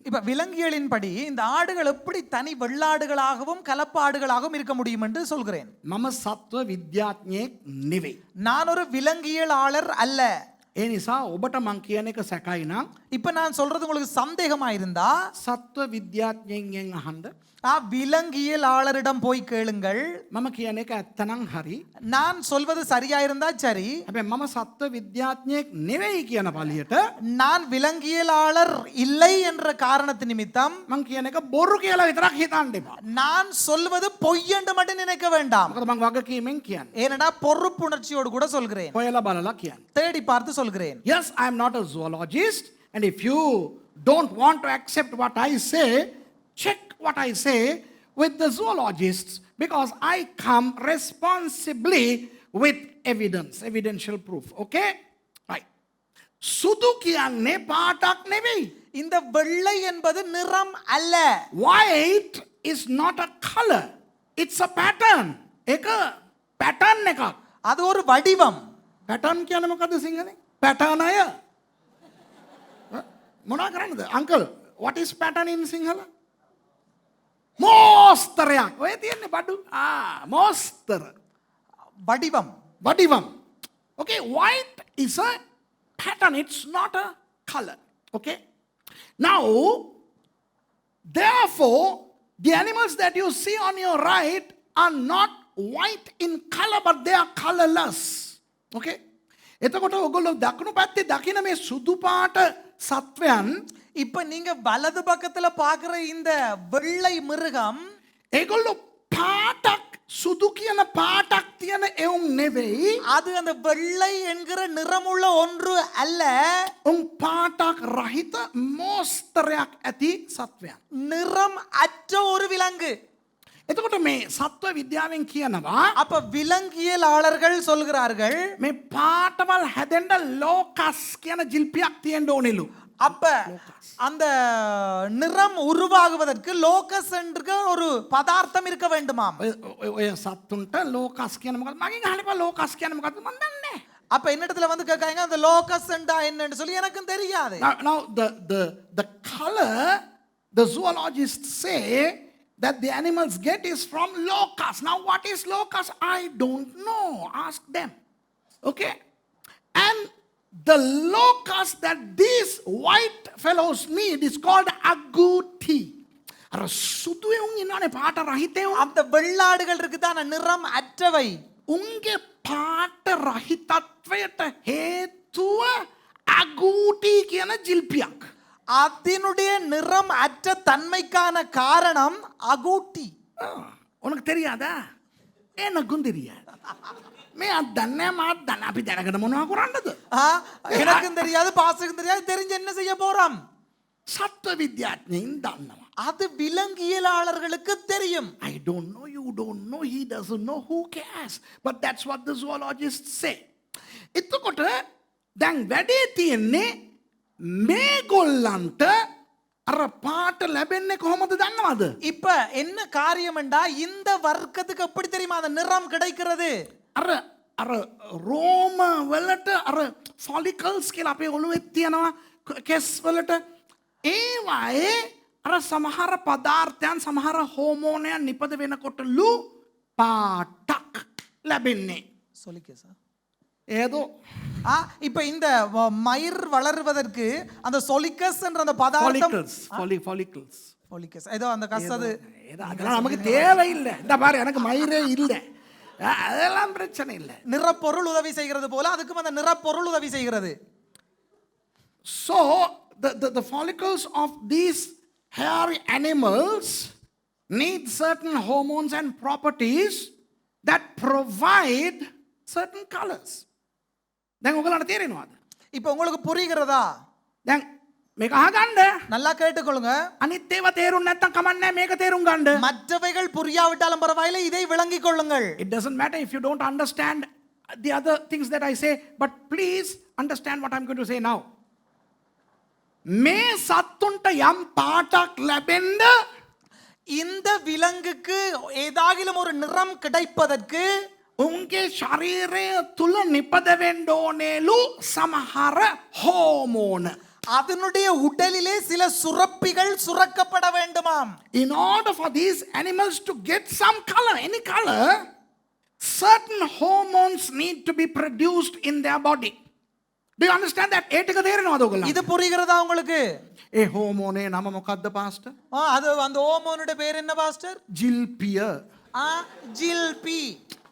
இப்ப விலங்கியலின் படி இந்த ஆடுகள் எப்படி தனி வெள்ளாடுகளாகவும் கலப்பாடுகளாகவும் இருக்க முடியும் என்று சொல்கிறேன். මම සත්ව විද්‍යාඥයෙක් නෙවෙයි. நான் ஒரு விலங்கியலாளர் அல்ல. ඒ නිසා ඔබට මං කියන එක සැකයි නම් இப்ப நான் சொல்றது உங்களுக்கு சந்தேகமா இருந்தா සත්ව විද්‍යාඥයෙක්ගෙන් අහන්න. விலங்கியலாளரிடம் போய் கேளுங்கள். මම කියන එක ඇත්තනම් හරි. நான் சொல்வது சரியா இருந்தா சரி. හැබැයි මම සත්ව විද්‍යාඥයෙක් නෙවෙයි කියන පළියට நான் விலங்கியலாளர் இல்லை என்ற காரணத்து நிமித்தம் මං කියන එක බොරු කියලා විතරක් හිතන්න එපා. நான் சொல்வது பொய் என்று மட்டும் நினைக்க வேண்டாம். මොකද මං වගකීමෙන් කියන්නේ. ஏனடா பொறுப்புணர்ச்சியோடு கூட சொல்கிறேன். හොයලා බලලා කියන්නේ. தேடி பார்த்து சொல்கிறேன். Yes, I am not a zoologist, and if you don't want to accept what I say, check what I say with the zoologists, because I come responsibly with evidential proof. Okay? Right. සුදු කියන්නේ පාටක් නෙවෙයි. இந்த வெள்ளை என்பது நிறம் அல்ல. White is not a color. It's a pattern. එක pattern එකක්. அது ஒரு வடிவம். pattern කියන්නේ මොකද්ද සිංහලෙන්? pattern අය. මොනවා කරන්නද? Uncle, what is pattern in Sinhala? මෝස්තරයක්. ඔය තියෙන්නේ බඩු. මෝස්තර. வடிவம். Vadivam. Okay, white is a pattern. It's not a color. Okay. Now, therefore, the animals that you see on your right are not white in color, but they are colorless. Okay. එතකොට ඔයගොල්ලෝ දකුණු පැත්තේ දකින මේ සුදු පාට සත්වයන් இப்ப நீங்க வலது பக்கத்துல பாக்குற இந்த வெள்ளை மிருகம் ඒගොල්ලෝ පාටක් සුදු කියන පාටක් තියෙන එවුන් නෙවෙයි. அது அந்த வெள்ளை என்கிற நிறமுள்ள ஒன்று அல்ல. උන් පාටක් රහිත මෝස්තරයක් ඇති සත්වයන්. நிறம் அற்ற ஒரு விலங்கு. එතකොට මේ සත්ව විද්‍යාවෙන් කියනවා அப்ப விலங்கியலாளர்கள் சொல்கிறார்கள் මේ පාටවල් හැදෙන්න ලෝකස් කියන ජිල්පියක් තියෙන්න ඕනෙලු. அப்ப அந்த நிறம் உருவாகுவதற்கு லோகஸ் என்ற ஒரு பதார்த்தம் இருக்க வேண்டுமாம். ඔය සත්තුන්ට ලෝකස් කියන මොකක්ද? මගෙන් අහන්න එපා ලෝකස් කියන මොකක්ද? මම දන්නේ නැහැ. அப்ப என்னிடத்துல வந்து கேட்காங்க அந்த லோகஸ் என்றா என்னன்னு சொல்லி எனக்கும் தெரியாது. Now the color the zoologists say that the animals get is from locust. Now what is locust? I don't know. Ask them. Okay? And the locust that these white fellows need is called agouti. අර සුදු එවුන් ඉන්නවනේ පාට රහිත එවුන්. அந்த வெள்ளாடுகள் இருக்குதான நிறம் அற்றவை. උන්ගේ පාට රහිතත්වයට හේතුව agouti කියන ජිල්පියක්. அதனுடைய நிறம் அற்ற தன்மைக்கான காரணம் அகூட்டி. உனக்கு தெரியாதா? என்ன குந்திரியா? மே அத்தன்ன மாத்தன் அப்படி தனக்கு මොනවා කරන්නද? எனக்கும் தெரியாது பாஸ்டருக்கும் தெரியாது தெரிஞ்சு என்ன செய்ய போறோம்? சத்துவ வித்யாඥයින් දන්නවා. அது விலங்கியலாளர்களுக்கு தெரியும். I don't know, you don't know, he doesn't know, who cares? But that's what the zoologists say. එතකොට දැන් වැඩේ තියෙන්නේ මේගොල්ලන්ට අර පාට ලැබෙන්නේ කොහොමද දන්නවද? இப்ப என்ன காரியம்டா இந்த வர்க்கத்துக்கு எப்படி தெரியுமா அந்த நிறம் கிடைக்கிறது? අර රෝම වලට අර follicles කියලා අපේ ඔළුවේ තියෙනවා කෙස් වලට ඒවායේ අර සමහර පදාර්ථයන් සමහර හෝමෝනයන් නිපද වෙනකොටලු පාටක් ලැබෙන්නේ. சொல்லிக்கேசா ஏதோ இப்ப இந்த மயிர் வளர்வதற்கு அந்த சொலிக்கஸ் என்ற அந்த பதார்த்தம் follicles ஏதோ அந்த கசது அதெல்லாம் நமக்கு தேவையில்லை. இந்த பாரு எனக்கு மயிரே இல்லை, அதெல்லாம் பிரச்சனை இல்லை. நிறப்பொருள் உதவி செய்கிறது போல அதுக்கும் அந்த நிறப்பொருள் உதவி செய்கிறது. So the follicles of these hairy animals need certain hormones and properties that provide certain colors. දැන් ඔයගලන්ට තේරෙනවද? இப்போ உங்களுக்கு புரிகிறதா? දැන් මේක අහගන්න. நல்லா கேட்டுக்கொள்ளுங்க. අනිත් ඒවා තේරුම් නැත්නම් කමක් නැහැ, මේක තේරුම් ගන්න. மற்றவைகள் புரியாவிட்டாலும் பரவாயில்லை, இதை விளங்கிக் கொள்ளுங்கள். It doesn't matter if you don't understand the other things that I say, but please understand what I'm going to say now. මේ සත්තුන්ට යම් පාටක් ලැබෙන්න இந்த விலங்குக்கு ஏதாகிலும் ஒரு நிறம் கிடைப்பதற்கு උන්ගේ ශරීරය තුල නිපද වෙන්න ඕනේලු සමහර හෝමෝන. அதனுடைய உடலிலே சில சுரப்பிகள் சுரக்கப்பட வேண்டுமாம். In order for these animals to get some color, any color, certain hormones need to be produced in their body. Do you understand that? ඒ ටික තේරෙනවද ඔයගොල්ලන්ට? இது புரிகிறதா உங்களுக்கு? ඒ හෝමෝනේ නම මොකක්ද පාස්ටර්? அது அந்த ஹோமோனுடைய பேர் என்ன pastor? ජිල්පිය. ஜில்பி.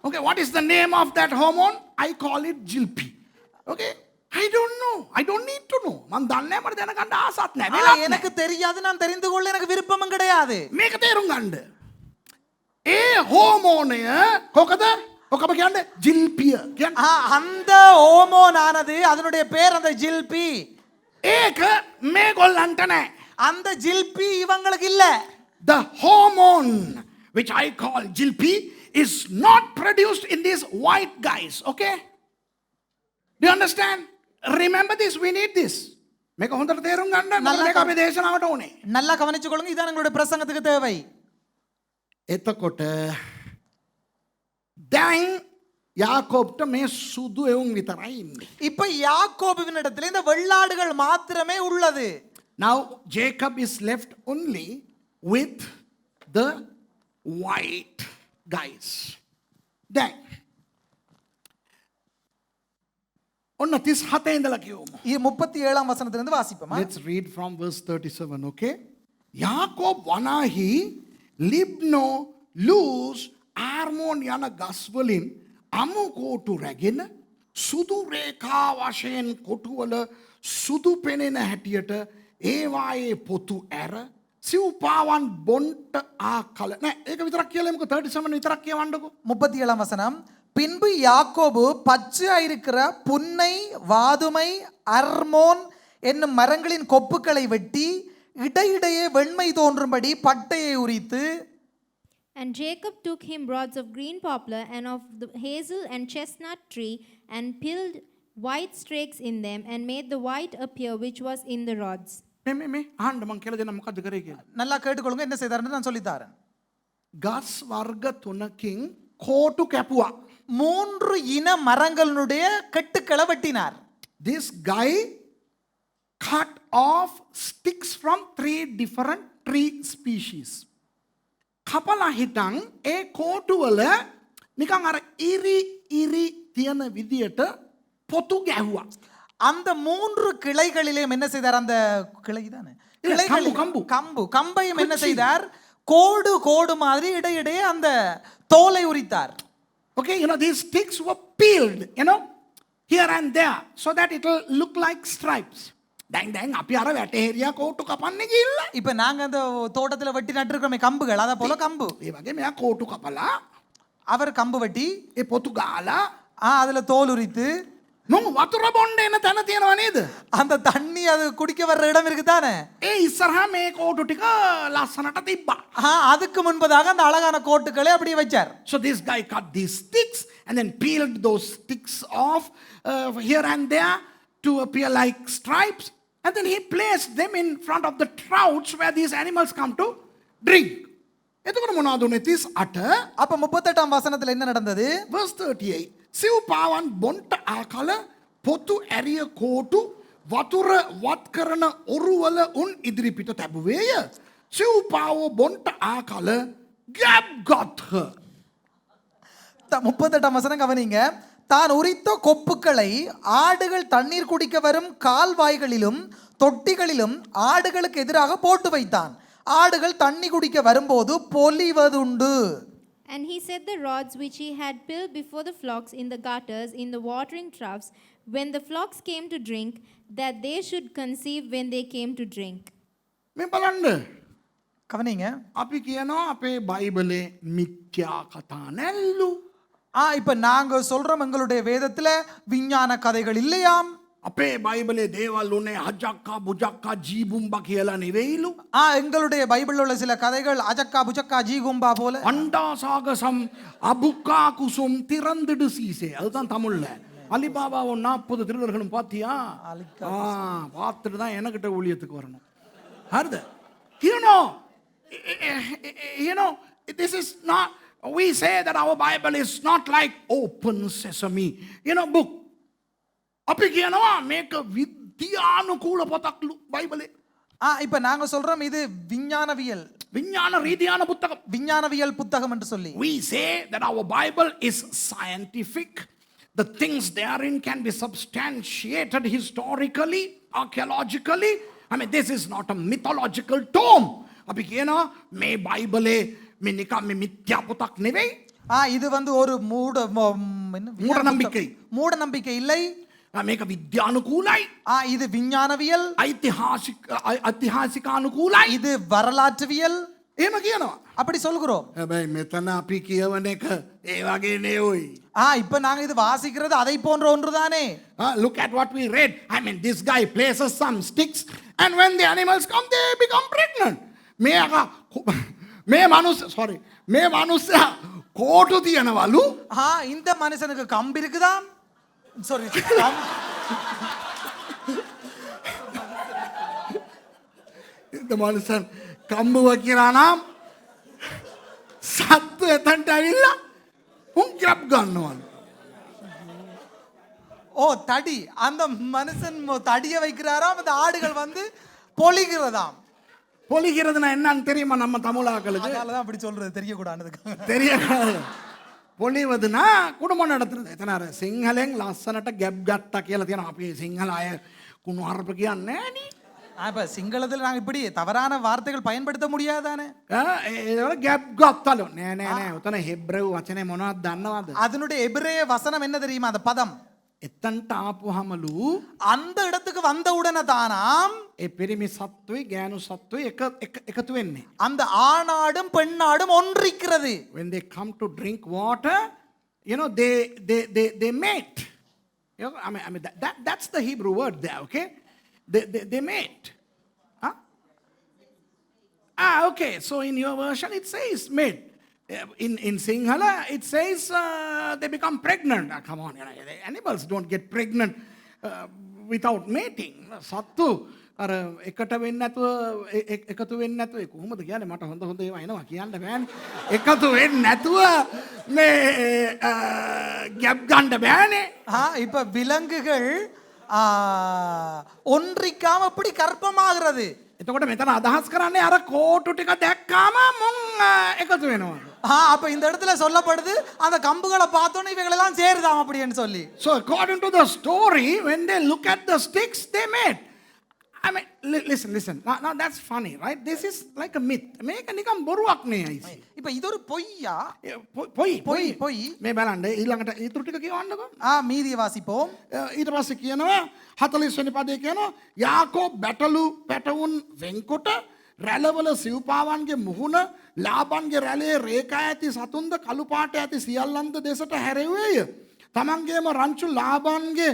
Okay, what is the name of that hormone? I call it jilpi. Okay? I don't know. I don't need to know. මම දන්නේ මට දැනගන්න ආසත් නැහැ. எனக்கு தெரியாது, நான் தெரிந்து கொள்ள எனக்கு விருப்பமும் கிடையாது. මේක තේරුම් ගන්න. ඒ හෝමෝනය කොකද? ඔකම කියන්නේ ජිල්පිය. කියන්නේ அந்த ஹோமோன் ஆனது அதனுடைய பேர் அந்த ஜில்பி. ඒක මේගොල්ලන්ට නැහැ. அந்த ஜில்பி இவங்களுக்கு இல்ல. The hormone which I call jilpi is not produced in these white guys. Okay? Do you understand? Remember this, we need this. මේක හොඳට තේරුම් ගන්න. මේක අපේ දේශනාවට ඕනේ. நல்லா கவனிச்சு கொள்ளுங்க, இதான் எங்களுடைய பிரசங்கத்துக்கு தேவை. එතකොට දැන් யாக்கோப்ට මේ සුදු එවුන් විතරයි ඉන්නේ. இப்ப யாக்கோபுவின் இடத்துல இந்த வெள்ளாடுகள் மாத்திரமே உள்ளது. Now Jacob is left only with the white guys. Then ඔන්න 37 ඉඳලා කියවමු. இது 37ஆம் வசனத்திலிருந்து வாசிப்போமா? Let's read from verse 37, okay? Yakob වනාහි ලිබ්නෝ ලූස් ආර්මෝන් යන ගස් වලින් අමු කෝටු රැගෙන සුදු රේඛා වශයෙන් කොටුවල සුදු පෙනෙන හැටියට ඒවායේ පොතු ඇර සිව්පාවන් බොන්ට ආකල නෑ ඒක විතරක් කියලා එමුකෝ 37 විතරක් කියවන්නකෝ. 37ஆம் வசனம். பின்பு யாக்கோபு பச்சையாயிருக்கிற புன்னை வாதுமை அர்மோன் என்னும் மரங்களின் கொப்புக்களை வெட்டி இடையிடையே வெண்மை தோன்றும்படி பட்டையை உரித்து. And Jacob took him rods of green poplar and of the hazel and chestnut tree and peeled white streaks in them and made the white appear which was in the rods. මේ අහන්න මං කියලා දෙන්න මොකද්ද කරේ කියලා. நல்லா கேட்டுக்கொள்ளுங்க என்ன செய்தாருன்னு நான் சொல்லித்தாரேன். ගස් වර්ග තුනකින් කෝටු කැපුවා. 3 இன மரங்களுடைய கெட்டுக்களை வெட்டினார். This guy cut off sticks from 3 different tree species. කපලා හිටන් ඒ කෝටු වල නිකන් අර ඉරි තියන විදියට පොතු ගැහුවා. அந்த 3 கிளைகளிலேயும் என்ன செய்தார்? அந்த கிளை தானே கம்பையும் என்ன செய்தார்? கோடு கோடு மாதிரி இடையிடையே அந்த தோலை உரித்தார். Okay, these sticks were peeled, here and there, so that it will look like stripes. දැන් අපි අර වැටේරියා කෝටු කපන්නේ ගිල්ල. இப்ப நாங்க அந்த தோட்டத்துல வெட்டி நட்டுருக்கோமே கம்புகள், அத போல கம்பு. ඒ වගේ මෙයා කෝටු කපලා அவர் கம்பு வெட்டி ඒ පොතු ගාලා அதுல தோல் உரித்து මොන් වතුර බොන්න එන තැන තියෙනව නේද? அந்த தண்ணி அது குடிக்க வர்ற இடம் இருக்கு தானே? ඒ ඉස්සරහා මේ කෝටු ටික ලස්සනට තිබ්බා. அதுக்கு முன்பதாக அந்த அழகான கோட்டுகளை அப்படியே வச்சார். So this guy cut these sticks and then peeled those sticks off here and there to appear like stripes, and then he placed them in front of the troughs where these animals come to drink. එතකොට මොනවද උනේ 38? அப்ப 38ஆம் வசனத்துல என்ன நடந்தது? Verse 38. සිව්පාවන් බොන්ට ආකල පොතු ඇරිය කෝටු වතුර වත් කරන ඔරුවල උන් ඉදිරිපිට තැබුවේය. සිව්පාව බොන්ට ආකල ගැබ් got her. 38ஆம் வசனம் கவனிங்க. தான் உரித்த கொப்புக்களை ஆடுகள் தண்ணீர் குடிக்க வரும் கால்வாய்களிலும் தொட்டிகளிலும் ஆடுகளுக்கு எதிராக போட்டு வைத்தான். ஆடுகள் தண்ணி குடிக்க வரும்போது பொலிவதுண்டு. And he set the rods which he had peeled before the flocks in the gutters in the watering troughs when the flocks came to drink, that they should conceive when they came to drink. මේ බලන්න. கவனிங்க. අපි කියනවා අපේ බයිබලේ මිත්‍යා කතා නැල්ලු. இப்ப நாங்க சொல்றோம் எங்களுடைய வேதத்துல விஞ்ஞான கதைகள் இல்லையாம். අපේ බයිබලේ දේවල් උනේ අජක්කා බුජක්කා ජීබුම්බා කියලා නෙවෙයිලු. எங்களுடைய பைபிள்ல உள்ள சில கதைகள் அஜக்கா புஜக்கா ஜீகும்பா போல. அண்டாசாகசம் அபுக்கா குசும் திறந்துடு சீசே அதுதான் தமிழ்ல. அலிபாபாவை 40 திருடர்களும் பாத்தியா? பார்த்துட்டு தான் எனக்கிட்ட ஊழியத்துக்கு வரணும். ஹர்த this is not, we say that our Bible is not like open sesame book. අපි කියනවා මේක විද්‍යානුකූල පොතක්ලු බයිබලේ. இப்ப நாங்க சொல்றோம் இது விஞ்ஞானவியல் විඥාන රීතියාන පුත්තකම්. விஞ்ஞானவியல் புத்தகம் என்று சொல்லி. We say that our Bible is scientific. The things therein can be substantiated historically, archaeologically. I mean, this is not a mythological tome. අපි කියනවා මේ බයිබලේ මේ නිකම් මේ මිත්‍යා පොතක් නෙවෙයි. இது வந்து ஒரு மூட நம்பிக்கை இல்லை. මේක විද්‍යානුකූලයි. இது விஞ்ஞானவியல். ஐතිஹාසිකානුකූලයි. இது வரலாற்றுவியல். එහෙම කියනවා. அப்படி சொல்கிறோம். හැබැයි මෙතන අපි කියවන එක ඒ වගේ නෙවෙයි. இப்ப நாங்க இது வாசிக்கிறது அதை போன்ற ஒன்றுதானே. Look at what we read. I mean, this guy places some sticks and when the animals come they become pregnant. මේ මනුස්සයා කෝටු තියනවලු. இந்த மனுஷனுக்கு கம்பு இருக்குதாம். Sorry. இந்த மனுஷன் கம்பு வைக்கிறானாம். சத்து எத்தன்ට ඇවිල්ලා උන් கிராப் ගන්නවලු. தடி. அந்த மனுஷன் தடியை வைக்கிறாராம். அந்த ஆடுகள் வந்து பொழிகிறதாம். பொழிகிறதுனா என்னன்னு தெரியுமா நம்ம தமிழாக்களுக்கு? அதனாலதான் அப்படி சொல்றது, தெரியக்கூடாது. தெரியாது. පොලිවදනා කුඩුම නඩතන එතනර සිංහලෙන් ලස්සනට ගැබ් ගත්තා කියලා තියෙනවා. අපි සිංහල අය කුණු හරප කියන්නේ නෑනේ. அப்ப சிங்களத்தில் நாங்க இப்படி தவறான வார்த்தைகள் பயன்படுத்த முடியாதானே? ඒවල ගැබ් ගත්තලු. නෑ නෑ නෑ. උතන හෙබ්‍රෙව් වචනේ මොනවද දන්නවද? அதனுடைய எபிரேய வசனம் என்ன தெரியுமா? அந்த பதம் එතන්ට ආපුහමලු அந்த இடத்துக்கு வந்த உடனே தானாம் ඒ පිරිමි සත්තුයි ගෑනු සත්තුයි එකතු වෙන්නේ. அந்த ஆணாடும் பெண்ணாடும் ஒன்றிக்கிறது. When they come to drink water, you know, they mate. You know, I mean that's the Hebrew word there, okay? They mate. Huh? Okay. So in your version it says mate. In Sinhala it says they become pregnant. Come on, you know, animals don't get pregnant without mating. Sattu අර එකට වෙන්නේ නැතුව එකතු වෙන්නේ නැතුව කොහොමද කියන්නේ? මට හොඳ ඒවා එනවා කියන්න බෑනේ. එකතු වෙන්නේ නැතුව මේ ගැප් ගන්න බෑනේ. இப்ப விலங்குகள் ஒன்றிக்காம எப்படி கர்ப்பமாகிறது? එතකොට මෙතන අදහස් කරන්නේ අර කෝටු ටික දැක්කාම මුන් එකතු වෙනවා. அப்ப இந்த இடத்துல சொல்லப்படுது அந்த கம்புகளை பார்த்தோன்னே இவைகள் எல்லாம் சேருதாம் அப்படின்னு சொல்லி. So according to the story, when they look at the sticks, they mate. I mean, listen. Now that's funny, right? This is like a myth. මේක නිකන් බොරුවක් නේ අයිස්. இப்ப இது ஒரு பொய்யா? பொய். මේ බලන්න ඊළඟට ඊටු ටික කියවන්නකෝ. மீதியை வாசிப்போம். ඊට පස්සේ කියනවා 40 වෙනි පදේ කියනවා යාකෝබ් බැටළු පැටවුන් වෙන්කොට රැළවල සිව්පාවන්ගේ මුහුණ ලාබන්ගේ රැළේ රේඛා ඇති සතුන්ද කළු පාට ඇති සියල්ලන්ද දෙසට හැරෙව්වේය. තමන්ගේම රංචු ලාබන්ගේ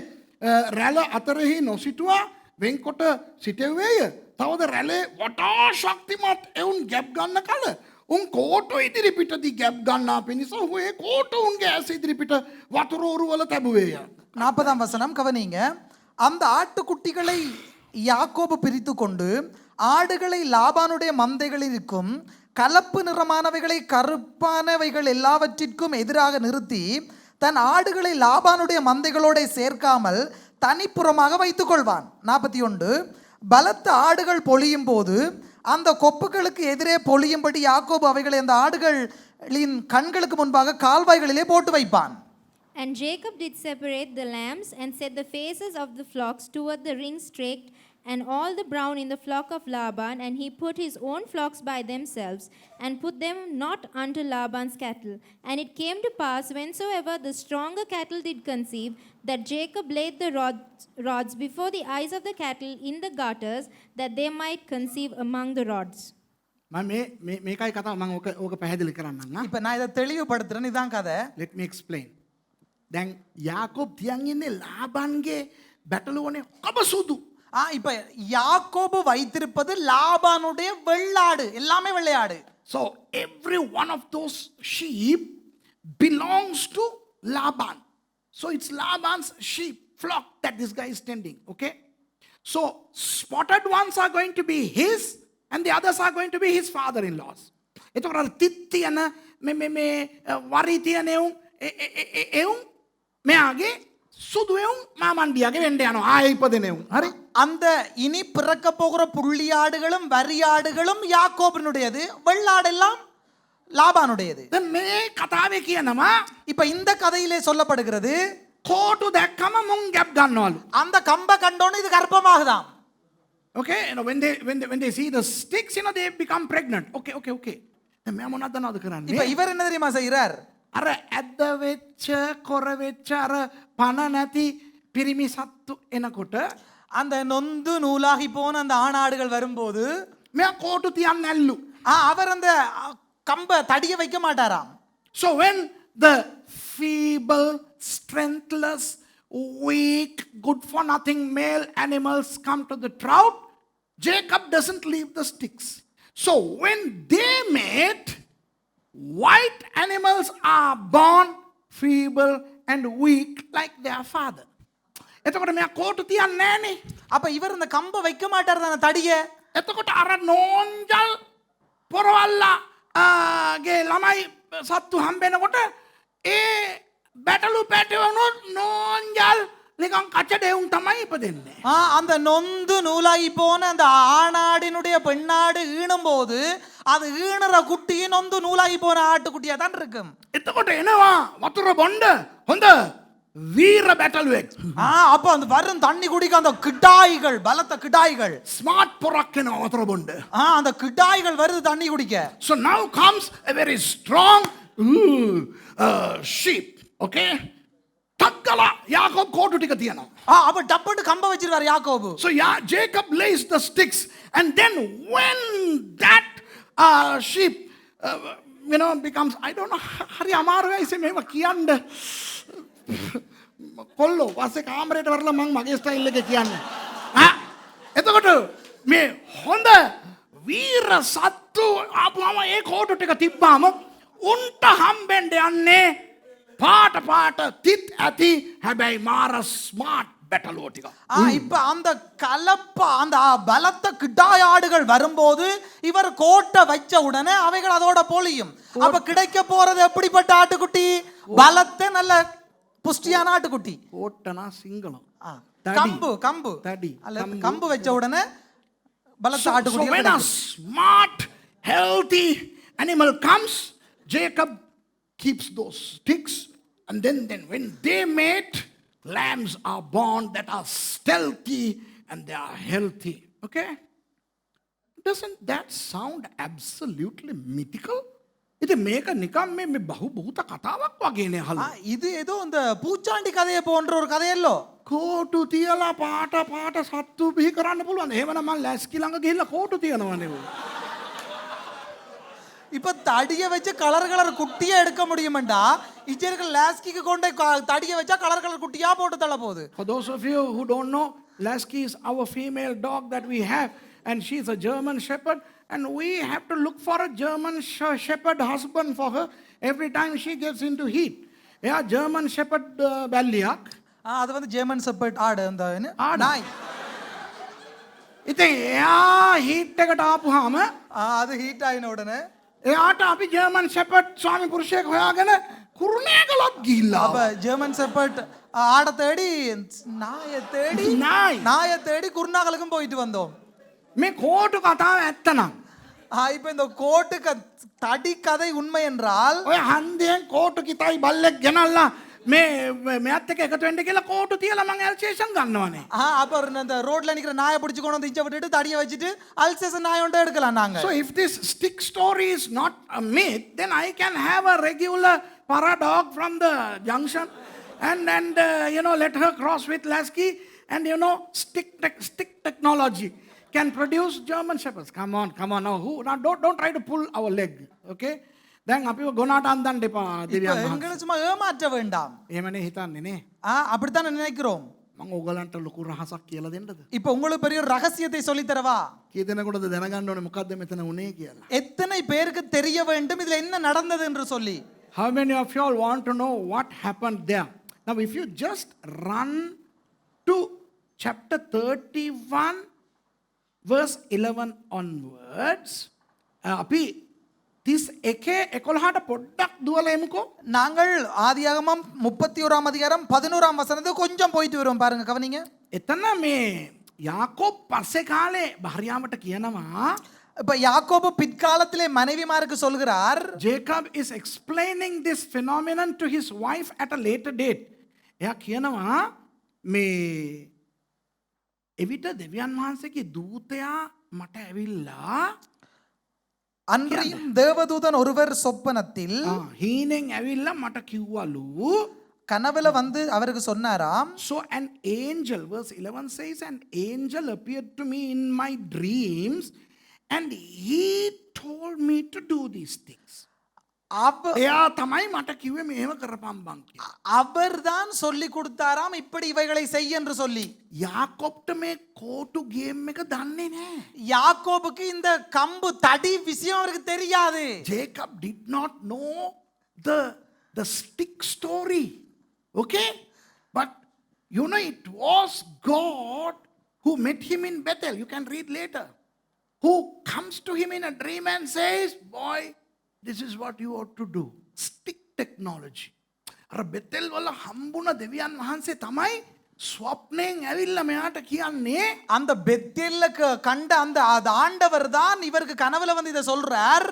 රැළ අතරෙහි නොසිටුවා වෙන්කොට සිටෙව්වේය. තවද රැළේ වටා ශක්තිමත් එවුන් ගැබ් ගන්න කල උන් කෝටු ඉදිරිපිටදී ගැබ් ගන්නා පිණිස ඔහු ඒ කෝටු උන්ගේ ඇස ඉදිරිපිට වතුර ඔරුවල තැබුවේය. 40ஆம் வசனம் கவனிங்க. அந்த ஆட்டுக்குட்டிகளை யாக்கோபு பிரித்து கொண்டு ஆடுகளை லாபானுடைய மந்தைகளில் இருக்கும் கலப்பு நிறமானவைகளை கருப்பானவைகள் எல்லாவற்றிற்கும் எதிராக நிறுத்தி தன் ஆடுகளை லாபானுடைய மந்தைகளோட சேர்க்காமல் தனிப்புறமாக வைத்துக் கொள்வான். 41 பலத்த ஆடுகள் பொழியும் போது அந்த கொப்புகளுக்கு எதிரே பொழியும்படி யாக்கோபு அவைகளை அந்த ஆடுகளின் கண்களுக்கு முன்பாக கால்வாய்களிலே போட்டு வைப்பான். And Jacob did separate the lambs and set the faces of the flocks toward the ring straked and all the brown in the flock of Laban, and he put his own flocks by themselves and put them not unto Laban's cattle. And it came to pass, whensoever the stronger cattle did conceive, that Jacob laid the rods before the eyes of the cattle in the gutters, that they might conceive among the rods. මේකයි කතාව. මම ඕක පැහැදිලි කරන්නම්. இப்ப நான் இதை தெளிவுபடுத்துறேன். இதான் கதை. Let me explain. දැන් යාකෝබ් තියන් ඉන්නේ ලාබන්ගේ බැටළුවනේ කබසුදු. இப்ப யாக்கோபு வைத்திருப்பது லாபானுடைய வெள்ளாடு, எல்லாமே வெள்ளையாடு. So every one of those sheep belongs to Laban. So it's Laban's sheep flock that this guy is tending. Okay. So spotted ones are going to be his and the others are going to be his father-in-laws. එතකොට තිත්තියන මේ වරි තියනෙවුන් එවුන් මෙයාගේ සුදු එවුන් මාමණ්ඩියාගේ වෙන්න යනවා. ආයෙ ඉපදෙනෙවුන්. හරි. அந்த இனி பிறக்க போகிற புள்ளியாடுகளும் வரியாடுகளும் யாக்கோபினுடையது, வெள்ளாடெல்லாம் லாபானுடையது. මේ කතාවේ කියනවා இப்ப இந்த கதையிலே சொல்லப்படுகிறது කෝටු දැක්කම මුන් ගැප් ගන්නවලු. அந்த கம்ப கண்டோன்னு இது கர்ப்பமாகுதாம். Okay, you know, when they see the sticks, you know, they become pregnant. Okay. දැන් මෙයා මොනවද දන්නවද කරන්නේ? இப்ப இவர் என்ன தெரியுமா செய்கிறார்? අර ඇද්ද වෙච්ච කොර වෙච්ච අර පණ නැති පිරිමි සත්තු එනකොට அந்த நொந்து நூலாகி போன அந்த ஆணாடுகள் வரும்போது මෙයා කෝටු තියන්න ඇල්ලු. அவர் அந்த கம்ப தடிய வைக்க மாட்டாராம். So when the feeble, strengthless, weak, good for nothing male animals come to the drought, Jacob doesn't leave the sticks. So when they mate, white animals are born feeble and weak like their father. එතකොට මෙයා කෝටු තියන්නේ නැහනේ. அப்ப இவர் அந்த கம்ப வைக்க மாட்டார் தான தடிய. එතකොට අර නෝන්ජල් පොරවල්ලා ගේ ළමයි සත්තු හම්බෙනකොට ඒ බැටළු පැටවුණොත් නෝන්ජල් නිකන් කචඩෙවුන් තමයි ඉපදෙන්නේ. அந்த நொந்து நூலாகி போன அந்த ஆணாடினுடைய பெண்ணாடு ஈணும் போது அது ஈணுற குட்டியே நொந்து நூலாகி போன ஆட்டுக்குட்டியா தான் இருக்கும். එතකොට එනවා වතුර බොණ්ඩ හොඳ වීර බැටළුවෙක්. அப்ப அந்த வரும் தண்ணி குடிக்க அந்த கிடாய்கள் பலத்த கிடாய்கள் ස්මාර්ට් පොරක් එනවා වතුර බොණ්ඩ. அந்த கிடாய்கள் வருது தண்ணி குடிக்க. So now comes a very strong sheep. Okay? තක්කලා යාකෝබ් කෝටු ටික තියනවා. அப்ப டப்பட்டு கம்ப வச்சிருவாரு யாக்கோபு. So Jacob lays the sticks, and then when that sheep becomes, I don't know, හරි අමාරුයි ඉතින් මේව කියන්න. කොල්ලෝ වාසේ කාමරේට වරලා මම මගේ ස්ටයිල් එකේ කියන්නේ. එතකොට මේ හොඳ වීර සත්තු ආපුවම ඒ කෝටු ටික තිබ්බාම උන්ට හම්බෙන්න යන්නේ පාට පාට තිත් ඇති හැබැයි මාර ස්මාර්ට් බැටළුවෝ ටික. இப்ப அந்த கலப்பா அந்த பலத்த கிடாய் ஆடுகள் வரும்போது இவர் கோட்டை வச்ச உடனே அவைகள் அதோட பொழியும். அப்ப கிடைக்க போறது எப்படிப்பட்ட ஆட்டுக்குட்டி? பலத்த நல்ல புஷ்டியான ஆட்டுக்குட்டி. கோட்டனா சிங்களம். கம்பு கம்பு தடி. அல்ல கம்பு வச்ச உடனே பலத்த So ஆட்டுக்குட்டி. when a smart, healthy animal comes, Jacob keeps those sticks, and then when they mate, lambs are born that are stealthy and they are healthy. Okay? Doesn't that sound absolutely mythical? ඉතින් මේක නිකම් මේ බහු භූත කතාවක් වගේනේ අහලා. இது ஏதோ இந்த பூச்சாண்டி கதையை போன்ற ஒரு கதையல்லோ. කෝටු තියලා පාට පාට සත්තු බිහි කරන්න පුළුවන්. එහෙමනම් මම ලැස්කි ළඟ ගිහිල්ලා කෝටු තියනවා නේ. இப்ப தடிய வச்சு கலர் கலர் குட்டியா எடுக்க முடியுமாண்டா இஜர்கள் லாஸ்கிக்கு கொண்டு தடிய வச்சா கலர் கலர் குட்டியா போட்டு தள்ள போகுது. For those of you who don't know, Lasky is our female dog that we have, and she's a German shepherd, and we have to look for a German shepherd husband for her every time she gets into heat. Yeah, German shepherd බැල්ලියක්. அது வந்து German shepherd ஆடு அந்த நாய். ඉතින් එයා heat එකට ආපුවාම அது heat ஆயின உடனே එයාට අපි German shepherd ස්වාමි පුරුෂයෙක් හොයාගෙන කුරුණෑගලක් ගිහිල්ලා. அப்ப ஜெர்மன் ஷெப்பர்ட் ஆட தேடி நாயை தேடி குருநாகலுக்கும் போயிட்டு வந்தோம். මේ කෝටු කතාව ඇත්තනම් இப்ப இந்த கோட்டு தடி கதை உண்மை என்றால் ඔය හන්දියෙන් කෝටු කිතයි බල්ලෙක් ගෙනල්ලා මේ මෙයාත් එක්ක එකතු වෙන්න කියලා කෝටු තියලා මං ඇල්සේෂන් ගන්නවනේ. அப்ப அந்த ரோட்ல நிக்கிற நாயை பிடிச்சு கொண்டு வந்து இஞ்ச விட்டுட்டு தடியை வச்சுட்டு அல்சேஷன் நாய் ஒன்று எடுக்கலாம் நாங்க. So if this stick story is not a myth, then I can have a regular para dog from the junction and let her cross with Lasky, and stick technology can produce German shepherds. Come on now, don't try to pull our leg, okay? දැන් අපිව ගොනාට අන්දන්න එපා දෙවියන් වහන්සේ. எங்களை சும்மா ஏமாற்ற வேண்டாம். එහෙමනේ හිතන්නේ නේ. அப்படித்தான் நினைக்கிறோம். මම ඕගලන්ට ලොකු රහසක් කියලා දෙන්නද? இப்ப உங்களுக்கு பெரிய ஒரு ரகசியத்தை சொல்லி தரவா? කී දෙනෙකුටද දැනගන්න ඕනේ මොකද්ද මෙතන උනේ කියලා? எத்தனை பேருக்கு தெரிய வேண்டும் இதுல என்ன நடந்தது என்று சொல்லி. How many of you all want to know what happened there? Now if you just run to chapter 31 verse 11 onwards, අපි 31:11ට පොඩ්ඩක් දුවලා එමුකෝ. நாங்கள் ஆதியாகமம் 31ஆம் அதிகாரம் 11ஆம் வசனத்துக்கு கொஞ்சம் போயிட்டு வரோம் பாருங்க கவனிங்க. එතන මේ යාකෝබ් පස්සේ කාලේ භාර්යාවට කියනවා, இப்ப யாக்கோபு பிற்காலத்திலே மனைவிமாருக்கு சொல்கிறார், Jacob is explaining this phenomenon to his wife at a later date. එයා කියනවා මේ එවිට දෙවියන් වහන්සේගේ දූතයා මට ඇවිල්ලා அன்றியும் தேவதூதன் ஒருவர் சொப்பனத்தில் හීනෙන් ඇවිල්ලා මට කිව්වලු, கனவுல வந்து அவருக்கு சொன்னாராம். So an angel, verse 11 says, an angel appeared to me in my dreams and he told me to do these things. එයා තමයි මට කිව්වේ මෙහෙම කරපම් බං කියලා. அவர்தான் சொல்லி கொடுத்தாராம் இப்படி இவைகளை செய் என்று சொல்லி. යාකොබ්ට මේ කෝටු ගේම් එක දන්නේ නැහැ. யாக்கோபுக்கு இந்த கம்பு தடி விஷயம் அவருக்கு தெரியாது. Jacob did not know the stick story. Okay? But it was God who met him in Bethel. You can read later. Who comes to him in a dream and says, boy, this is what you ought to do. Stick technology. අර බෙතෙල් වල හම්බුණ දෙවියන් වහන්සේ තමයි ස්වප්නයෙන් ඇවිල්ලා මෙයාට කියන්නේ அந்த பெத்தேல்ல கண்ட அந்த ஆண்டவர் தான் இவருக்கு கனவுல வந்து இதை சொல்றார்.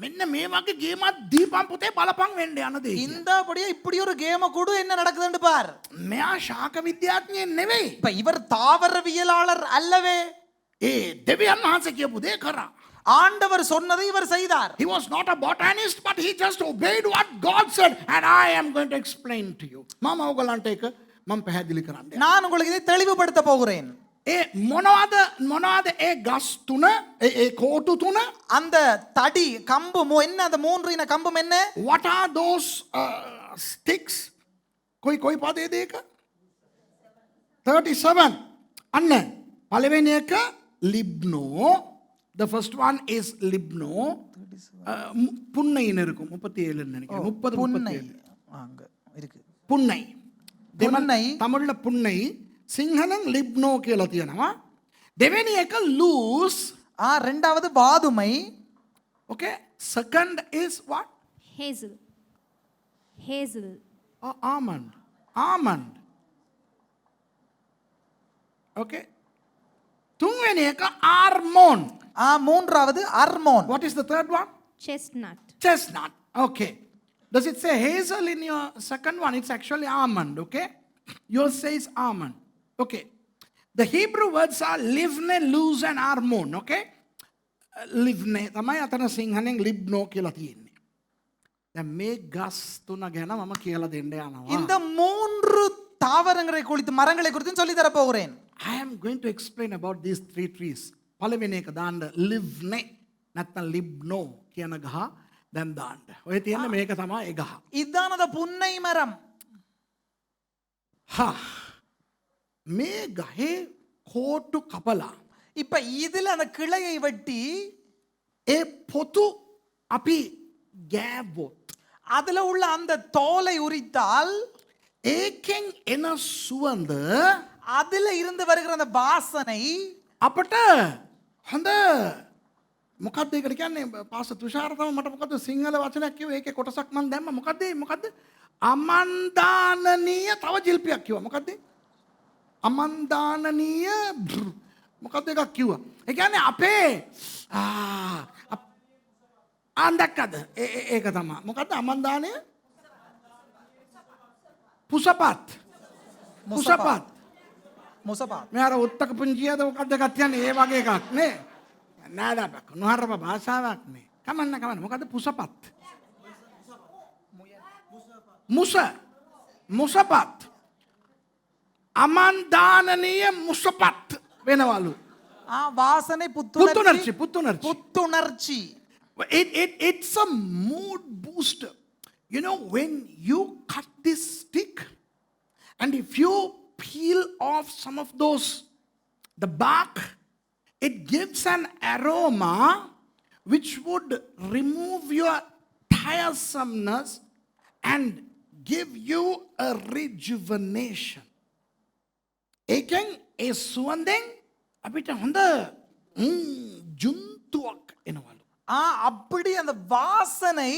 මෙන්න මේ වගේ ගේමක් දීපන් පුතේ බලපන් වෙන්න යන දේ. இந்தபடியே இப்படி ஒரு கேம கூட என்ன நடக்குதுன்னு பார். මෙයා ශාක විද්‍යාඥයෙක් නෙවෙයි. இப்ப இவர் தாவரவியலாளர் அல்லவே. ඒ දෙවියන් වහන්සේ කියපු දේ කරා. ஆண்டவர் சொன்னதை இவர் செய்தார். He was not a botanist, but he just obeyed what God said, and I am going to explain to you. මම ඔයගලන්ට ඒක මම පැහැදිලි කරන්න. நான் உங்களுக்கு இதை தெளிவுபடுத்த போகிறேன். ඒ මොනවද ඒ ගස් තුන ඒ කෝටු තුන? அந்த தடி கம்பு என்ன அந்த மூன்று இன கம்பும் என்ன? What are those sticks? කොයි පදේද ඒක? 37. අන්න පළවෙනි එක ලිබ්නෝ. The first one is லிப்னோ. புன்னைன்னு இருக்கும். 37 நினைக்கிறேன். 30 புன்னை 37. அங்க இருக்கு. புன்னை. புன்னை. தமிழ்ல புன்னை, සිංහලෙන් ලිබ්නෝ කියලා තියෙනවා. දෙවෙනි එක ලූස්. ரெண்டாவது வாதுமை. Okay. Second is what? Hazel. Hazel. Almond. Almond. Okay. තුන්වෙනි එක ආර්මෝන්. மூன்றாவது அர்மோன். What is the third one? Chestnut. Chestnut. Okay. Does it say hazel in your second one? It's actually almond. Okay. Yours says almond. Okay. The Hebrew words are livne, luz and armon. Okay. Livne. තමයි අතන සිංහලෙන් ලිබ්නෝ කියලා තියෙන්නේ. දැන් මේ ගස් තුන ගැන මම කියලා දෙන්න යනවා. இந்த மூன்று தாவரங்களை குறித்து மரங்களை குறித்து சொல்லி தர போகிறேன். I am going to explain about these three trees. පළවෙනි එක දාන්න livne නැත්නම් ලිබ්නෝ කියන ගහ දැන් දාන්න. ඔය තියෙන මේක තමයි ඒ ගහ. இதுதான் அந்த புன்னை மரம். මේ ගහේ කෝටු කපලා இப்ப இதுல அந்த கிளையை வெட்டி ඒ පොතු අපි ගෑවොත් அதுல உள்ள அந்த தோலை உரித்தால் ඒකෙන් එන සුවඳ அதுல இருந்து வருகிற அந்த வாசனை අපට හොඳ මොකක්ද ඒකට කියන්නේ පාස තුෂාර තමයි මට මොකද්ද සිංහල වචනයක් කිව්ව ඒකේ කොටසක් මම දැම්මා මොකද්ද අමන්දානනීය තව ජිල්පියක් කිව්වා මොකද්ද අමන්දානනීය මොකද්ද එකක් කිව්වා ඒ කියන්නේ අපේ අන්දක්කද ඒක තමයි මොකද්ද අමන්දානය පුසපත් මුසපාත් මෙයාර උත්තක පුංචියද මොකක්ද එකක් කියන්නේ ඒ වගේ එකක් නේ නෑ බක් නොහරප භාෂාවක් නේ කමන්න මොකද්ද පුසපත් මුසපත් අමන්දානනීය මුසපත් වෙනවලු வாசனை புத்துணர்ச்சி it's a mood booster. You know, when you cut this stick and if you peel off some of those the bark, it gives an aroma which would remove your tiresomeness and give you a rejuvenation. Eken e suwanden apita honda juntuak enawalu. அப்படி அந்த வாசனை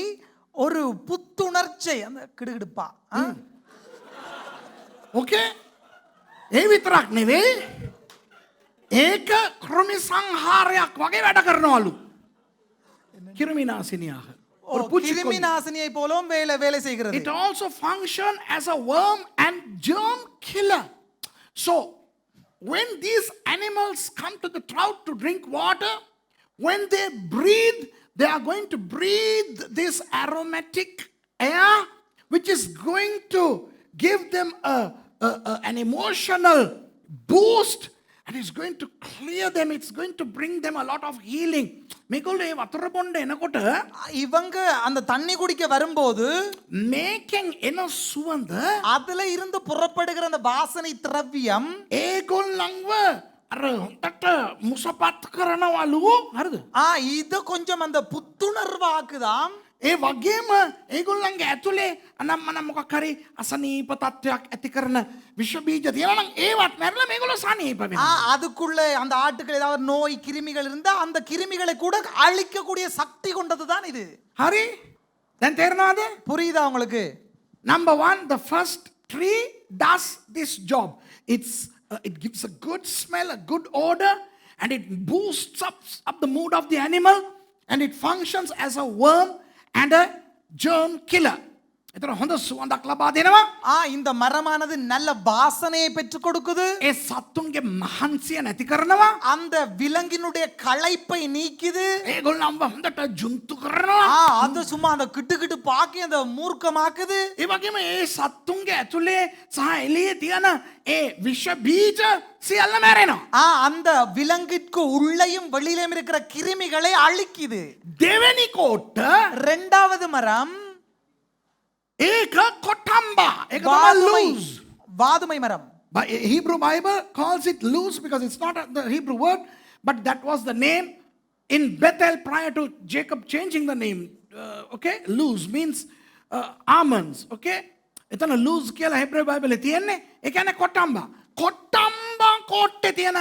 ஒரு புத்துணர்ச்சி அந்த கிடுகிடுப்பா. Okay? ඒ විතරක් නෙවෙයි ඒක කෘමි සංහාරයක් වගේ වැඩ කරනවලු. කිරිමිනාසිනියහ. ஒரு கிருமிநாசினியை போலவும் வேலை செய்கிறது. It also function as a worm and germ killer. So when these animals come to the trout to drink water, when they breathe, they are going to breathe this aromatic air which is going to give them an emotional boost and it's going to clear them, it's going to bring them a lot of healing. මේගොල්ලෝ ඒ වතුර බොන්න එනකොට இவங்க அந்த தண்ணி குடிக்க வரும்போது මේකෙන් එන සුවඳ அதுல இருந்து புறப்படுகிற அந்த வாசனை திரவியம் ඒගොල්ලන්ව අර හොඳට මුසපත් කරනවලු. හරිද? இது கொஞ்சம் அந்த புத்துணர்வாக்குதாம். ඒ වගේම ඒගොල්ලන්ගේ ඇතුලේ අනම්මනම් මොකක් හරි අසනීප තත්ත්වයක් ඇති කරන විෂ බීජ තියෙනවා නම් ඒවත් මැරලා මේගොල්ලෝ සනීප වෙනවා. அதுக்குள்ள அந்த ஆட்டுக்கள் ஏதாவது நோய் கிருமிகள் இருந்தா அந்த கிருமிகளை கூட அழிக்கக்கூடிய சக்தி கொண்டது தான் இது. හරි? දැන් තේරෙනවද? புரியுதா உங்களுக்கு? Number 1, the first tree does this job? It gives a good smell, a good odor, and it boosts up the mood of the animal, and it functions as a worm and a germ killer. එතන හොඳ සුවඳක් ලබා දෙනවා. இந்த மரமானது நல்ல வாசனையை பெற்றுக் கொடுக்குது. ඒ සත්තුන්ගේ මහන්සිය නැති කරනවා. அந்த விலங்கினுடைய களைப்பை நீக்குது. ඒගොල්ලන්ව හොඳට ජුන්තු කරනවා. அது சும்மா அந்த கிட்டு பாக்கி அந்த மூர்க்கமாக்குது. ඒ වගේම ඒ සත්තුන්ගේ ඇතුලේ සහ එළියේ තියෙන ඒ විෂ බීජ සියල්ල මැරෙනවා. அந்த விலங்கிற்கு உள்ளேயும் வெளியிலும் இருக்கிற கிருமிகளை அழிக்குது. දෙවෙනි කෝට්ට இரண்டாவது மரம் ඒක කොටම්බා. ඒක තමයි loose. வாதுமை மரம். But Hebrew Bible calls it loose because it's not the Hebrew word, but that was the name in Bethel prior to Jacob changing the name. Okay, loose means almonds. Okay, එතන loose කියලා Hebrew Bible එකේ තියෙන්නේ. ඒ කියන්නේ කොටම්බා. කොටම්බා කෝට්ටේ තියෙන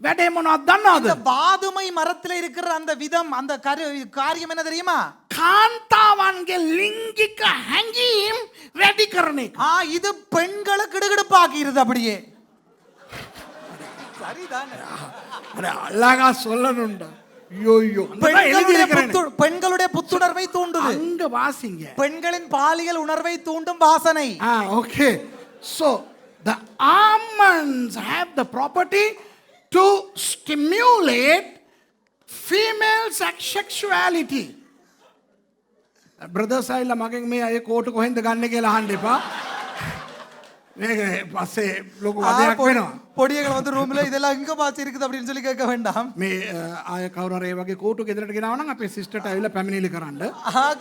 වැඩේ මොනවද දන්නවද? இந்த வாதுமை மரத்துல இருக்கிற அந்த விதம் அந்த காரியம் என்ன தெரியுமா? කාන්තාවන්ගේ ලිංගික හැඟීම් වැඩි කරන එක. இது பெண்களை கிடுகிடுப்பாக்கிடுது அப்படியே. சரிதானே? அட அழகா சொல்லணும்டா. ஐயோ பெண்களுடைய புத்துணர்வை தூண்டுது. அங்க வாசிங்க. பெண்களின் பாலியல் உணர்வை தூண்டும் வாசனை. Okay. So the almonds have the property to stimulate female sexuality. Brother Saila මගෙන් මේ අය කෝටු කොහෙන්ද ගන්න කියලා අහන්න එපා. මේක පස්සේ ලොකු වදයක් වෙනවා. பொடியகள் வந்து ரூம்ல இதெல்லாம் எங்க பாத்து இருக்குது அப்படினு சொல்லி கேட்க வேண்டாம். මේ ආය කවුරු හරි ඒ වගේ කෝටු ගෙදරට ගෙනාවා නම් අපේ සිස්ටර්ට ඇවිල්ලා පැමිණිලි කරන්න.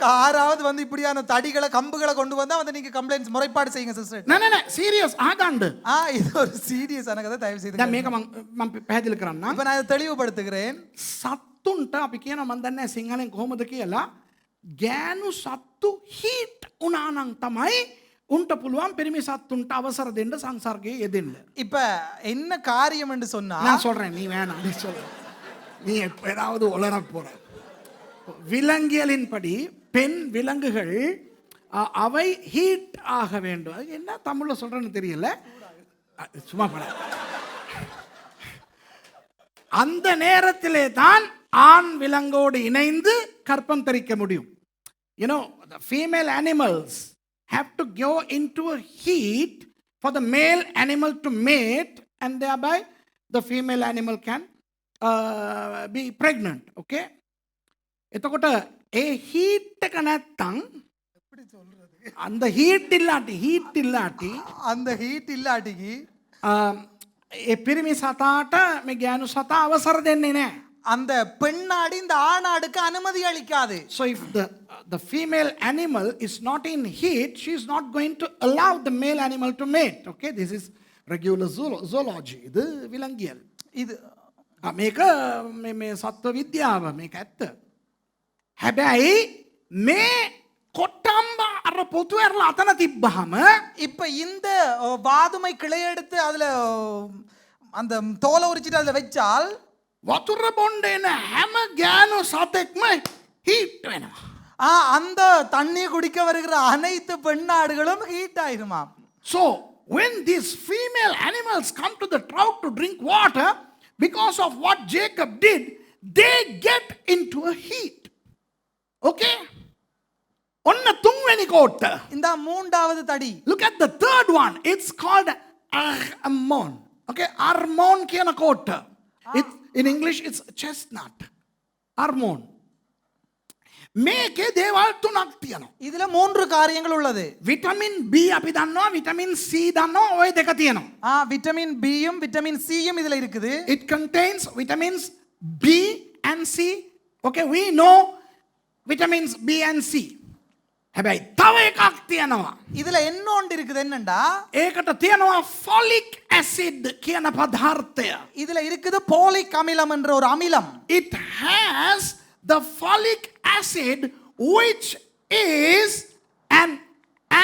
யாராவது வந்து இப்படியான தடிகளை கம்புகளை கொண்டு வந்தா வந்து நீங்க கம்ப்ளைண்ட்ஸ் முறைப்பாடு செய்யுங்க சிஸ்டர். නෑ சீரியஸ் ஆகන්න. இது ஒரு சீரியஸான கதை தயவு செய்து. දැන් මේක මම පැහැදිලි කරන්න. இப்ப நான் இதை தெளிவுபடுத்துகிறேன். සත්තුන්ට අපි කියන මන් දන්නේ සිංහලෙන් කොහොමද කියලා ගෑනු සත්තු හීට් උනා නම් තමයි උන්ට පුළුවන් පිරිමි සත්තුන්ට අවසර දෙන්න සංසර්ගයේ යෙදෙන්න. இப்ப என்ன காரியம் என்று சொன்னா நான் சொல்றேன் நீ வேணாம் நீ சொல்ற. நீ எப்பயாவது உளறப் போற. விலங்கியலின் படி பெண் விலங்குகள் அவை ஹீட் ஆக வேண்டும். அது என்ன தமிழ்ல சொல்றேன்னு தெரியல. சும்மா பட. அந்த நேரத்திலே தான் ஆண் விலங்கோடு இணைந்து கற்பம் தரிக்க முடியும். You know, the female animals have to go into a heat for the male animal to mate, and thereby the female animal can be pregnant. Okay? එතකොට ඒ heat එක නැත්තම් அந்த heat இல்லாட்டி அந்த ஹீட் இல்லாட்டிக்கு ඒ පිරිමි සතාට මේ ගෑනු සතා අවසර දෙන්නේ නැහැ. அந்த பெண்ணாடு இந்த ஆணாடுக்கு அனுமதி அளிக்காது. So if the female animal is not in heat, she is not going to allow the male animal to mate. Okay, this is regular zoology. இது விலங்கியல். இது මේක මේ සත්ව විද්‍යාව මේක ඇත්ත. හැබැයි මේ කොට්ටම්බ අර පොතු ඇරලා අතන තිබ්බහම இப்ப இந்த வாதுமை கிளை எடுத்து அதுல அந்த தோலை உரிச்சிட்டு அதுல வச்சால் වතුර බොණ්ඩ එන හැම ගෑනු සතෙක්ම හීට් වෙනවා. அந்த தண்ணி குடிக்க வருகிற அனைத்து பெண்ணாடுகளும் ஹீட் ஆயிருமா. So when these female animals come to the trout to drink water, because of what Jacob did, they get into a heat. Okay? ஒன்ன துன்වෙනි කෝට්ට. இந்த மூன்றாவது தடி. Look at the third one. It's called armon. Okay, armon කියන කෝට්ට. In English it's chestnut. Armon. මේකේ දේවල් තුනක් තියෙනවා. இதுல மூன்று காரியங்கள் உள்ளது. විටමින් B අපි දන්නවා, විටමින් C දන්නවා, ඔය දෙක තියෙනවා. விட்டமின் பியும் விட்டமின் சியும் இதுல இருக்குது. It contains vitamins B and C. Okay, we know vitamins B and C. හැබැයි තව එකක් තියෙනවා. இதுல இன்னொன்று இருக்குது என்னண்டா ඒකට තියෙනවා folic acid කියන පදාර්ථය. இதுல இருக்குது போலிக் அமிலம் என்ற ஒரு அமிலம். It has the folic acid which is an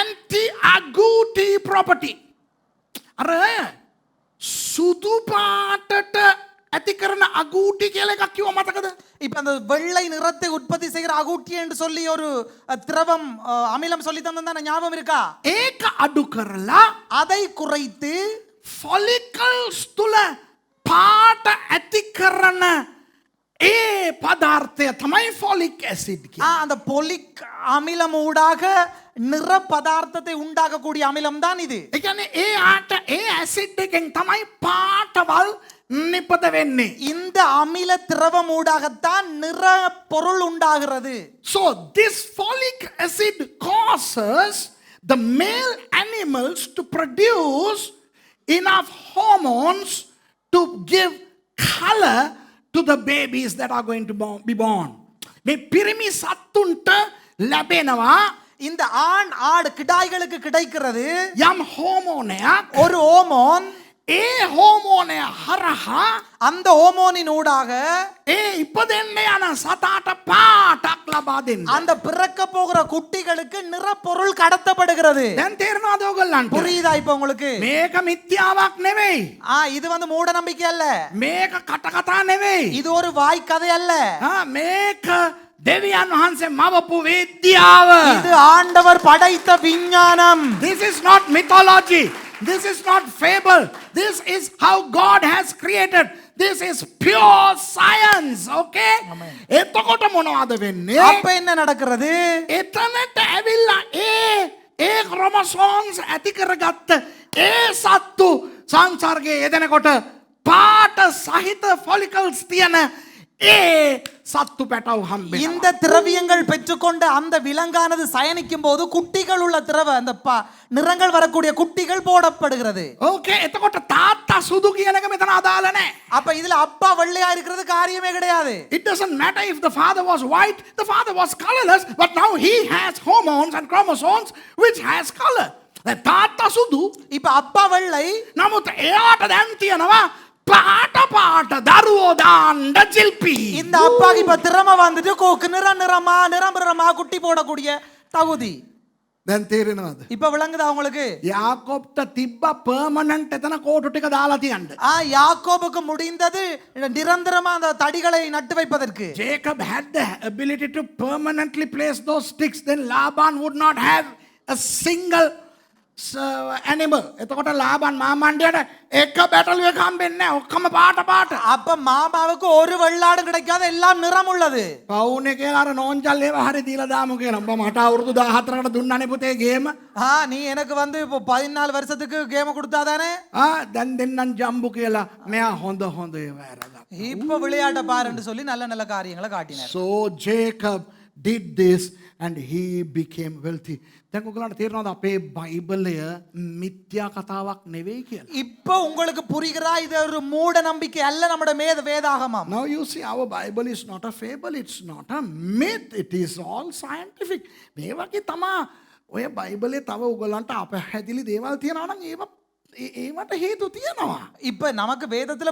anti-agouti property. අර සුදු පාටට ඇති කරන අගූටි කියලා එකක් කිව්ව මතකද? இப்ப அந்த வெள்ளை நிறத்தை உற்பத்தி செய்கிற அகூட்டி என்று சொல்லி ஒரு திரவம் அமிலம் சொல்லி தந்தா ஞாபகம் இருக்கா? ඒක අඩු කරලා அதை குறைத்து follicles තුල පාට ඇති කරන ඒ පදාර්ථය තමයි folic acid කියන්නේ. அந்த பொலிக் அமிலம் ஊடாக நிற பதார்த்தத்தை உண்டாக்கக்கூடிய அமிலம் தான் இது. ඒ කියන්නේ ඒ ඇසිඩ් එකෙන් තමයි පාටවල් නිපද වෙන්නේ. இந்த அமில திரவம் ஊடாகத்தான் நிற பொருள் உண்டாகிறது. So this folic acid causes the male animals to produce enough hormones to give color to the babies that are going to be born. මේ පිරිමි සත්තුන්ට ලැබෙනවා இந்த ஆண் ஆடு கிடாய்களுக்கு கிடைக்கிறது යම් හෝමෝනයක්. ஒரு ஹோமோன். ඒ හෝමෝනය හරහා அந்த ஹோமோனின் ஊடாக ඒ ඉපදෙන්න යන සතාට පාටක් ලබා දෙන්න. அந்த பிறக்க போகிற குட்டிகளுக்கு நிற பொருள் கடத்தப்படுகிறது. දැන් තේරෙනවද ඔයගොල්ලන්ට? புரியுதா இப்ப உங்களுக்கு? මේක මිත්‍යාවක් නෙවෙයි. இது வந்து மூட நம்பிக்கை அல்ல. මේක කටකතා නෙවෙයි. இது ஒரு வாய் கதை அல்ல. මේක දෙවියන් වහන්සේ මවපු විද්‍යාව. இது ஆண்டவர் படைத்த விஞ்ஞானம். This is not mythology. This is not fable. This is how God has created. This is pure science. Okay? එතකොට මොනවද වෙන්නේ? அப்ப என்ன நடக்கிறது? එතනට ඇවිල්ලා ඒ chromosomes ඇති කරගත්ත ඒ සත්තු සංසර්ගයේ යෙදෙනකොට පාට සහිත follicles තියෙන ඒ සත්තු පැටව හම්බෙනවා. இந்த திரவியங்கள் பெற்றுக்கொண்ட அந்த விலங்கானது சயனிக்கும் போது குட்டிகள் உள்ள திரவ அந்த நிறங்கள் வரக்கூடிய குட்டிகள் போடப்படுகிறது. ඕකේ එතකොට තාත්තා සුදු කියන එක මෙතන අදාළ නැහැ. அப்ப இதுல அப்பா வெள்ளையா இருக்கிறது காரியமே கிடையாது. It doesn't matter if the father was white, the father was colorless, but now he has hormones and chromosomes which has color. තාත්තා සුදු. இப்ப அப்பா வெள்ளை. නමුත් එයාට දැන් තියෙනවා පාට දරුවෝ දාන්න ජිල්පි. இந்த அப்பாக்கு இப்ப திறமை வந்துட்டு கோக்கு நிறமா குட்டி போடக்கூடிய தகுதி. දැන් තේරෙනවද? இப்ப விளங்குதா உங்களுக்கு? යාකොබ්ට තිබ්බ පර්මනන්ට් එතන කෝටු ටික දාලා තියන්න. யாக்கோபுக்கு முடிந்தது நிரந்தரமா அந்த தடிகளை நட்டு வைப்பதற்கு. Jacob had the ability to permanently place those sticks, then Laban would not have a single animal. එතකොට ලාබන් මාමණ්ඩියට එක බැටළු එක හම්බෙන්නේ නැහැ. ඔක්කොම පාට. அப்ப மாமாவுக்கு ஒரு வெள்ளாடு கிடைக்காத எல்லாம் நிறம் உள்ளது. පවුනේ කියලා අර නෝන්ජල් ඒව හරි දීලා දාමු කියලා. උඹ මට අවුරුදු 14කට දුන්නානේ පුතේ ගේම. நீ எனக்கு வந்து இப்போ 14 வருஷத்துக்கு கேம் கொடுத்தாதானே? දැන් දෙන්නම් ජම්බු කියලා. මෙයා හොඳ ඒවා ඇරලා. இப்ப விளையாட்ட பாருன்னு சொல்லி நல்ல காரியங்களை காட்டினார். So Jacob did this and he became wealthy. දැන් ඔයගලන්ට තේරෙනවද අපේ බයිබලය මිත්‍යා කතාවක් නෙවෙයි කියලා? இப்போ உங்களுக்கு புரிகிறா இது ஒரு மூட நம்பிக்கை அல்ல நம்முடைய வேதாகமம். Now you see our Bible is not a fable, it's not a myth, it is all scientific. මේ වගේ තමා ඔය බයිබලේ තව ඔයගලන්ට අපහැදිලි දේවල් තියෙනවා නම් ඒවට හේතු තියෙනවා. இப்ப நமக்கு வேதத்துல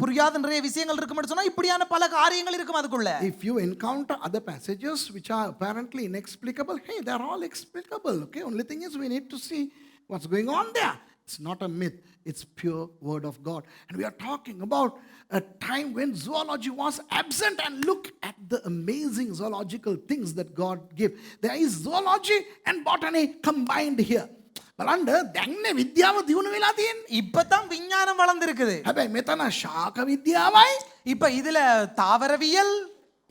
புரியாத நிறைய விஷயங்கள் இருக்கும்னு சொன்னா இப்படியான பல காரியங்கள் இருக்கும் அதுக்குள்ள. If you encounter other passages which are apparently inexplicable, hey, they're all explicable. Okay, only thing is we need to see what's going on there. It's not a myth, it's pure word of God. And we are talking about a time when zoology was absent, and look at the amazing zoological things that God gave. There is zoology and botany combined here. බලන්න දැන් විද්‍යාව දියුණු වෙලා තියෙන්නේ. இப்பதான் விஞ்ஞானம் வளர்ந்திருக்குது. හැබැයි මෙතන ශාක විද්‍යාවයි, இப்ப இதுல தாவரவியல்,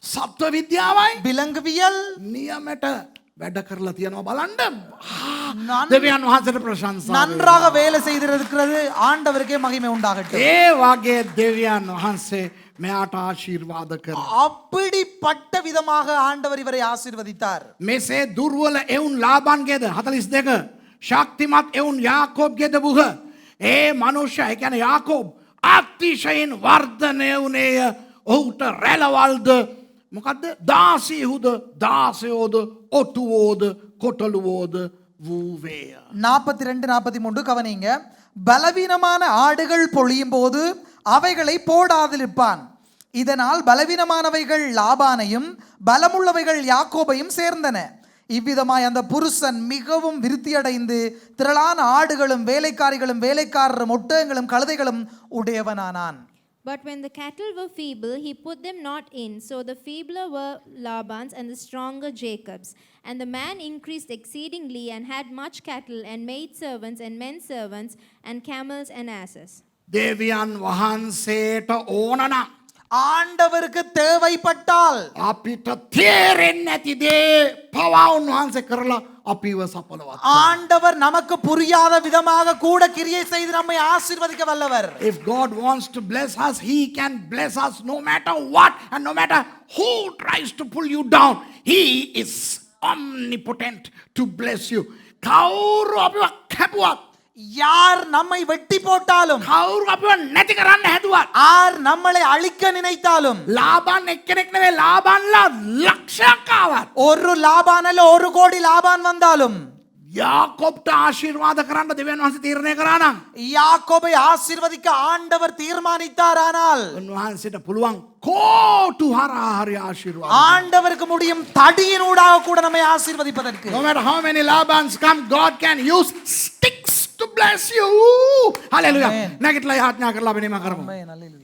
සත්ව විද්‍යාවයි, விலங்குவியல் නියමයට වැඩ කරලා තියෙනවා. බලන්න දෙවියන් වහන්සේට ප්‍රශංසා. நன்றாக வேலை செய்திருக்கிறது. ஆண்டவருக்கே மகிமை உண்டாகட்டும். ඒ වගේ දෙවියන් වහන්සේ මෙයාට ආශිර්වාද කරා. அப்படிப்பட்ட விதமாக ஆண்டவர் இவரை ஆசீர்வதித்தார். මෙසේ දුර්වල එවුන් ලාබන්ගේද 42, ශක්තිමත් එවුන් යාකෝබ්ගේද බුහ. ඒ මනුෂ්‍ය ඒ කියන්නේ යාකෝබ් අතිශයින් වර්ධනය වුණේය. ඔහුට රැළවල්ද මොකද්ද? දාසියුද, දාසයෝද, ඔටුවෝද, කොටලුවෝද වූවේය. 42 43 கவனிங்க. பலவீனமான ஆடுகள் பொழியும் போது அவைகளை போடாதிருப்பான். இதனால் பலவீனமானவைகள் லாபானையும் பலமுள்ளவைகள் யாக்கோபையும் சேர்ந்தன. இவ்விதமாய் அந்த புருஷன் மிகவும் விருத்தியடைந்து திரளான ஆடுகளும் வேலைக்காரிகளும் வேலைக்காரரும் ஒட்டகங்களும் கழுதைகளும் உடையவனானான். But when the cattle were feeble, he put them not in. So the feebler were Laban's and the stronger Jacob's. And the man increased exceedingly and had much cattle and maidservants and men servants and camels and asses. දෙවියන් වහන්සේට ඕනනම් ஆண்டவருக்கு தேவைப்பட்டால் අපිට තේරෙන්නේ නැති දේ පවා උන්වහන්සේ කරලා අපිව සපලවත්. ஆண்டவர் நமக்கு புரியாத விதமாக கூட கிரியை செய்து நம்மை ஆசீர்வதிக்க வல்லவர். If God wants to bless us, He can bless us no matter what and no matter who tries to pull you down. He is omnipotent to bless you. කවුරු අපිව කැපුවත්, யார் நம்மை வெட்டி போட்டாலும், කවුරු අපිව නැති කරන්න හැදුවත්, யார் நம்மளை அழிக்க நினைத்தாலும், ලාබාන් එක්කෙනෙක් නෙවෙයි ලාබාන්ලා ලක්ෂයක් ආවත් ஒரு லாபான் அல்ல 1 கோடி லாபான் வந்தாலும் යාකොබ්ට ආශිර්වාද කරන්න දෙවියන් වහන්සේ තීරණය කරා නම් யாக்கோபை ஆசீர்வதிக்க ஆண்டவர் தீர்மானித்தாரானால் උන්වහන්සේට පුළුවන් කෝටු හරහා හරි ආශිර්වාද. ஆண்டவருக்கு முடியும் தடியினூடாக கூட நம்மை ஆசீர்வதிப்பதற்கு. No matter how many Labans come, God can use sticks to bless you. Hallelujah. Amen. නැගිටලා ආඥා කරලා වෙනම කරමු. ஆமென். அல்லேலூயா.